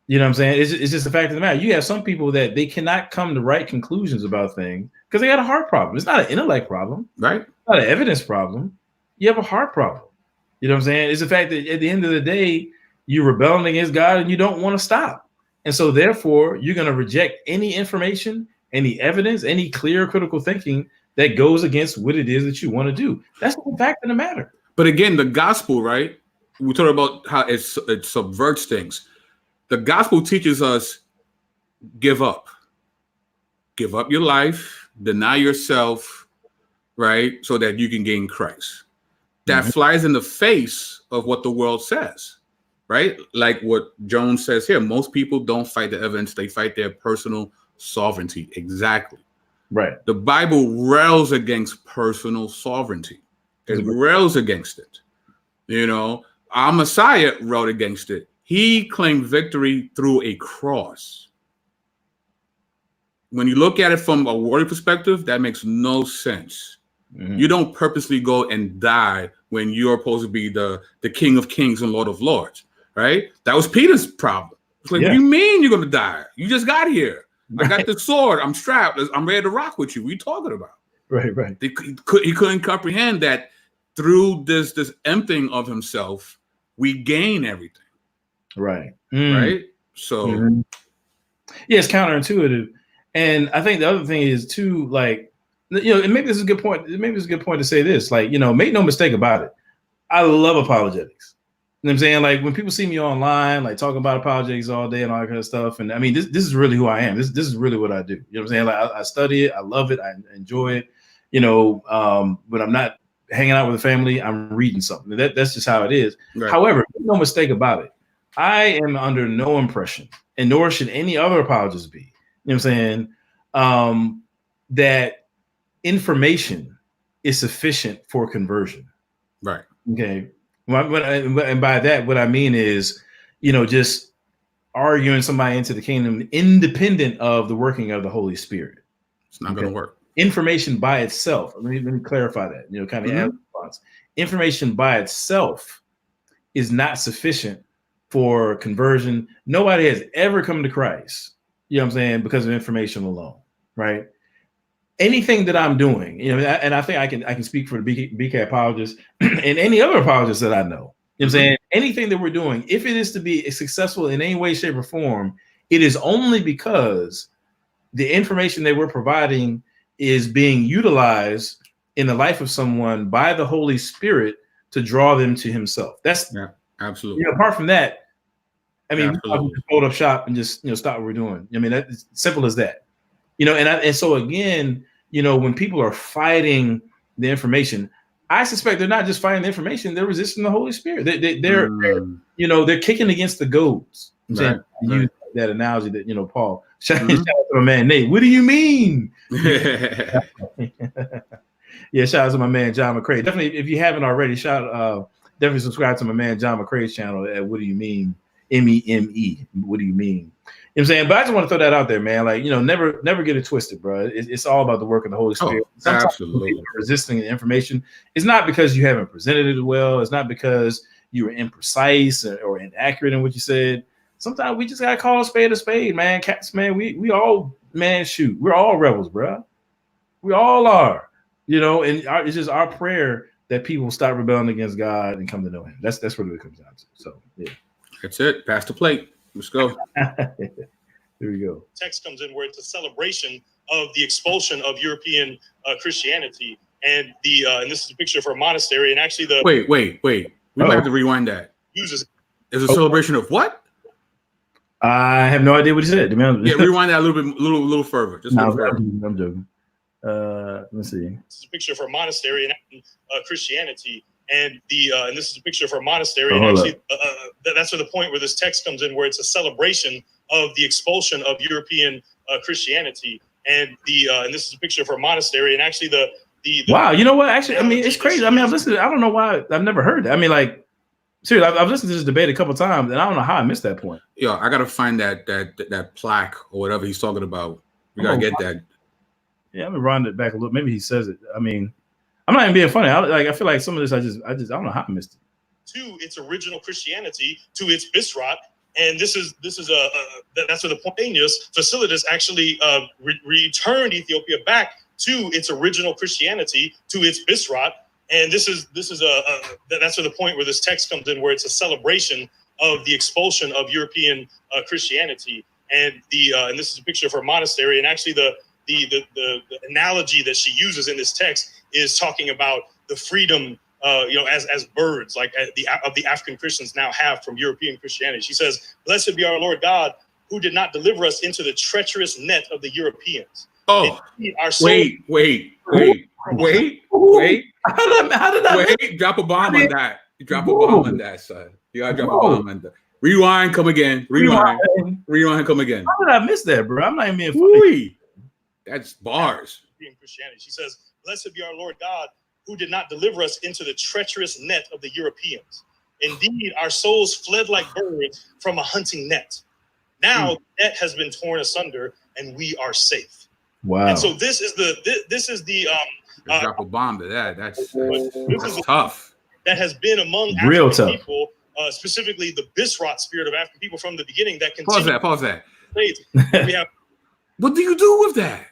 You know what I'm saying? It's just the fact of the matter. You have some people that they cannot come to right conclusions about things because they got a heart problem. It's not an intellect problem, right? It's not an evidence problem. You have a heart problem. You know what I'm saying? It's the fact that at the end of the day, you're rebelling against God and you don't want to stop. And so therefore, you're going to reject any information, any evidence, any clear critical thinking that goes against what it is that you want to do. That's the fact of the matter. But again, the gospel, right? We talk about how it subverts things. The gospel teaches us, give up your life, deny yourself, right? So that you can gain Christ. that flies in the face of what the world says, right? Like what Jones says here, most people don't fight the evidence, they fight their personal sovereignty. Exactly. Right. The Bible rails against personal sovereignty. It rails against it. You know, our Messiah railed against it. He claimed victory through a cross. When you look at it from a worldly perspective, that makes no sense. You don't purposely go and die when you're supposed to be the King of Kings and Lord of Lords, right? That was Peter's problem. It's like, what do you mean you're going to die? You just got here. I got the sword. I'm strapped. I'm ready to rock with you. What are you talking about? Right. He couldn't comprehend that through this emptying of himself, we gain everything. Right. Right. So yeah, it's counterintuitive. And I think the other thing is too, like, you know, and maybe this is a good point. Maybe it's a good point to say this, like, you know, make no mistake about it. I love apologetics. You know what I'm saying? Like when people see me online, like talking about apologetics all day and all that kind of stuff. And I mean, this is really who I am. This is really what I do. You know what I'm saying? Like I study it. I love it. I enjoy it. You know, when I'm not hanging out with the family, I'm reading something. That's just how it is. Right. However, make no mistake about it. I am under no impression, and nor should any other apologist be. You know what I'm saying? That information is sufficient for conversion. Right. Okay. And by that, what I mean is, you know, just arguing somebody into the kingdom independent of the working of the Holy Spirit. It's not going to work. Information by itself. Let me clarify that, you know, kind of add response. Information by itself is not sufficient for conversion. Nobody has ever come to Christ, you know what I'm saying, because of information alone, right? Anything that I'm doing, you know, and I think I can speak for the BK Apologist and any other apologist that I know. You know what I'm saying? Anything that we're doing, if it is to be successful in any way, shape, or form, it is only because the information that we're providing is being utilized in the life of someone by the Holy Spirit to draw them to Himself. That's absolutely. You know, apart from that, I mean, we can hold up shop and just, you know, stop what we're doing. I mean, that's simple as that. You know, and so again, you know, when people are fighting the information, I suspect they're not just fighting the information; they're resisting the Holy Spirit. They're you know, they're kicking against the goads. Right. Use that analogy that, you know, Paul. Shout out to my man Nate. What do you mean? Yeah, shout out to my man John McCrae. Definitely, if you haven't already, definitely subscribe to my man John McCrae's channel at What Do You Mean? MEME. What do you mean? You know what I'm saying? But I just want to throw that out there, man. Like, you know, never get it twisted, bro. It's all about the work of the Holy Spirit. Sometimes absolutely. Resisting the information is not because you haven't presented it well. It's not because you were imprecise or inaccurate in what you said. Sometimes we just gotta call a spade, man. Cats, man. We all, man, shoot. We're all rebels, bro. We all are. You know, and it's just our prayer that people stop rebelling against God and come to know Him. That's what it comes down to. So yeah. That's it. Pass the plate. Let's go. Here we go. Text comes in where it's a celebration of the expulsion of European Christianity, and this is a picture for a monastery, and actually the wait. We might have to rewind that. Uses is a celebration of what? I have no idea what he said. Yeah, rewind that a little further. Just I'm joking. Let's see. This is a picture for a monastery and Christianity. And this is a picture for a monastery, and actually that's where the point where this text comes in, where it's a celebration of the expulsion of European Christianity, and this is a picture for a monastery, and actually the wow, you know what? Actually, I mean, it's crazy. I mean, I've listened. I don't know why I've never heard that. I mean, like, seriously, I've listened to this debate a couple times, and I don't know how I missed that point. Yeah, I gotta find that plaque or whatever he's talking about. We gotta get that. Yeah, I'm gonna round it back a little. Maybe he says it. I mean, I'm not even being funny. I feel like some of this I don't know how I missed it. To its original Christianity, to its Bisrat, and this is that's where the Pomponius Facilitas actually returned Ethiopia back to its original Christianity, to its Bisrat, and this is that's where the point where this text comes in, where it's a celebration of the expulsion of European Christianity, and this is a picture for a monastery, and actually the analogy that she uses in this text is talking about the freedom, you know, as birds, like the African Christians now have from European Christianity. She says, "Blessed be our Lord God, who did not deliver us into the treacherous net of the Europeans." Oh, wait. Wait. How did I Wait, drop a bomb on that. Drop a bomb on that, son. You gotta drop a bomb on that. Rewind, come again. Rewind, come again. How did I miss that, bro? I'm not even being funny. That's bars. In Christianity, she says, "Blessed be our Lord God, who did not deliver us into the treacherous net of the Europeans. Indeed, our souls fled like birds from a hunting net. Now the net has been torn asunder, and we are safe." Wow. And so this is the drop a bomb to that. That's tough. That has been among real African tough people, specifically the Bisrat spirit of African people from the beginning. That continues. Pause that. We have. What do you do with that?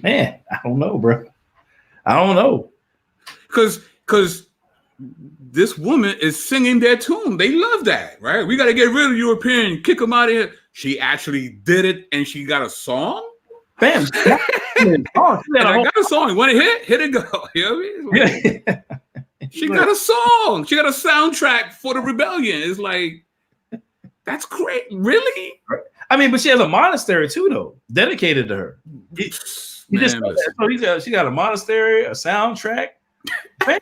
Man, I don't know, bro. I don't know. Because this woman is singing their tune. They love that, right? We got to get rid of European, kick them out of here. She actually did it, and she got a song. Bam. And I got a song. You want to hit it, go. You know what I mean? Like, she got a song. She got a soundtrack for the rebellion. It's like, that's great. Really? I mean, but she has a monastery too, though, dedicated to her. She got a monastery, a soundtrack. Man,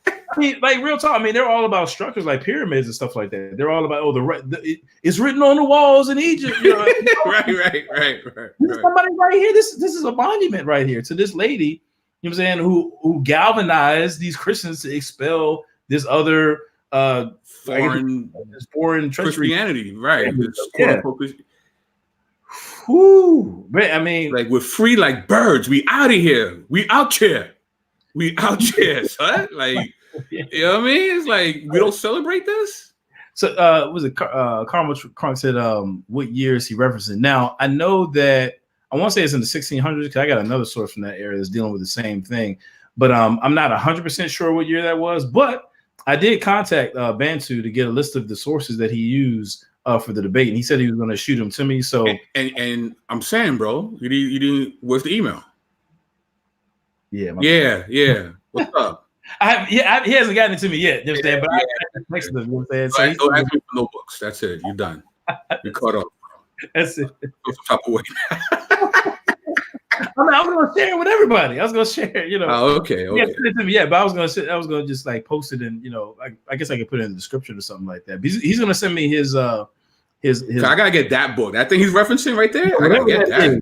I mean, like real talk. I mean, they're all about structures like pyramids and stuff like that. They're all about it's written on the walls in Egypt. You know? Right. This is somebody right here. This is a monument right here to this lady. You know what I'm saying? Who galvanized these Christians to expel this other foreign Christianity, right? Whoo, man, I mean, like we're free like birds. We out of here. We out here, son. Like, you know what I mean? It's like we don't celebrate this. So, was it Carmel Crunk said, what year is he referencing? Now, I know that I want to say it's in the 1600s because I got another source from that area that's dealing with the same thing, but I'm not 100% sure what year that was. But I did contact Bantu to get a list of the sources that he used for the debate, and he said he was going to shoot them to me. So, and I'm saying, bro, you didn't. What's the email? Yeah. What's up? He hasn't gotten it to me yet. You know what I'm saying? But I texted him. You know what I'm saying? So ask me for notebooks. That's it. You're done. You're caught up. That's it. Top away. I was going to share it with everybody. I was going to share, you know. Oh, okay. But I was going to just like post it in, you know, I guess I could put it in the description or something like that. He's going to send me his. I gotta get that book. That thing he's referencing right there. I gotta get that.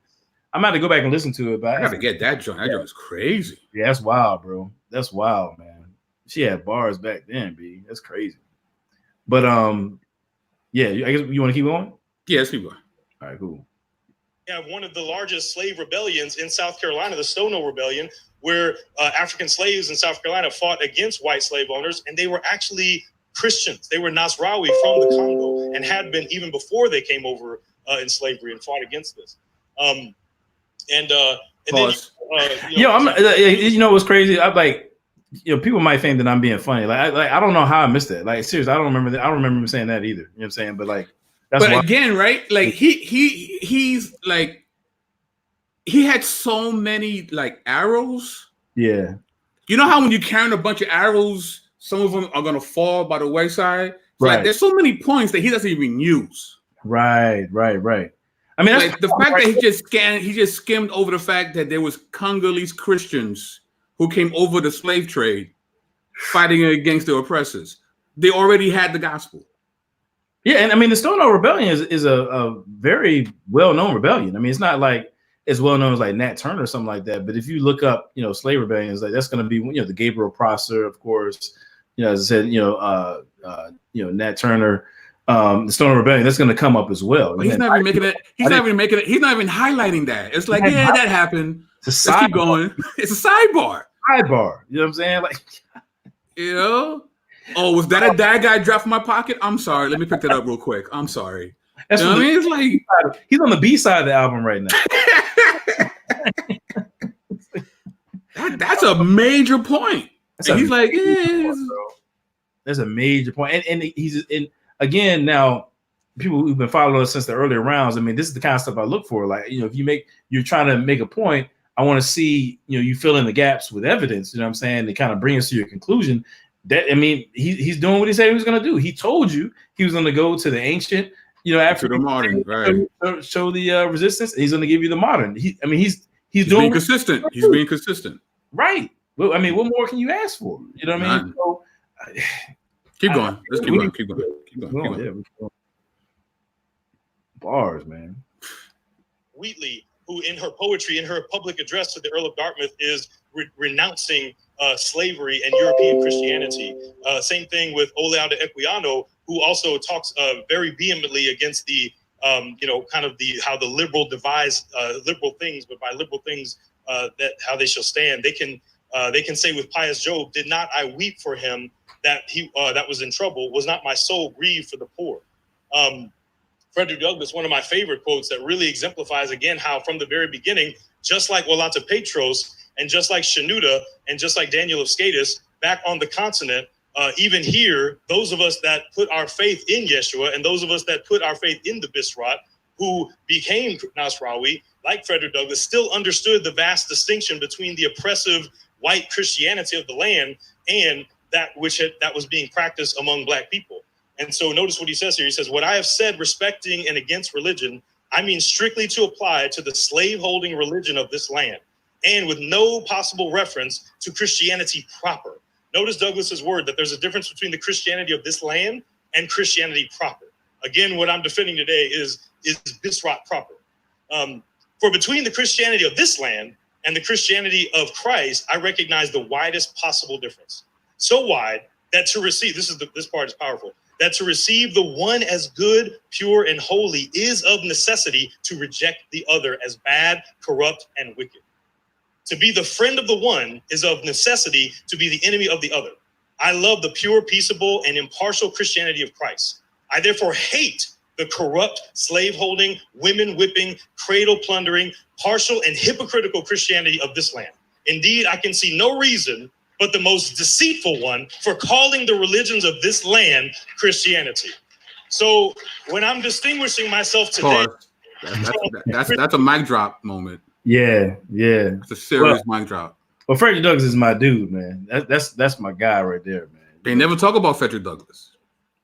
I'm about to go back and listen to it, but I gotta get that joint. That joint is crazy. Yeah, that's wild, bro. That's wild, man. She had bars back then, B. That's crazy. But yeah, I guess you want to keep going? Yeah, let's keep going. All right, cool. We have one of the largest slave rebellions in South Carolina, the Stono Rebellion, where African slaves in South Carolina fought against white slave owners, and they were actually Christians. They were Nasrawi from the Congo and had been even before they came over in slavery and fought against this. You know what's crazy? I'm like, you know, people might think that I'm being funny. Like I don't know how I missed that. Like seriously, I don't remember that. I don't remember him saying that either. You know what I'm saying? But like, that's again, right? Like he's like he had so many like arrows. Yeah. You know how when you're carrying a bunch of arrows, some of them are gonna fall by the wayside. Right. Like, there's so many points that he doesn't even use. Right. I mean, like the fact that he just skimmed over the fact that there was Congolese Christians who came over the slave trade fighting against the oppressors. They already had the gospel. Yeah, and I mean the Stono Rebellion is a very well-known rebellion. I mean, it's not like as well known as like Nat Turner or something like that. But if you look up, you know, slave rebellions, like that's going to be, you know, the Gabriel Prosser, of course. You know, as I said, Nat Turner. The Stoner Rebellion, that's going to come up as well. But he's not even making it. He's not even highlighting that. It's like, yeah, that happened. Let's keep going. It's a sidebar. You know what I'm saying? Like, you know, oh, was that a dad guy dropped from my pocket? I'm sorry. Let me pick that up real quick. I'm sorry. That's you know what I mean? It's like he's on the B side of the album right now. That's a major point. And he's like, yeah, that's a major point. And he's in. Again, now people who've been following us since the earlier rounds, I mean, this is the kind of stuff I look for. Like, you know, if you're trying to make a point, I want to see, you know, you fill in the gaps with evidence, you know what I'm saying, to kind of bring us to your conclusion. That, I mean, he's doing what he said he was going to do. He told you he was going to go to the ancient, you know, after the modern, right? Show the resistance. And he's going to give you the modern. He's doing being consistent. He's being consistent. Right. Well, I mean, what more can you ask for? You know what I mean? So, keep going. Let's keep going. Keep going. Yeah, bars, man. Wheatley, who in her poetry, in her public address to the Earl of Dartmouth, is renouncing slavery and European Christianity. Same thing with Oleada Equiano, who also talks very vehemently against the, kind of how the liberal devise liberal things, but by liberal things, that how they shall stand. They can say with pious Job, did not I weep for him that he that was in trouble? Was not my soul grieved for the poor? Frederick Douglass, one of my favorite quotes that really exemplifies again how from the very beginning, just like Olanta Petros and just like Shenouda and just like Daniel of Scatus back on the continent, even here, those of us that put our faith in Yeshua and those of us that put our faith in the Bisrat, who became Nasrawi, like Frederick Douglass, still understood the vast distinction between the oppressive white Christianity of the land and that that was being practiced among Black people. And so notice what he says here. He says, what I have said respecting and against religion, I mean strictly to apply to the slave-holding religion of this land, and with no possible reference to Christianity proper. Notice Douglas's word that there's a difference between the Christianity of this land and Christianity proper. Again, what I'm defending today is Bisrat proper. For between the Christianity of this land and the Christianity of Christ, I recognize the widest possible difference. So wide that to receive, this part is powerful, that to receive the one as good, pure, and holy is of necessity to reject the other as bad, corrupt, and wicked. To be the friend of the one is of necessity to be the enemy of the other. I love the pure, peaceable, and impartial Christianity of Christ. I therefore hate the corrupt, slave-holding, women-whipping, cradle-plundering, partial, and hypocritical Christianity of this land. Indeed, I can see no reason but the most deceitful one for calling the religions of this land Christianity. So when I'm distinguishing myself today, that's a mic drop moment. Yeah. It's a serious mic drop. Well, Frederick Douglass is my dude, man. That's my guy right there, man. They never talk about Frederick Douglass.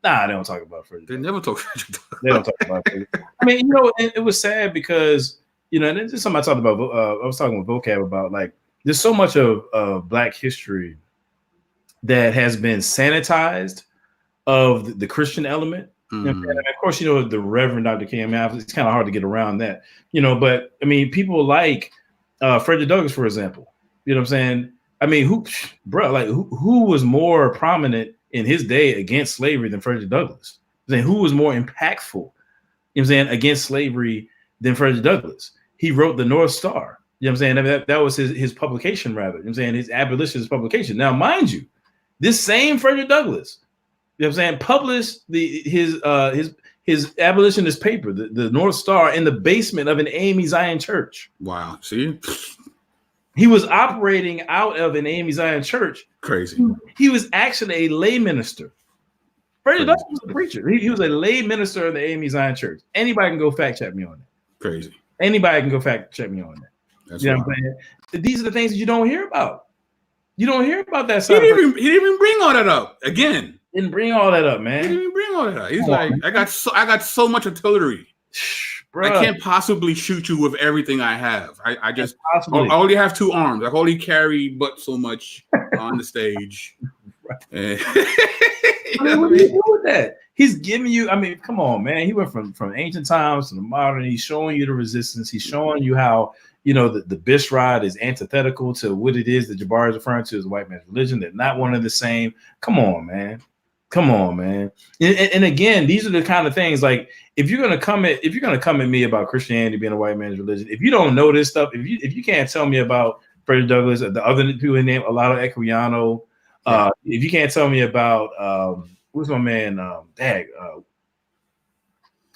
Nah, they don't talk about Frederick. They never talk Frederick Douglass. They don't talk about Frederick. I mean, it was sad because, and this is something I talked about. I was talking with Vocab about, like, there's so much of Black history that has been sanitized of the Christian element. And of course, the Reverend Dr. K. It's kind of hard to get around that, but I mean, people like Frederick Douglass, for example, you know what I'm saying? I mean, who was more prominent in his day against slavery than Frederick Douglass? Who was more impactful, you know what I'm saying, against slavery than Frederick Douglass? He wrote the North Star. You know what I'm saying? That was his publication, rather. You know what I'm saying? His abolitionist publication. Now, mind you, this same Frederick Douglass, you know what I'm saying, published his abolitionist paper, the North Star, in the basement of an AME Zion church. Wow. See? He was operating out of an AME Zion church. Crazy. He was actually a lay minister. Frederick Douglass was a preacher. He was a lay minister of the AME Zion church. Anybody can go fact check me on that. Crazy. Anybody can go fact check me on that. That's you know what I'm saying? These are the things that you don't hear about. You don't hear about that He side. didn't even bring all that up again. Didn't bring all that up, man. He didn't even bring all that up. He's like, I got so much artillery. Bruh. I can't possibly shoot you with everything I have. I only have 2 arms. I only carry but so much on the stage. What do you do with that? He's giving you, I mean, come on, man. He went from ancient times to the modern. He's showing you the resistance. He's showing you how, the Bishrod is antithetical to what it is that Jabari is referring to as white man's religion. They're not one and the same. Come on, man. And again, these are the kind of things, like, if you're gonna come at me about Christianity being a white man's religion, if you don't know this stuff, if you can't tell me about Frederick Douglass, the other people he named, Olaudah Equiano, if you can't tell me about what's my man,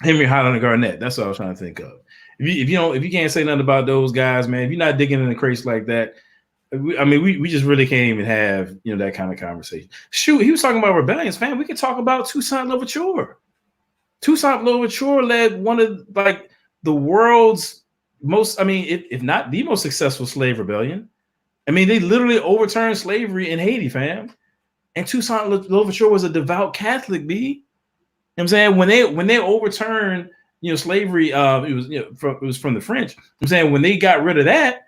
Henry Highland Garnett, that's what I was trying to think of. If you can't say nothing about those guys, man, if you're not digging in the crates like that, we just really can't even have that kind of conversation. Shoot, he was talking about rebellions, man. We could talk about Toussaint Louverture. Toussaint Louverture led one of the world's most, if not the most successful slave rebellion. They literally overturned slavery in Haiti, fam. And Toussaint Louverture was a devout Catholic, B. You know what I'm saying? When they overturned slavery, it was from the French. I'm saying when they got rid of that,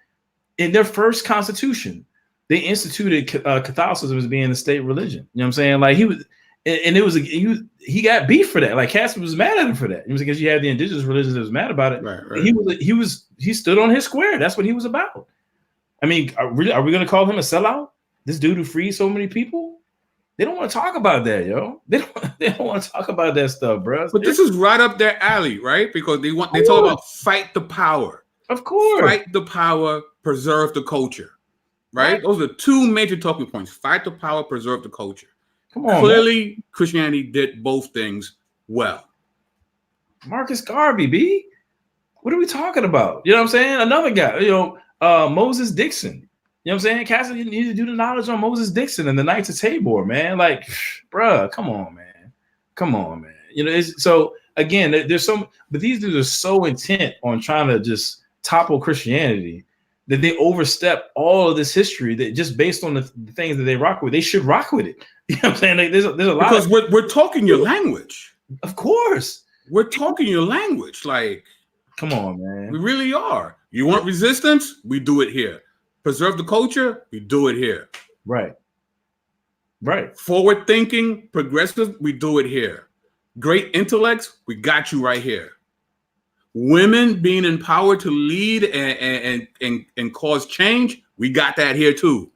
in their first constitution, they instituted Catholicism as being the state religion. You know what I'm saying? Like he was, and it was he got beef for that. Like Casper was mad at him for that. It was because you had the indigenous religions that was mad about it. Right, right. He stood on his square. That's what he was about. I mean, are we going to call him a sellout? This dude who freed so many people? They don't want to talk about that, yo. They don't want to talk about that stuff, bro. But this is right up their alley, right? Because they talk about fight the power. Of course. Fight the power, preserve the culture. Right? Those are two major talking points. Fight the power, preserve the culture. Come on. Clearly, man. Christianity did both things well. Marcus Garvey, B. What are we talking about? You know what I'm saying? Another guy, Moses Dixon. You know what I'm saying? Cassidy needed to do the knowledge on Moses Dixon and the Knights of Tabor, man. Like, bruh, come on, man. Come on, man. You know, so again, there's some, but these dudes are so intent on trying to just topple Christianity that they overstep all of this history that just based on the things that they rock with, they should rock with it. You know what I'm saying? Like, there's a lot because we're talking your language. Of course. We're talking your language. Like, come on, man. We really are. You want resistance? We do it here. Preserve the culture? We do it here. Right. Right. Forward thinking, progressive, we do it here. Great intellects, we got you right here. Women being empowered to lead and cause change, we got that here too.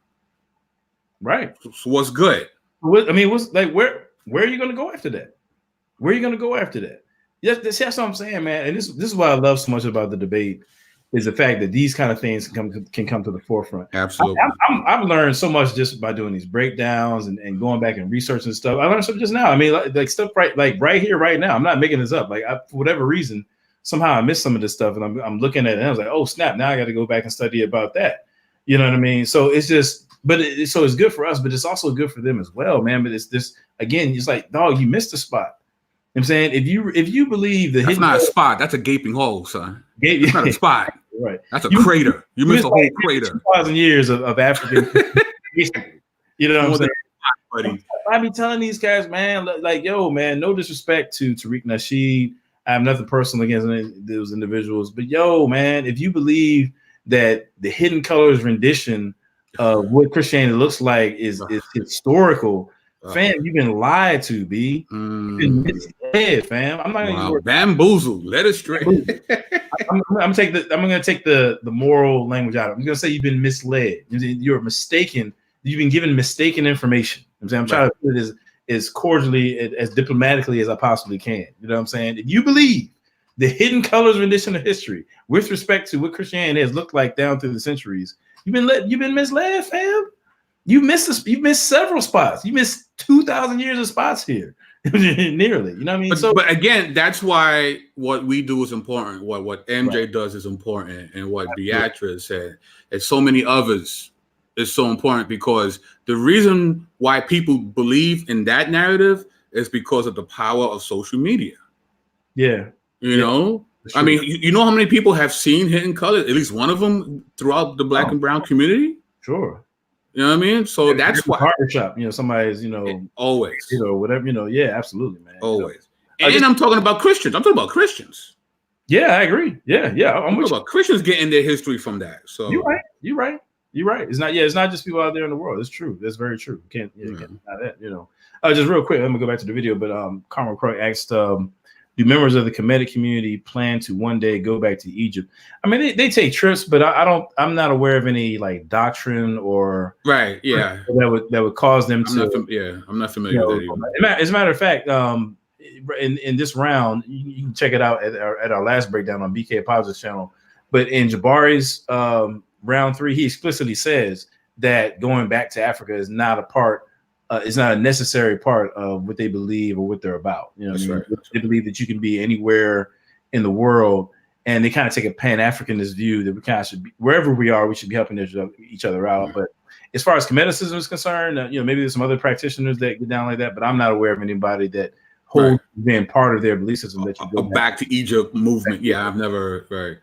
Right. So what's good? I mean, what's like where are you going to go after that? Where are you going to go after that? Yes, that's what I'm saying, man. And this is why I love so much about the debate is the fact that these kind of things can come to the forefront. Absolutely. I've learned so much just by doing these breakdowns and going back and researching stuff. I learned stuff just now. I mean, like stuff right here, right now. I'm not making this up. Like for whatever reason, somehow I missed some of this stuff, and I'm looking at it, and I was like, oh snap! Now I got to go back and study about that. You know what I mean? So it's just, so it's good for us, but it's also good for them as well, man. But it's this again. It's like, dog, you missed the spot. You know what I'm saying if you believe that that's not a spot, that's a gaping hole, son. It's not a spot. Right. That's a crater. You missed a whole crater. 2,000 years of African. You know what I'm saying? I be telling these guys, man, like, yo, man, no disrespect to Tariq Nasheed. I have nothing personal against those individuals, but yo, man, if you believe that the Hidden Colors rendition of what Christianity looks like is historical, fam, you've been lied to, B. You've been misled, fam. I'm not gonna bamboozled, led astray. I'm gonna take the moral language out of it. I'm gonna say you've been misled. You're mistaken. You've been given mistaken information. I'm trying to put it as cordially, as diplomatically as I possibly can. You know what I'm saying? If you believe the Hidden Colors rendition of history with respect to what Christianity has looked like down through the centuries, you've been misled, fam. You missed several spots. You missed 2,000 years of spots here. Nearly. You know what I mean? But again, that's why what we do is important. What MJ does is important, and what Beatrice said, and so many others is so important, because the reason why people believe in that narrative is because of the power of social media. Yeah. You know? I mean, you know how many people have seen Hidden Colors, at least one of them, throughout the Black and brown community? Sure. You know what I mean? So that's why barbershop, somebody's, always, whatever, yeah, absolutely, man. Always. And I'm talking about Christians. I'm talking about Christians. Yeah, I agree. Yeah. I'm talking about Christians getting their history from that. So you're right. It's not just people out there in the world. It's true. That's very true. Can't deny that, just real quick, let me go back to the video, but Carmel Croy asked, do members of the Kemetic community plan to one day go back to Egypt? I mean, they take trips, but I'm not aware of any like doctrine or that would cause them to. I'm not familiar with that either. As a matter of fact, in this round, you can check it out at our last breakdown on BK Apologist channel. But in Jabari's round 3, he explicitly says that going back to Africa is not a part. It's not a necessary part of what they believe or what they're about. You know what I mean? Right. They believe that you can be anywhere in the world, and they kind of take a Pan-Africanist view that we kind of should be, wherever we are, we should be helping each other out. Right. But as far as Kemeticism is concerned, maybe there's some other practitioners that get down like that, but I'm not aware of anybody that holds being part of their belief system that you go back to Egypt movement. Yeah, I've never. Right.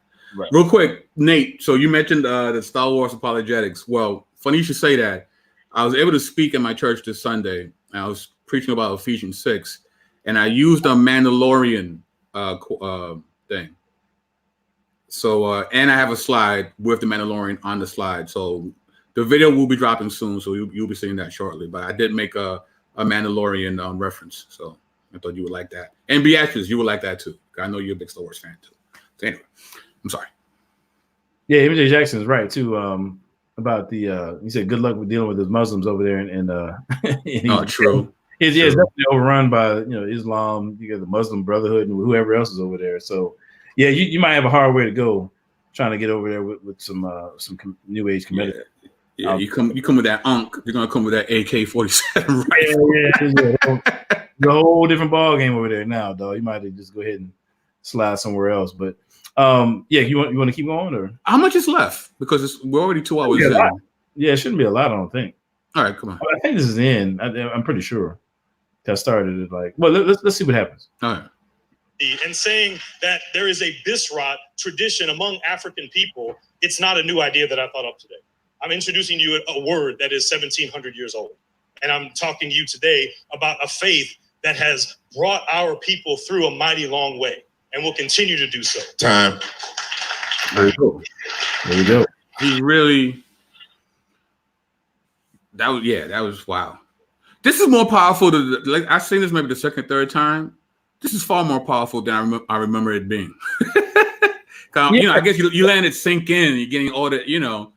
Real quick, Nate. So you mentioned the Star Wars apologetics. Well, funny you should say that. I was able to speak in my church this Sunday. I was preaching about Ephesians 6, and I used a Mandalorian thing. So, and I have a slide with the Mandalorian on the slide. So The video will be dropping soon, so you'll be seeing that shortly. But I did make a Mandalorian reference, so I thought you would like that. And Beatrice, you would like that too. I know you're a big Star Wars fan too. So anyway, I'm sorry. Yeah, MJ Jackson is right too. About the he said good luck with dealing with the Muslims over there, and True. It's definitely overrun by Islam. You got the Muslim Brotherhood and whoever else is over there. So yeah, you might have a hard way to go trying to get over there with some new age comedians. Yeah, you come with that you're gonna come with that AK-47 rifle. Yeah. The whole different ball game over there now, dog. You might just go ahead and slide somewhere else. But you want to keep going, or how much is left? Because we're already 2 hours in. Yeah, it shouldn't be a lot, I don't think. All right, come on. I think this is the end. I'm pretty sure. That started it let's see what happens. All right. And saying that there is a bisrat tradition among African people, it's not a new idea that I thought up today. I'm introducing you a word that is 1,700 years old. And I'm talking to you today about a faith that has brought our people through a mighty long way and will continue to do so. Time. There you go. He really, that was wow. This is more powerful than, I've seen this maybe the second, third time. This is far more powerful than I remember it being. I guess you let it sink in. You're getting all the, you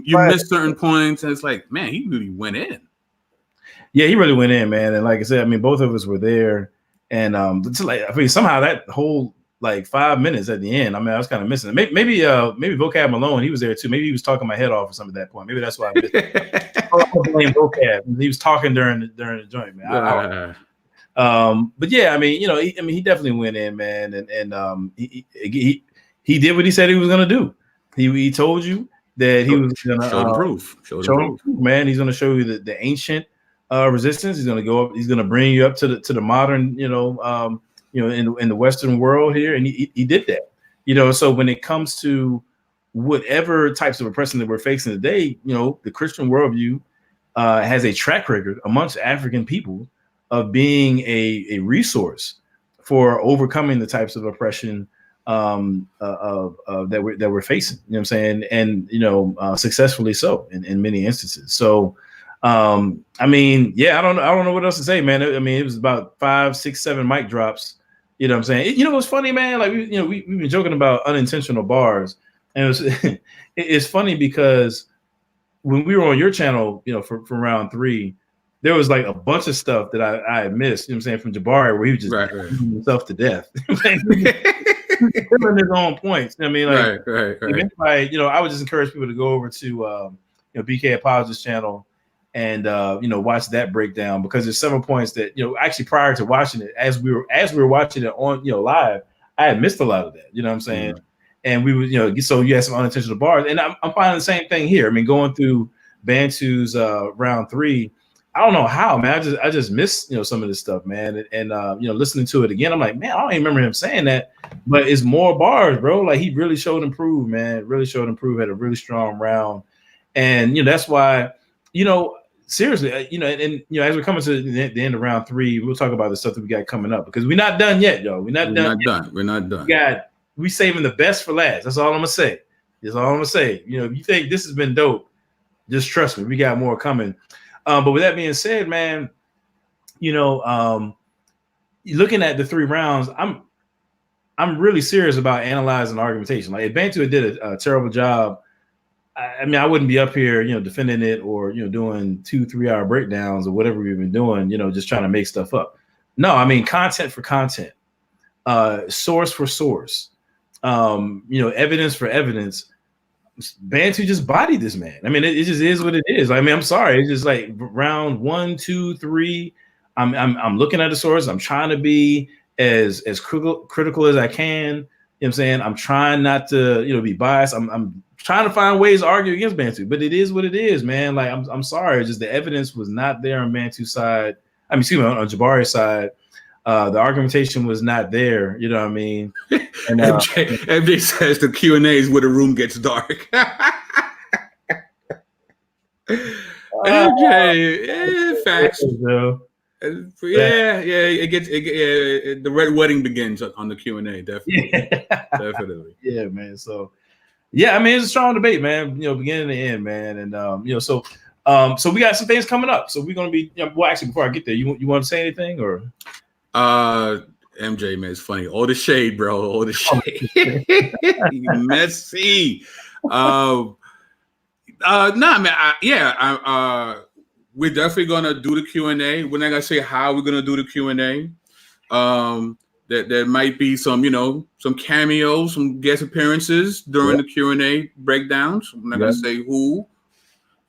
miss certain points, and it's like, man, he really went in. Yeah, he really went in, man. And like I said, I mean, both of us were there, and somehow that whole 5 minutes at the end, I mean, I was kind of missing it. Maybe Vocab Malone, he was there too. Maybe he was talking my head off or something at that point. Maybe that's why I missed it. I blame Vocab. He was talking during the joint, man. But yeah, I mean, he definitely went in, man, and he did what he said he was gonna do. He told you that he was gonna show the proof. Show the proof, man. He's gonna show you the ancient resistance. He's gonna go up. He's gonna bring you up to the modern, in the Western world here, and he did that. So when it comes to whatever types of oppression that we're facing today, the Christian worldview has a track record amongst African people of being a resource for overcoming the types of oppression that we're facing. You know what I'm saying? And successfully so in many instances. So I mean, yeah, I don't know what else to say, man. I mean, it was about 5, 6, 7 mic drops. You know what I'm saying? What's funny, man? Like we've been joking about unintentional bars, and it's funny because when we were on your channel, for round 3, there was a bunch of stuff that I had missed, you know what I'm saying, from Jabari, where he was just beating himself to death. Killing his own points. I mean, right. Anybody, I would just encourage people to go over to BK Apologist channel and watch that breakdown, because there's several points that actually prior to watching it, as we were watching it on live, I had missed a lot of that. You know what I'm saying? And we would so you had some unintentional bars, and I'm finding the same thing here. I mean, going through Bantu's round 3. I don't know how, man. I just missed some of this stuff, man. And listening to it again, I'm like, man, I don't even remember him saying that. But it's more bars, bro. Like, he really showed improve, man. Really showed improve. Had a really strong round, and that's why, seriously, and as we're coming to the end of round 3, we'll talk about the stuff that we got coming up, because we're not done yet, yo. We're not done. We saving the best for last. That's all I'm gonna say. If you think this has been dope, just trust me, we got more coming. But with that being said, man, looking at the 3 rounds, I'm really serious about analyzing argumentation. Like, if Bantu did a terrible job, I mean, I wouldn't be up here, defending it, or doing 2-3 hour breakdowns or whatever we've been doing, just trying to make stuff up. No, I mean, content for content, source for source, evidence for evidence. Bantu just bodied this man. I mean, it just is what it is. I mean, I'm sorry. It's just like round 1, 2, 3. I'm looking at the source. I'm trying to be as critical as I can. You know what I'm saying? I'm trying not to, be biased. I'm trying to find ways to argue against Bantu, but it is what it is, man. Like, I'm sorry. It's just the evidence was not there on Bantu's side. I mean, excuse me, on Jabari's side. The argumentation was not there. You know what I mean? And MJ says the Q&A is where the room gets dark. MJ, facts. The red wedding begins on the Q&A. Definitely, definitely. Yeah, man. So, Yeah, I mean, it's a strong debate, man. Beginning to end, man, and so we got some things coming up. So we're gonna be. Well, actually, before I get there, you want to say anything or? MJ, man, it's funny. All the shade, bro. All the shade. Messy. Nah, man. We're definitely gonna do the Q&A. We're not gonna say how we're gonna do the Q&A. There might be some, some cameos, some guest appearances during the Q&A breakdowns. I'm not gonna say who.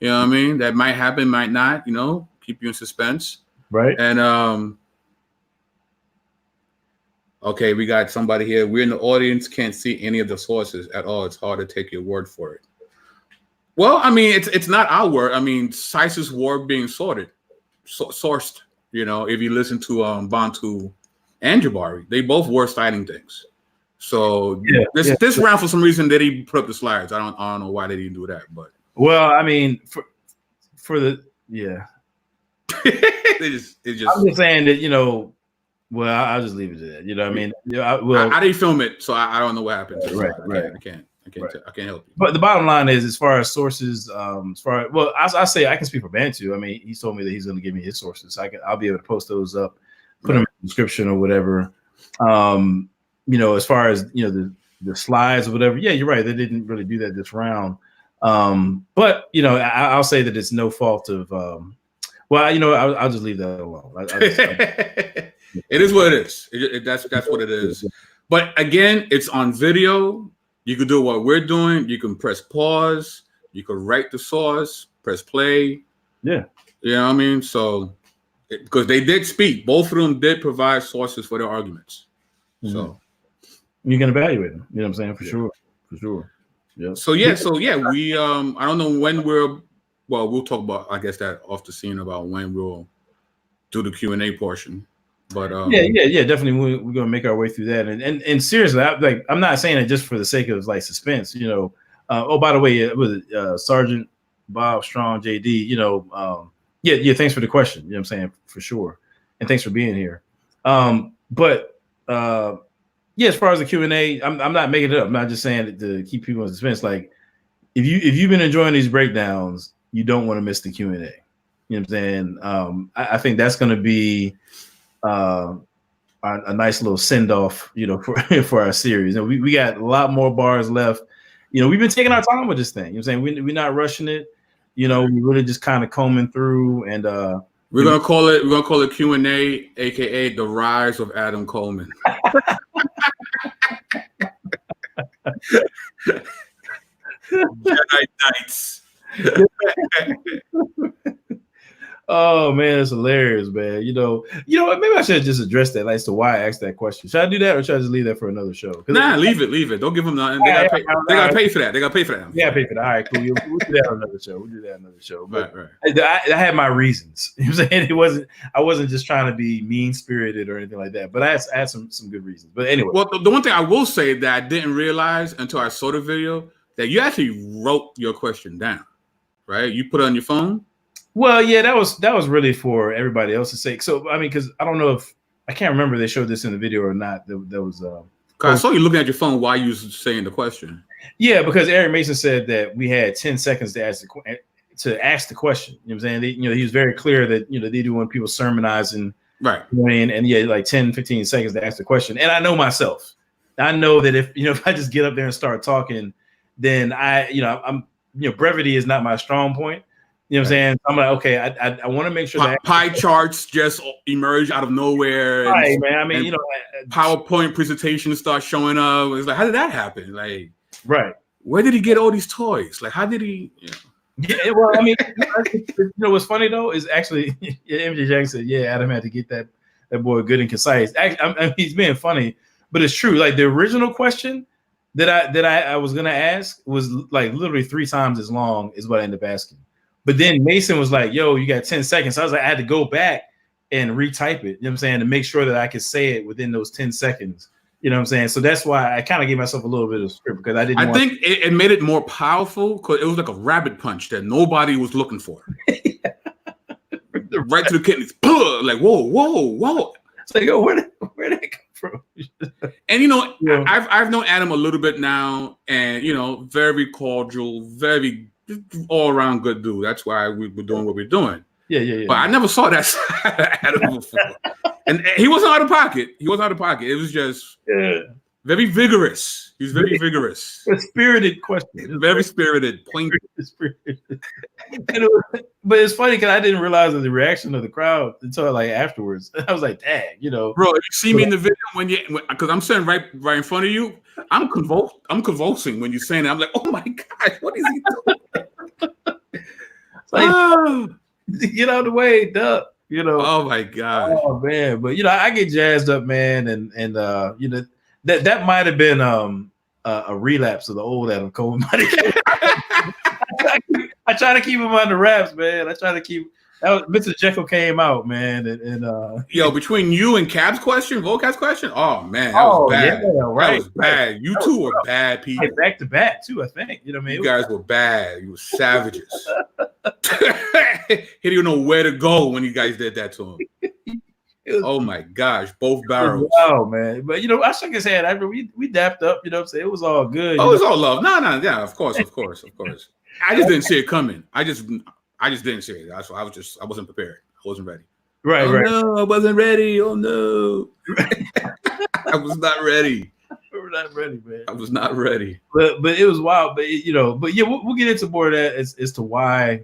You know what I mean? That might happen, might not. Keep you in suspense. Right. And okay, we got somebody here. We're in the audience, can't see any of the sources at all. It's hard to take your word for it. Well, I mean, it's not our word. I mean, Sice's word being sourced. If you listen to Bantu and Jabari, they both were citing things. So this round, for some reason, they didn't put up the slides. I don't know why they didn't do that, but well, I mean, for the they just. I'm just saying that Well, I'll just leave it to that. I mean, I didn't film it, so I don't know what happened. Right. I can't help you. But the bottom line is, as far as sources, I say I can speak for Bantu. I mean, he told me that he's going to give me his sources. I'll be able to post those up, put them in the description or whatever. As far as the slides or whatever. Yeah, you're right. They didn't really do that this round. But I'll say that it's no fault of. I'll just leave that alone. It is what it is. That's what it is. But again, it's on video. You can do what we're doing. You can press pause. You can write the source, press play. Yeah. You know what I mean? So, because they did speak. Both of them did provide sources for their arguments. Mm-hmm. So, you can evaluate them. You know what I'm saying? For sure. Yeah. So, we, I don't know when we'll talk about, I guess, that off the scene about when we'll do the Q&A portion. But definitely we're gonna make our way through that. And seriously, I'm not saying it just for the sake of like suspense. By the way, it was Sergeant Bob Strong, JD. Thanks for the question. You know what I'm saying? For sure, and thanks for being here. But as far as the Q&A, I'm not making it up. I'm not just saying it to keep people in suspense. Like if you've been enjoying these breakdowns, you don't want to miss the Q&A. You know what I'm saying? I think that's going to be a nice little send off, for our series. And we got a lot more bars left. We've been taking our time with this thing. You know what I'm saying? We're not rushing it. We're really just kind of combing through and we're gonna call it Q&A, aka the rise of Adam Coleman. Jedi Knights. Oh man, it's hilarious, man. You know what? Maybe I should have just addressed that, like, as to why I asked that question. Should I do that, or should I just leave that for another show? Nah, leave it. Don't give them nothing. They gotta pay for that. They gotta pay for that. Yeah, pay for that. All right, cool. We'll do that on another show. But right. I had my reasons. You know what I'm saying? I wasn't just trying to be mean spirited or anything like that. But I had some good reasons. But anyway. Well, the one thing I will say that I didn't realize until I saw the video, that you actually wrote your question down, right? You put it on your phone. Well, yeah, that was really for everybody else's sake. So I mean, because I don't know if I can't remember if they showed this in the video or not. That was. I saw you looking at your phone while you was saying the question. Yeah, because Eric Mason said that we had 10 seconds to ask the question. You know what I'm saying? He was very clear that they do want people sermonizing, right? And like 10, 15 seconds to ask the question. And I know myself. I know that if I just get up there and start talking, then I'm brevity is not my strong point. You know what I'm saying? I'm like, okay, I want to make sure that pie charts just emerge out of nowhere. Right, man. I mean, PowerPoint presentations start showing up. It's like, how did that happen? Like, right. Where did he get all these toys? Like, how did he? Yeah, well, I mean, what's funny though is actually MJ Jackson said, yeah, Adam had to get that boy good and concise. Actually, I mean, he's being funny, but it's true. Like the original question that I was gonna ask was like literally 3 times as long as what I ended up asking. But then Mason was like, yo, you got 10 seconds. So I was like, I had to go back and retype it, you know what I'm saying, to make sure that I could say it within those 10 seconds. You know what I'm saying? So that's why I kind of gave myself a little bit of script because I didn't. I think it made it more powerful because it was like a rabbit punch that nobody was looking for. Right to the kidneys. Like, whoa. It's like, yo, where did that come from? And Yeah. I've known Adam a little bit now, and very cordial, very all around good dude. That's why we're doing what we're doing. Yeah. But I never saw that side of Adam before. And he wasn't out of pocket. It was just very vigorous. He was very vigorous. A spirited question. Very spirited, pointed. But it's funny because I didn't realize the reaction of the crowd until like afterwards. I was like, dang, Bro, if you see me in the video because I'm sitting right in front of you, I'm convulsing when you're saying it. I'm like, oh my gosh, what is he doing? Get out of the way, duh. Oh my god. Oh man, but I get jazzed up, man, and that might have been a relapse of the old Adam Coleman. I try to keep him under wraps, man. I try to keep. Mr. Jekyll came out, man, and between you and Cab's question, Vocab's question, oh man, that was bad. Yeah, right. That was bad. You two were bad people. Back to back too, I think. You guys were bad. You were savages. He didn't even know where to go when you guys did that to him. Oh my gosh, both barrels. Wow, man. But I shook his hand after we dapped up, it was all good. Oh, it was all love. No, yeah, of course. I just didn't see it coming. I just didn't see it. I wasn't prepared. I wasn't ready. Right. No, I wasn't ready. Oh no. I was not ready. We were not ready, man. I was not ready. But it was wild. But we'll get into more of that as to why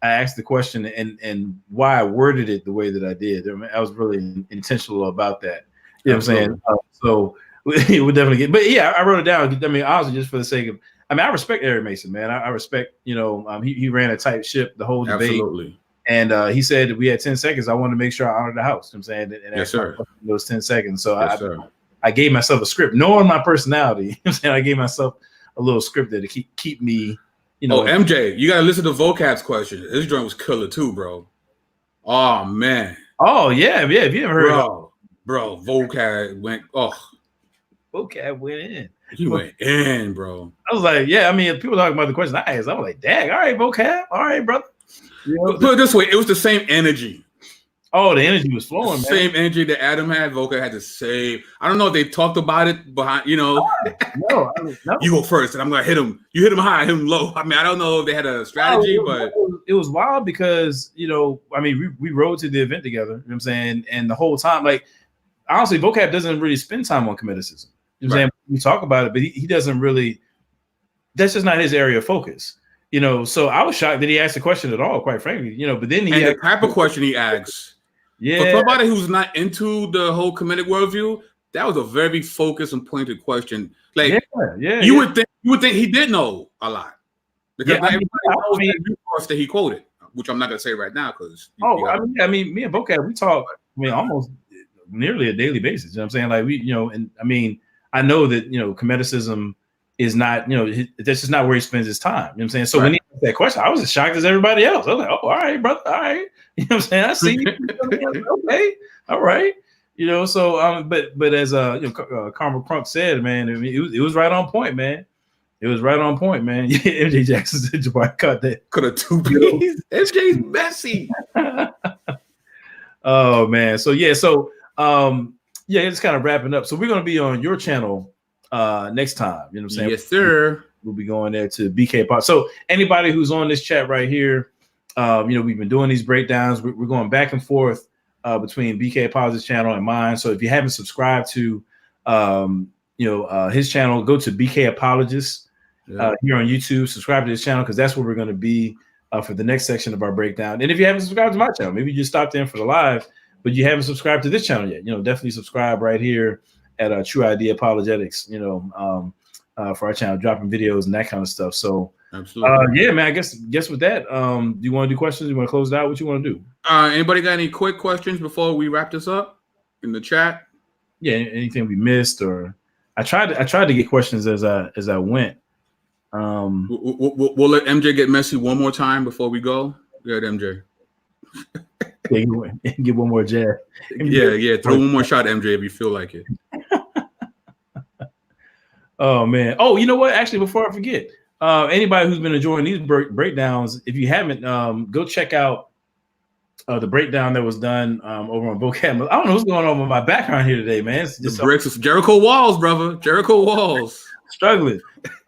I asked the question and why I worded it the way that I did. I mean, I was really intentional about that. You know what I'm saying? So we would definitely get. But yeah, I wrote it down. I mean, honestly, just for the sake of. I mean, I respect Eric Mason, man. I respect. He ran a tight ship the whole debate. Absolutely. And he said we had 10 seconds. I wanted to make sure I honored the house. You know what I'm saying, and yes, sir. Those 10 seconds. So yes, I gave myself a script, knowing my personality. You know what I'm saying, I gave myself a little script there to keep me. Oh, MJ, you gotta listen to Vocab's question. His joint was killer too, bro. Oh man. Oh yeah. If you ever heard, bro, Vocab went. Oh, Vocab went in. He went in, bro. I was like, yeah. I mean, people talking about the question I asked. I was like, dang, all right, Vocab, all right, brother. Put it this way, it was the same energy. Oh, the energy was flowing. Same energy that Adam had, Vocab had to say. I don't know if they talked about it behind, No. You go first, and I'm gonna hit him. You hit him high, hit him low. I mean, I don't know if they had a strategy, but it was wild because I mean, we rode to the event together. You know what I'm saying, and the whole time, like, honestly, Vocab doesn't really spend time on comedicism. You know what I'm saying? We talk about it, but he doesn't really. That's just not his area of focus. So I was shocked that he asked the question at all, quite frankly. But then the type of question he asks. Yeah. For somebody who's not into the whole comedic worldview, that was a very focused and pointed question. Like, you would think he did know a lot because everybody knows the parts that he quoted, which I'm not gonna say right now because. I mean, me and Vocab, we talk. I mean, almost nearly a daily basis. You know what I'm saying? Like we, and I mean, I know that comedicism is not, that's just not where he spends his time. You know what I'm saying? So when he asked that question, I was as shocked as everybody else. I was like, oh, all right, brother, all right. You know what I'm saying? I see you. Okay, all right. So but as Karma Crunk said, man, I mean, it was right on point, man. It was right on point, man. Yeah, MJ Jackson said Jabari caught that. Could have two P's. MJ's messy. Oh man. So yeah, it's kind of wrapping up. So we're gonna be on your channel next time. You know what I'm saying? Yes, sir. We'll be going there to BK Apologist. So anybody who's on this chat right here, we've been doing these breakdowns. We're going back and forth between BK Apologist channel and mine. So if you haven't subscribed to his channel, go to BK Apologist here on YouTube. Subscribe to his channel because that's where we're going to be for the next section of our breakdown. And if you haven't subscribed to my channel, maybe you just stopped in for the live, but you haven't subscribed to this channel yet. Definitely subscribe right here at True Idea Apologetics. For our channel, dropping videos and that kind of stuff. So absolutely, yeah, man. I guess with that, do you want to do questions? You want to close it out? What you want to do? Anybody got any quick questions before we wrap this up in the chat? Yeah, anything we missed, or I tried to get questions as I went. We'll let MJ get messy one more time before we go. Good, MJ. Yeah, get one more jab. Yeah. Throw one more shot, MJ, if you feel like it. Oh man. Oh, you know what? Actually, before I forget, anybody who's been enjoying these breakdowns, if you haven't, go check out the breakdown that was done over on vocab. I don't know what's going on with my background here today, man. It's just the bricks, Jericho walls, brother. Jericho walls. Struggling.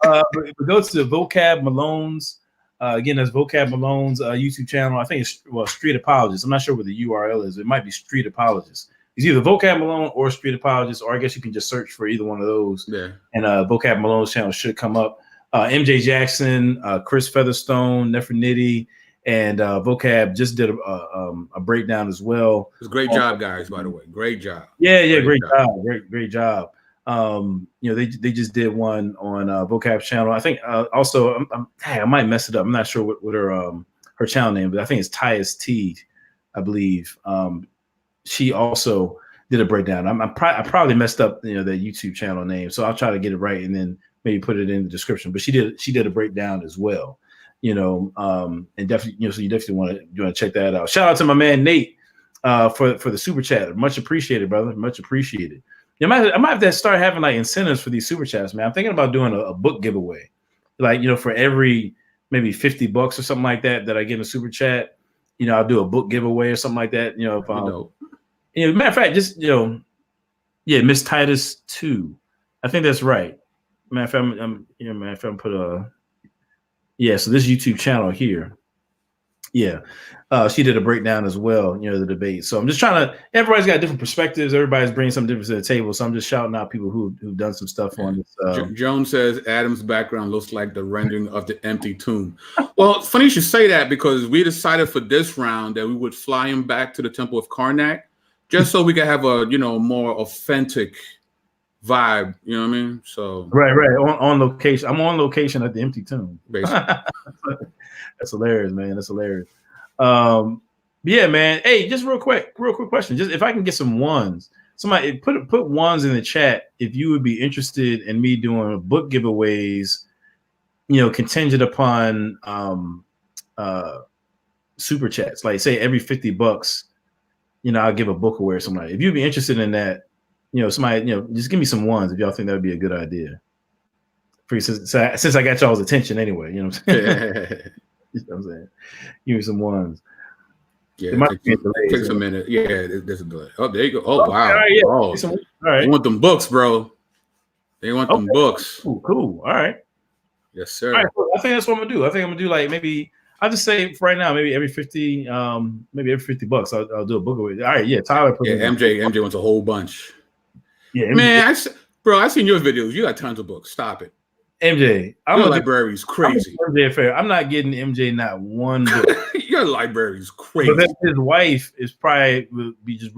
But go to the Vocab Malone's. Again, that's Vocab Malone's YouTube channel. I think it's Street Apologist. I'm not sure what the URL is. It might be Street Apologist. It's either Vocab Malone or Street Apologist, or I guess you can just search for either one of those. Yeah. And Vocab Malone's channel should come up. MJ Jackson, Chris Featherstone, Nefertiti, and Vocab just did a breakdown as well. It's a great job, guys, by the way. Great job. Yeah, great job. Great job. They just did one on Vocab's channel. I think also I might mess it up. I'm not sure what her channel name, but I think it's Tyus T, I believe. She also did a breakdown. I probably messed up the YouTube channel name, so I'll try to get it right and then maybe put it in the description. But she did a breakdown as well. And definitely, so you definitely want to check that out. Shout out to my man Nate for the super chat. Much appreciated, brother. Much appreciated. I might have to start having like incentives for these super chats, man. I'm thinking about doing a book giveaway, like for every maybe $50 or something like that I get in a super chat. I'll do a book giveaway or something like that. Matter of fact, just Miss Titus 2. I think that's right. Matter of fact, I'm put a so this YouTube channel here. Yeah. She did a breakdown as well, the debate. So I'm just trying to, everybody's got different perspectives. Everybody's bringing something different to the table. So I'm just shouting out people who've done some stuff on this. Jones says Adam's background looks like the rendering of the empty tomb. Well, it's funny you should say that, because we decided for this round that we would fly him back to the Temple of Karnak just so we could have a, more authentic vibe. You know what I mean? So right. On location. I'm on location at the empty tomb. Basically. That's hilarious, man. That's hilarious. Yeah, man. Hey, just real quick question. Just if I can get some ones, somebody put ones in the chat if you would be interested in me doing book giveaways, contingent upon super chats. Like say every $50, I'll give a book away or something. If you'd be interested in that, somebody, just give me some ones if y'all think that would be a good idea. Since I got y'all's attention anyway, you know what I'm saying? You know what I'm saying? Give me some ones. Yeah, it takes a minute. Yeah, there's a delay. Oh, there you go. Oh, wow. All right, yeah. Oh, all right. They want them books, bro. They want them books. Cool. All right. Yes, sir. All right, cool. I think that's what I'm gonna do. I think I'm gonna do like maybe I'll just say for right now, maybe every $50, I'll do a book away. All right, yeah. Tyler. MJ wants a whole bunch. Yeah, man. I seen your videos. You got tons of books. Stop it. MJ, your library's crazy. MJ fair. I'm not getting MJ not one book. Your library's crazy. But his wife is probably will be just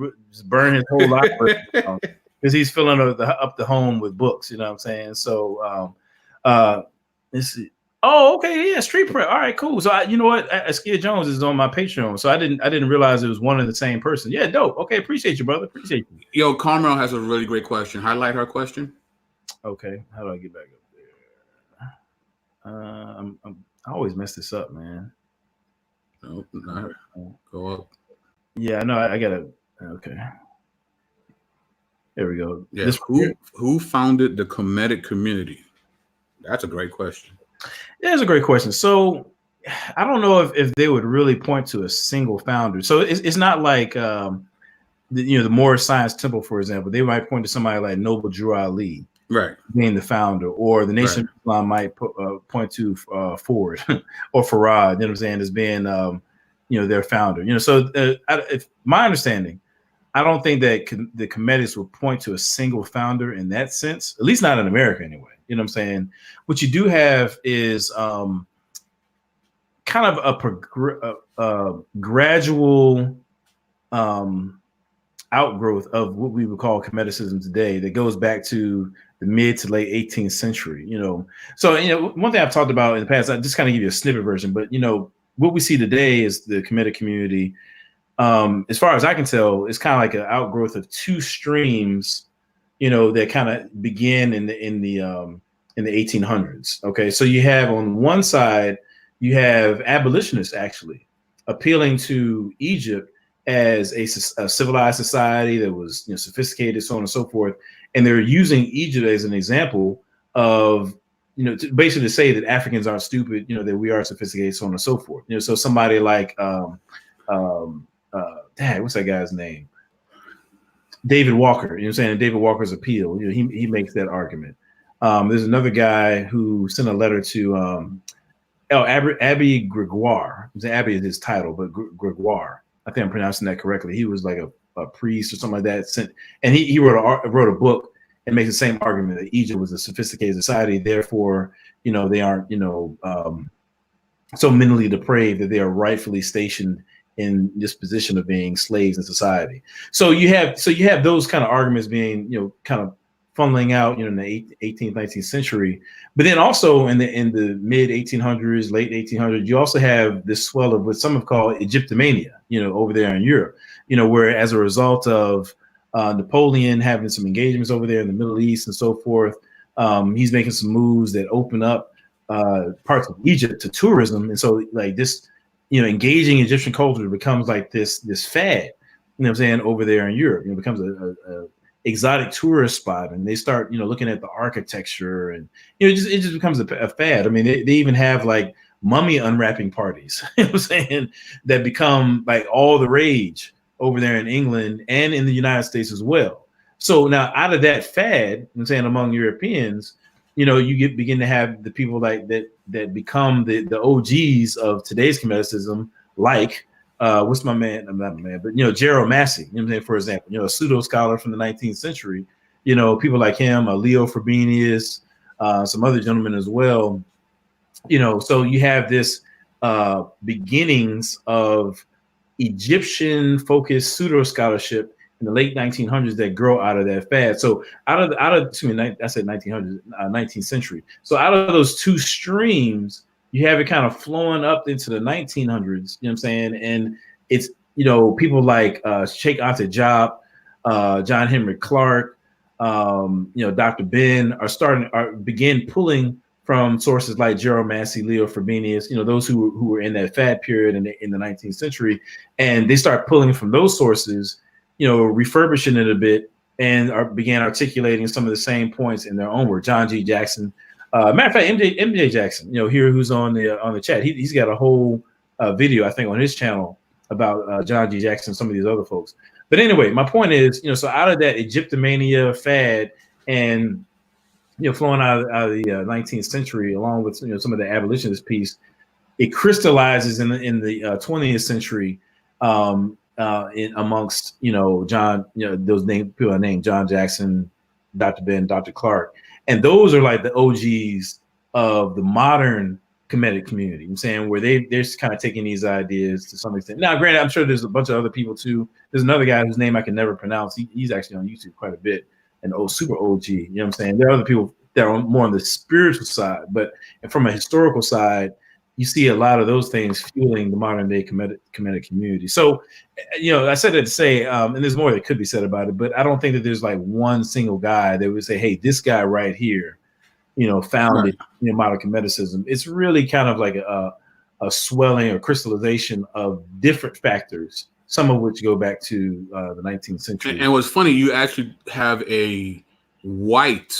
burn his whole library because he's filling up the home with books. You know what I'm saying? So, let's see. Oh, okay, yeah, street print. All right, cool. So you know what? Askia Jones is on my Patreon, so I didn't realize it was one and the same person. Yeah, dope. Okay, appreciate you, brother. Appreciate you. Yo, Carmel has a really great question. Highlight her question. Okay, how do I get back up there? I always mess this up, man. Nope, not go up. Yeah, I know. I gotta. Okay, there we go. Yeah, who founded the Kemetic community? That's a great question. Yeah, it's a great question. So I don't know if they would really point to a single founder. So it's not like the Moorish Science Temple, for example. They might point to somebody like Noble Drew Ali. Right, being the founder, or the Nation of Islam might point to Ford or Farad, you know what I'm saying, as being their founder. So if my understanding, I don't think that the Kemetics will point to a single founder in that sense, at least not in America anyway. You know what I'm saying? What you do have is kind of a gradual outgrowth of what we would call Kemeticism today that goes back to the mid to late 18th century, So, one thing I've talked about in the past, I just kind of give you a snippet version, but, what we see today is the Kemetic community. As far as I can tell, it's kind of like an outgrowth of two streams, that kind of begin in the 1800s. Okay. So you have on one side, you have abolitionists actually appealing to Egypt as a civilized society that was sophisticated, so on and so forth. And they're using Egypt as an example of, basically to say that Africans aren't stupid, that we are sophisticated, so on and so forth. So somebody like Dad, what's that guy's name? David Walker. You know what I'm saying? David Walker's appeal. You know, he makes that argument. There's another guy who sent a letter to Abby Gregoire. Abby is his title, but Gregoire. I think I'm pronouncing that correctly. He was like a priest or something like that. And he wrote a book and makes the same argument that Egypt was a sophisticated society. Therefore, you know, they aren't, you know, so mentally depraved that they are rightfully stationed in this position of being slaves in society. So you have those kind of arguments being, you know, kind of funneling out, you know, in the 18th, 19th century. But then also in the mid 1800s, late 1800s, you also have this swell of what some have called Egyptomania, you know, over there in Europe, you know, where as a result of Napoleon having some engagements over there in the Middle East and so forth, he's making some moves that open up parts of Egypt to tourism. And so like this, you know, engaging Egyptian culture becomes like this fad, you know what I'm saying, over there in Europe. You know, it becomes a exotic tourist spot, and they start, you know, looking at the architecture, and you know, it just becomes a fad. I mean, they even have like mummy unwrapping parties, you know what I'm saying, that become like all the rage over there in England and in the United States as well. So now out of that fad, I'm saying, among Europeans, you know, you begin to have the people like that become the OGs of today's Kemeticism, like what's my man? I'm not my man, but you know, Gerald Massey, you know what I'm saying, for example, you know, a pseudo scholar from the 19th century, you know, people like him, Leo Frobenius, some other gentlemen as well, you know. So you have this beginnings of Egyptian focused pseudo scholarship in the late 1900s that grow out of that fad. So I said 1900s, 19th century. So out of those two streams, you have it kind of flowing up into the 1900s, you know what I'm saying? And it's, you know, people like Sheikh Anta Diop, John Henry Clark, you know, Dr. Ben begin pulling from sources like Gerald Massey, Leo Frobenius, you know, those who were in that fad period in the 19th century. And they start pulling from those sources, you know, refurbishing it a bit, and began articulating some of the same points in their own work. John G. Jackson, matter of fact, MJ Jackson, you know, here, who's on the chat, he's got a whole video, I think, on his channel about John G. Jackson, some of these other folks. But anyway, my point is, you know, so out of that Egyptomania fad, and you know, flowing out of the 19th century, along with, you know, some of the abolitionist piece, it crystallizes in the 20th century. In amongst, you know, John, you know, those people are named John Jackson, Dr. Ben, Dr. Clark, and those are like the OGs of the modern Kemetic community. I'm saying, where they're kind of taking these ideas to some extent. Now, granted, I'm sure there's a bunch of other people too. There's another guy whose name I can never pronounce. He's actually on YouTube quite a bit, and super OG. You know what I'm saying? There are other people that are more on the spiritual side, but from a historical side, you see a lot of those things fueling the modern day Kemetic community. So, you know, I said that to say, and there's more that could be said about it, but I don't think that there's like one single guy that would say, hey, this guy right here, you know, founded, you know, modern Kemeticism. It's really kind of like a swelling or crystallization of different factors, some of which go back to the 19th century. And what's funny, you actually have a white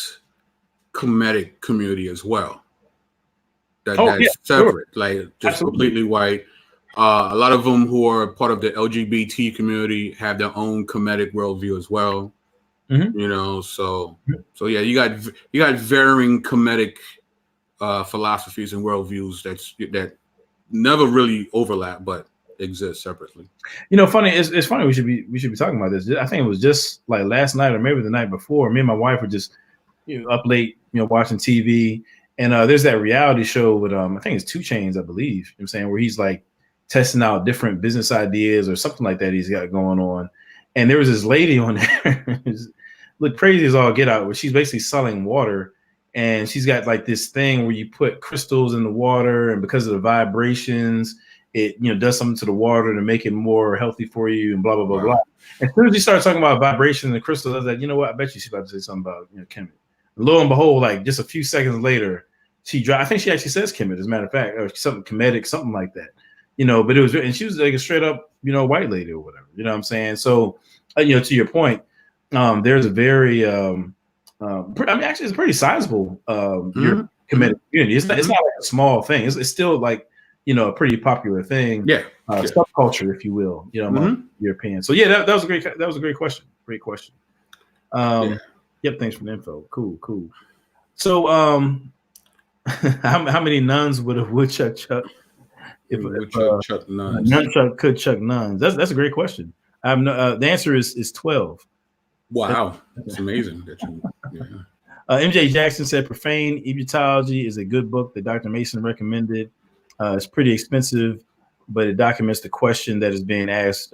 Kemetic community as well. That's separate, sure. Like just absolutely. Completely white. A lot of them who are part of the LGBT community have their own Kemetic worldview as well. Mm-hmm. You know, so yeah, you got varying Kemetic philosophies and worldviews that never really overlap, but exist separately. You know, funny. It's funny. We should be talking about this. I think it was just like last night or maybe the night before. Me and my wife were just, you know, up late, you know, watching TV. And there's that reality show with I think it's 2 Chainz, I believe, you know what I'm saying, where he's like testing out different business ideas or something like that he's got going on. And there was this lady on there, look crazy as all get out, where she's basically selling water, and she's got like this thing where you put crystals in the water, and because of the vibrations, it, you know, does something to the water to make it more healthy for you, and blah blah blah blah. As soon as you start talking about vibration and the crystals, I was like, you know what, I bet you she's about to say something about, you know, Kemet. Lo and behold, like just a few seconds later, I think she actually says Kemet, as a matter of fact, or something Kemetic, something like that, you know. But it was, and she was like a straight up, you know, white lady or whatever, you know what I'm saying? So, you know, to your point, there's a very, I mean, actually, it's a pretty sizable Kemetic community. It's not like a small thing. It's still like, a pretty popular thing. Yeah. Subculture, if you will, among Europeans. So yeah, that was a great question. Great question. Yep. Thanks for the info. Cool. So, how many nuns would a woodchuck chuck? If chuck nuns. Nunchuck could chuck nuns. That's a great question. I have no. The answer is 12. Wow, that's amazing. MJ Jackson said Profane Egyptology is a good book that Dr. Mason recommended. It's pretty expensive, but it documents the question that is being asked.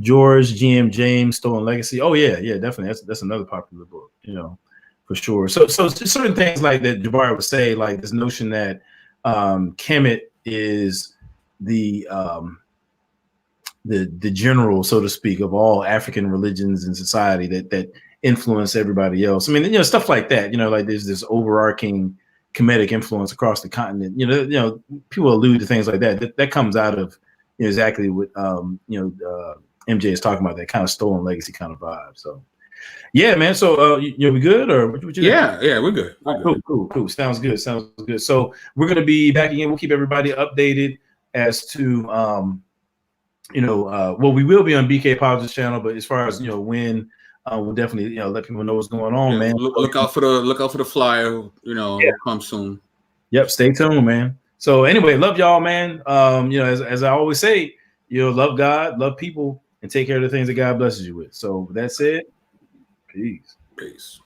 George GM James Stolen Legacy. Oh yeah, definitely. That's another popular book, for sure. So certain things like that Jabari would say, like this notion that Kemet is the general, so to speak, of all African religions in society that influence everybody else. I mean, stuff like that. Like there's this overarching Kemetic influence across the continent. People allude to things like that. That comes out of exactly what MJ is talking about, that kind of stolen legacy kind of vibe. So, yeah, man. So, we good or what you yeah, we're good. Cool. Sounds good. So we're gonna be back again. We'll keep everybody updated as to we will be on BK Apologist channel, but as far as when, we'll definitely let people know what's going on, man. Look out for the flyer. Come soon. Yep, stay tuned, man. So anyway, love y'all, man. As I always say, love God, love people, and take care of the things that God blesses you with. So with that said, peace.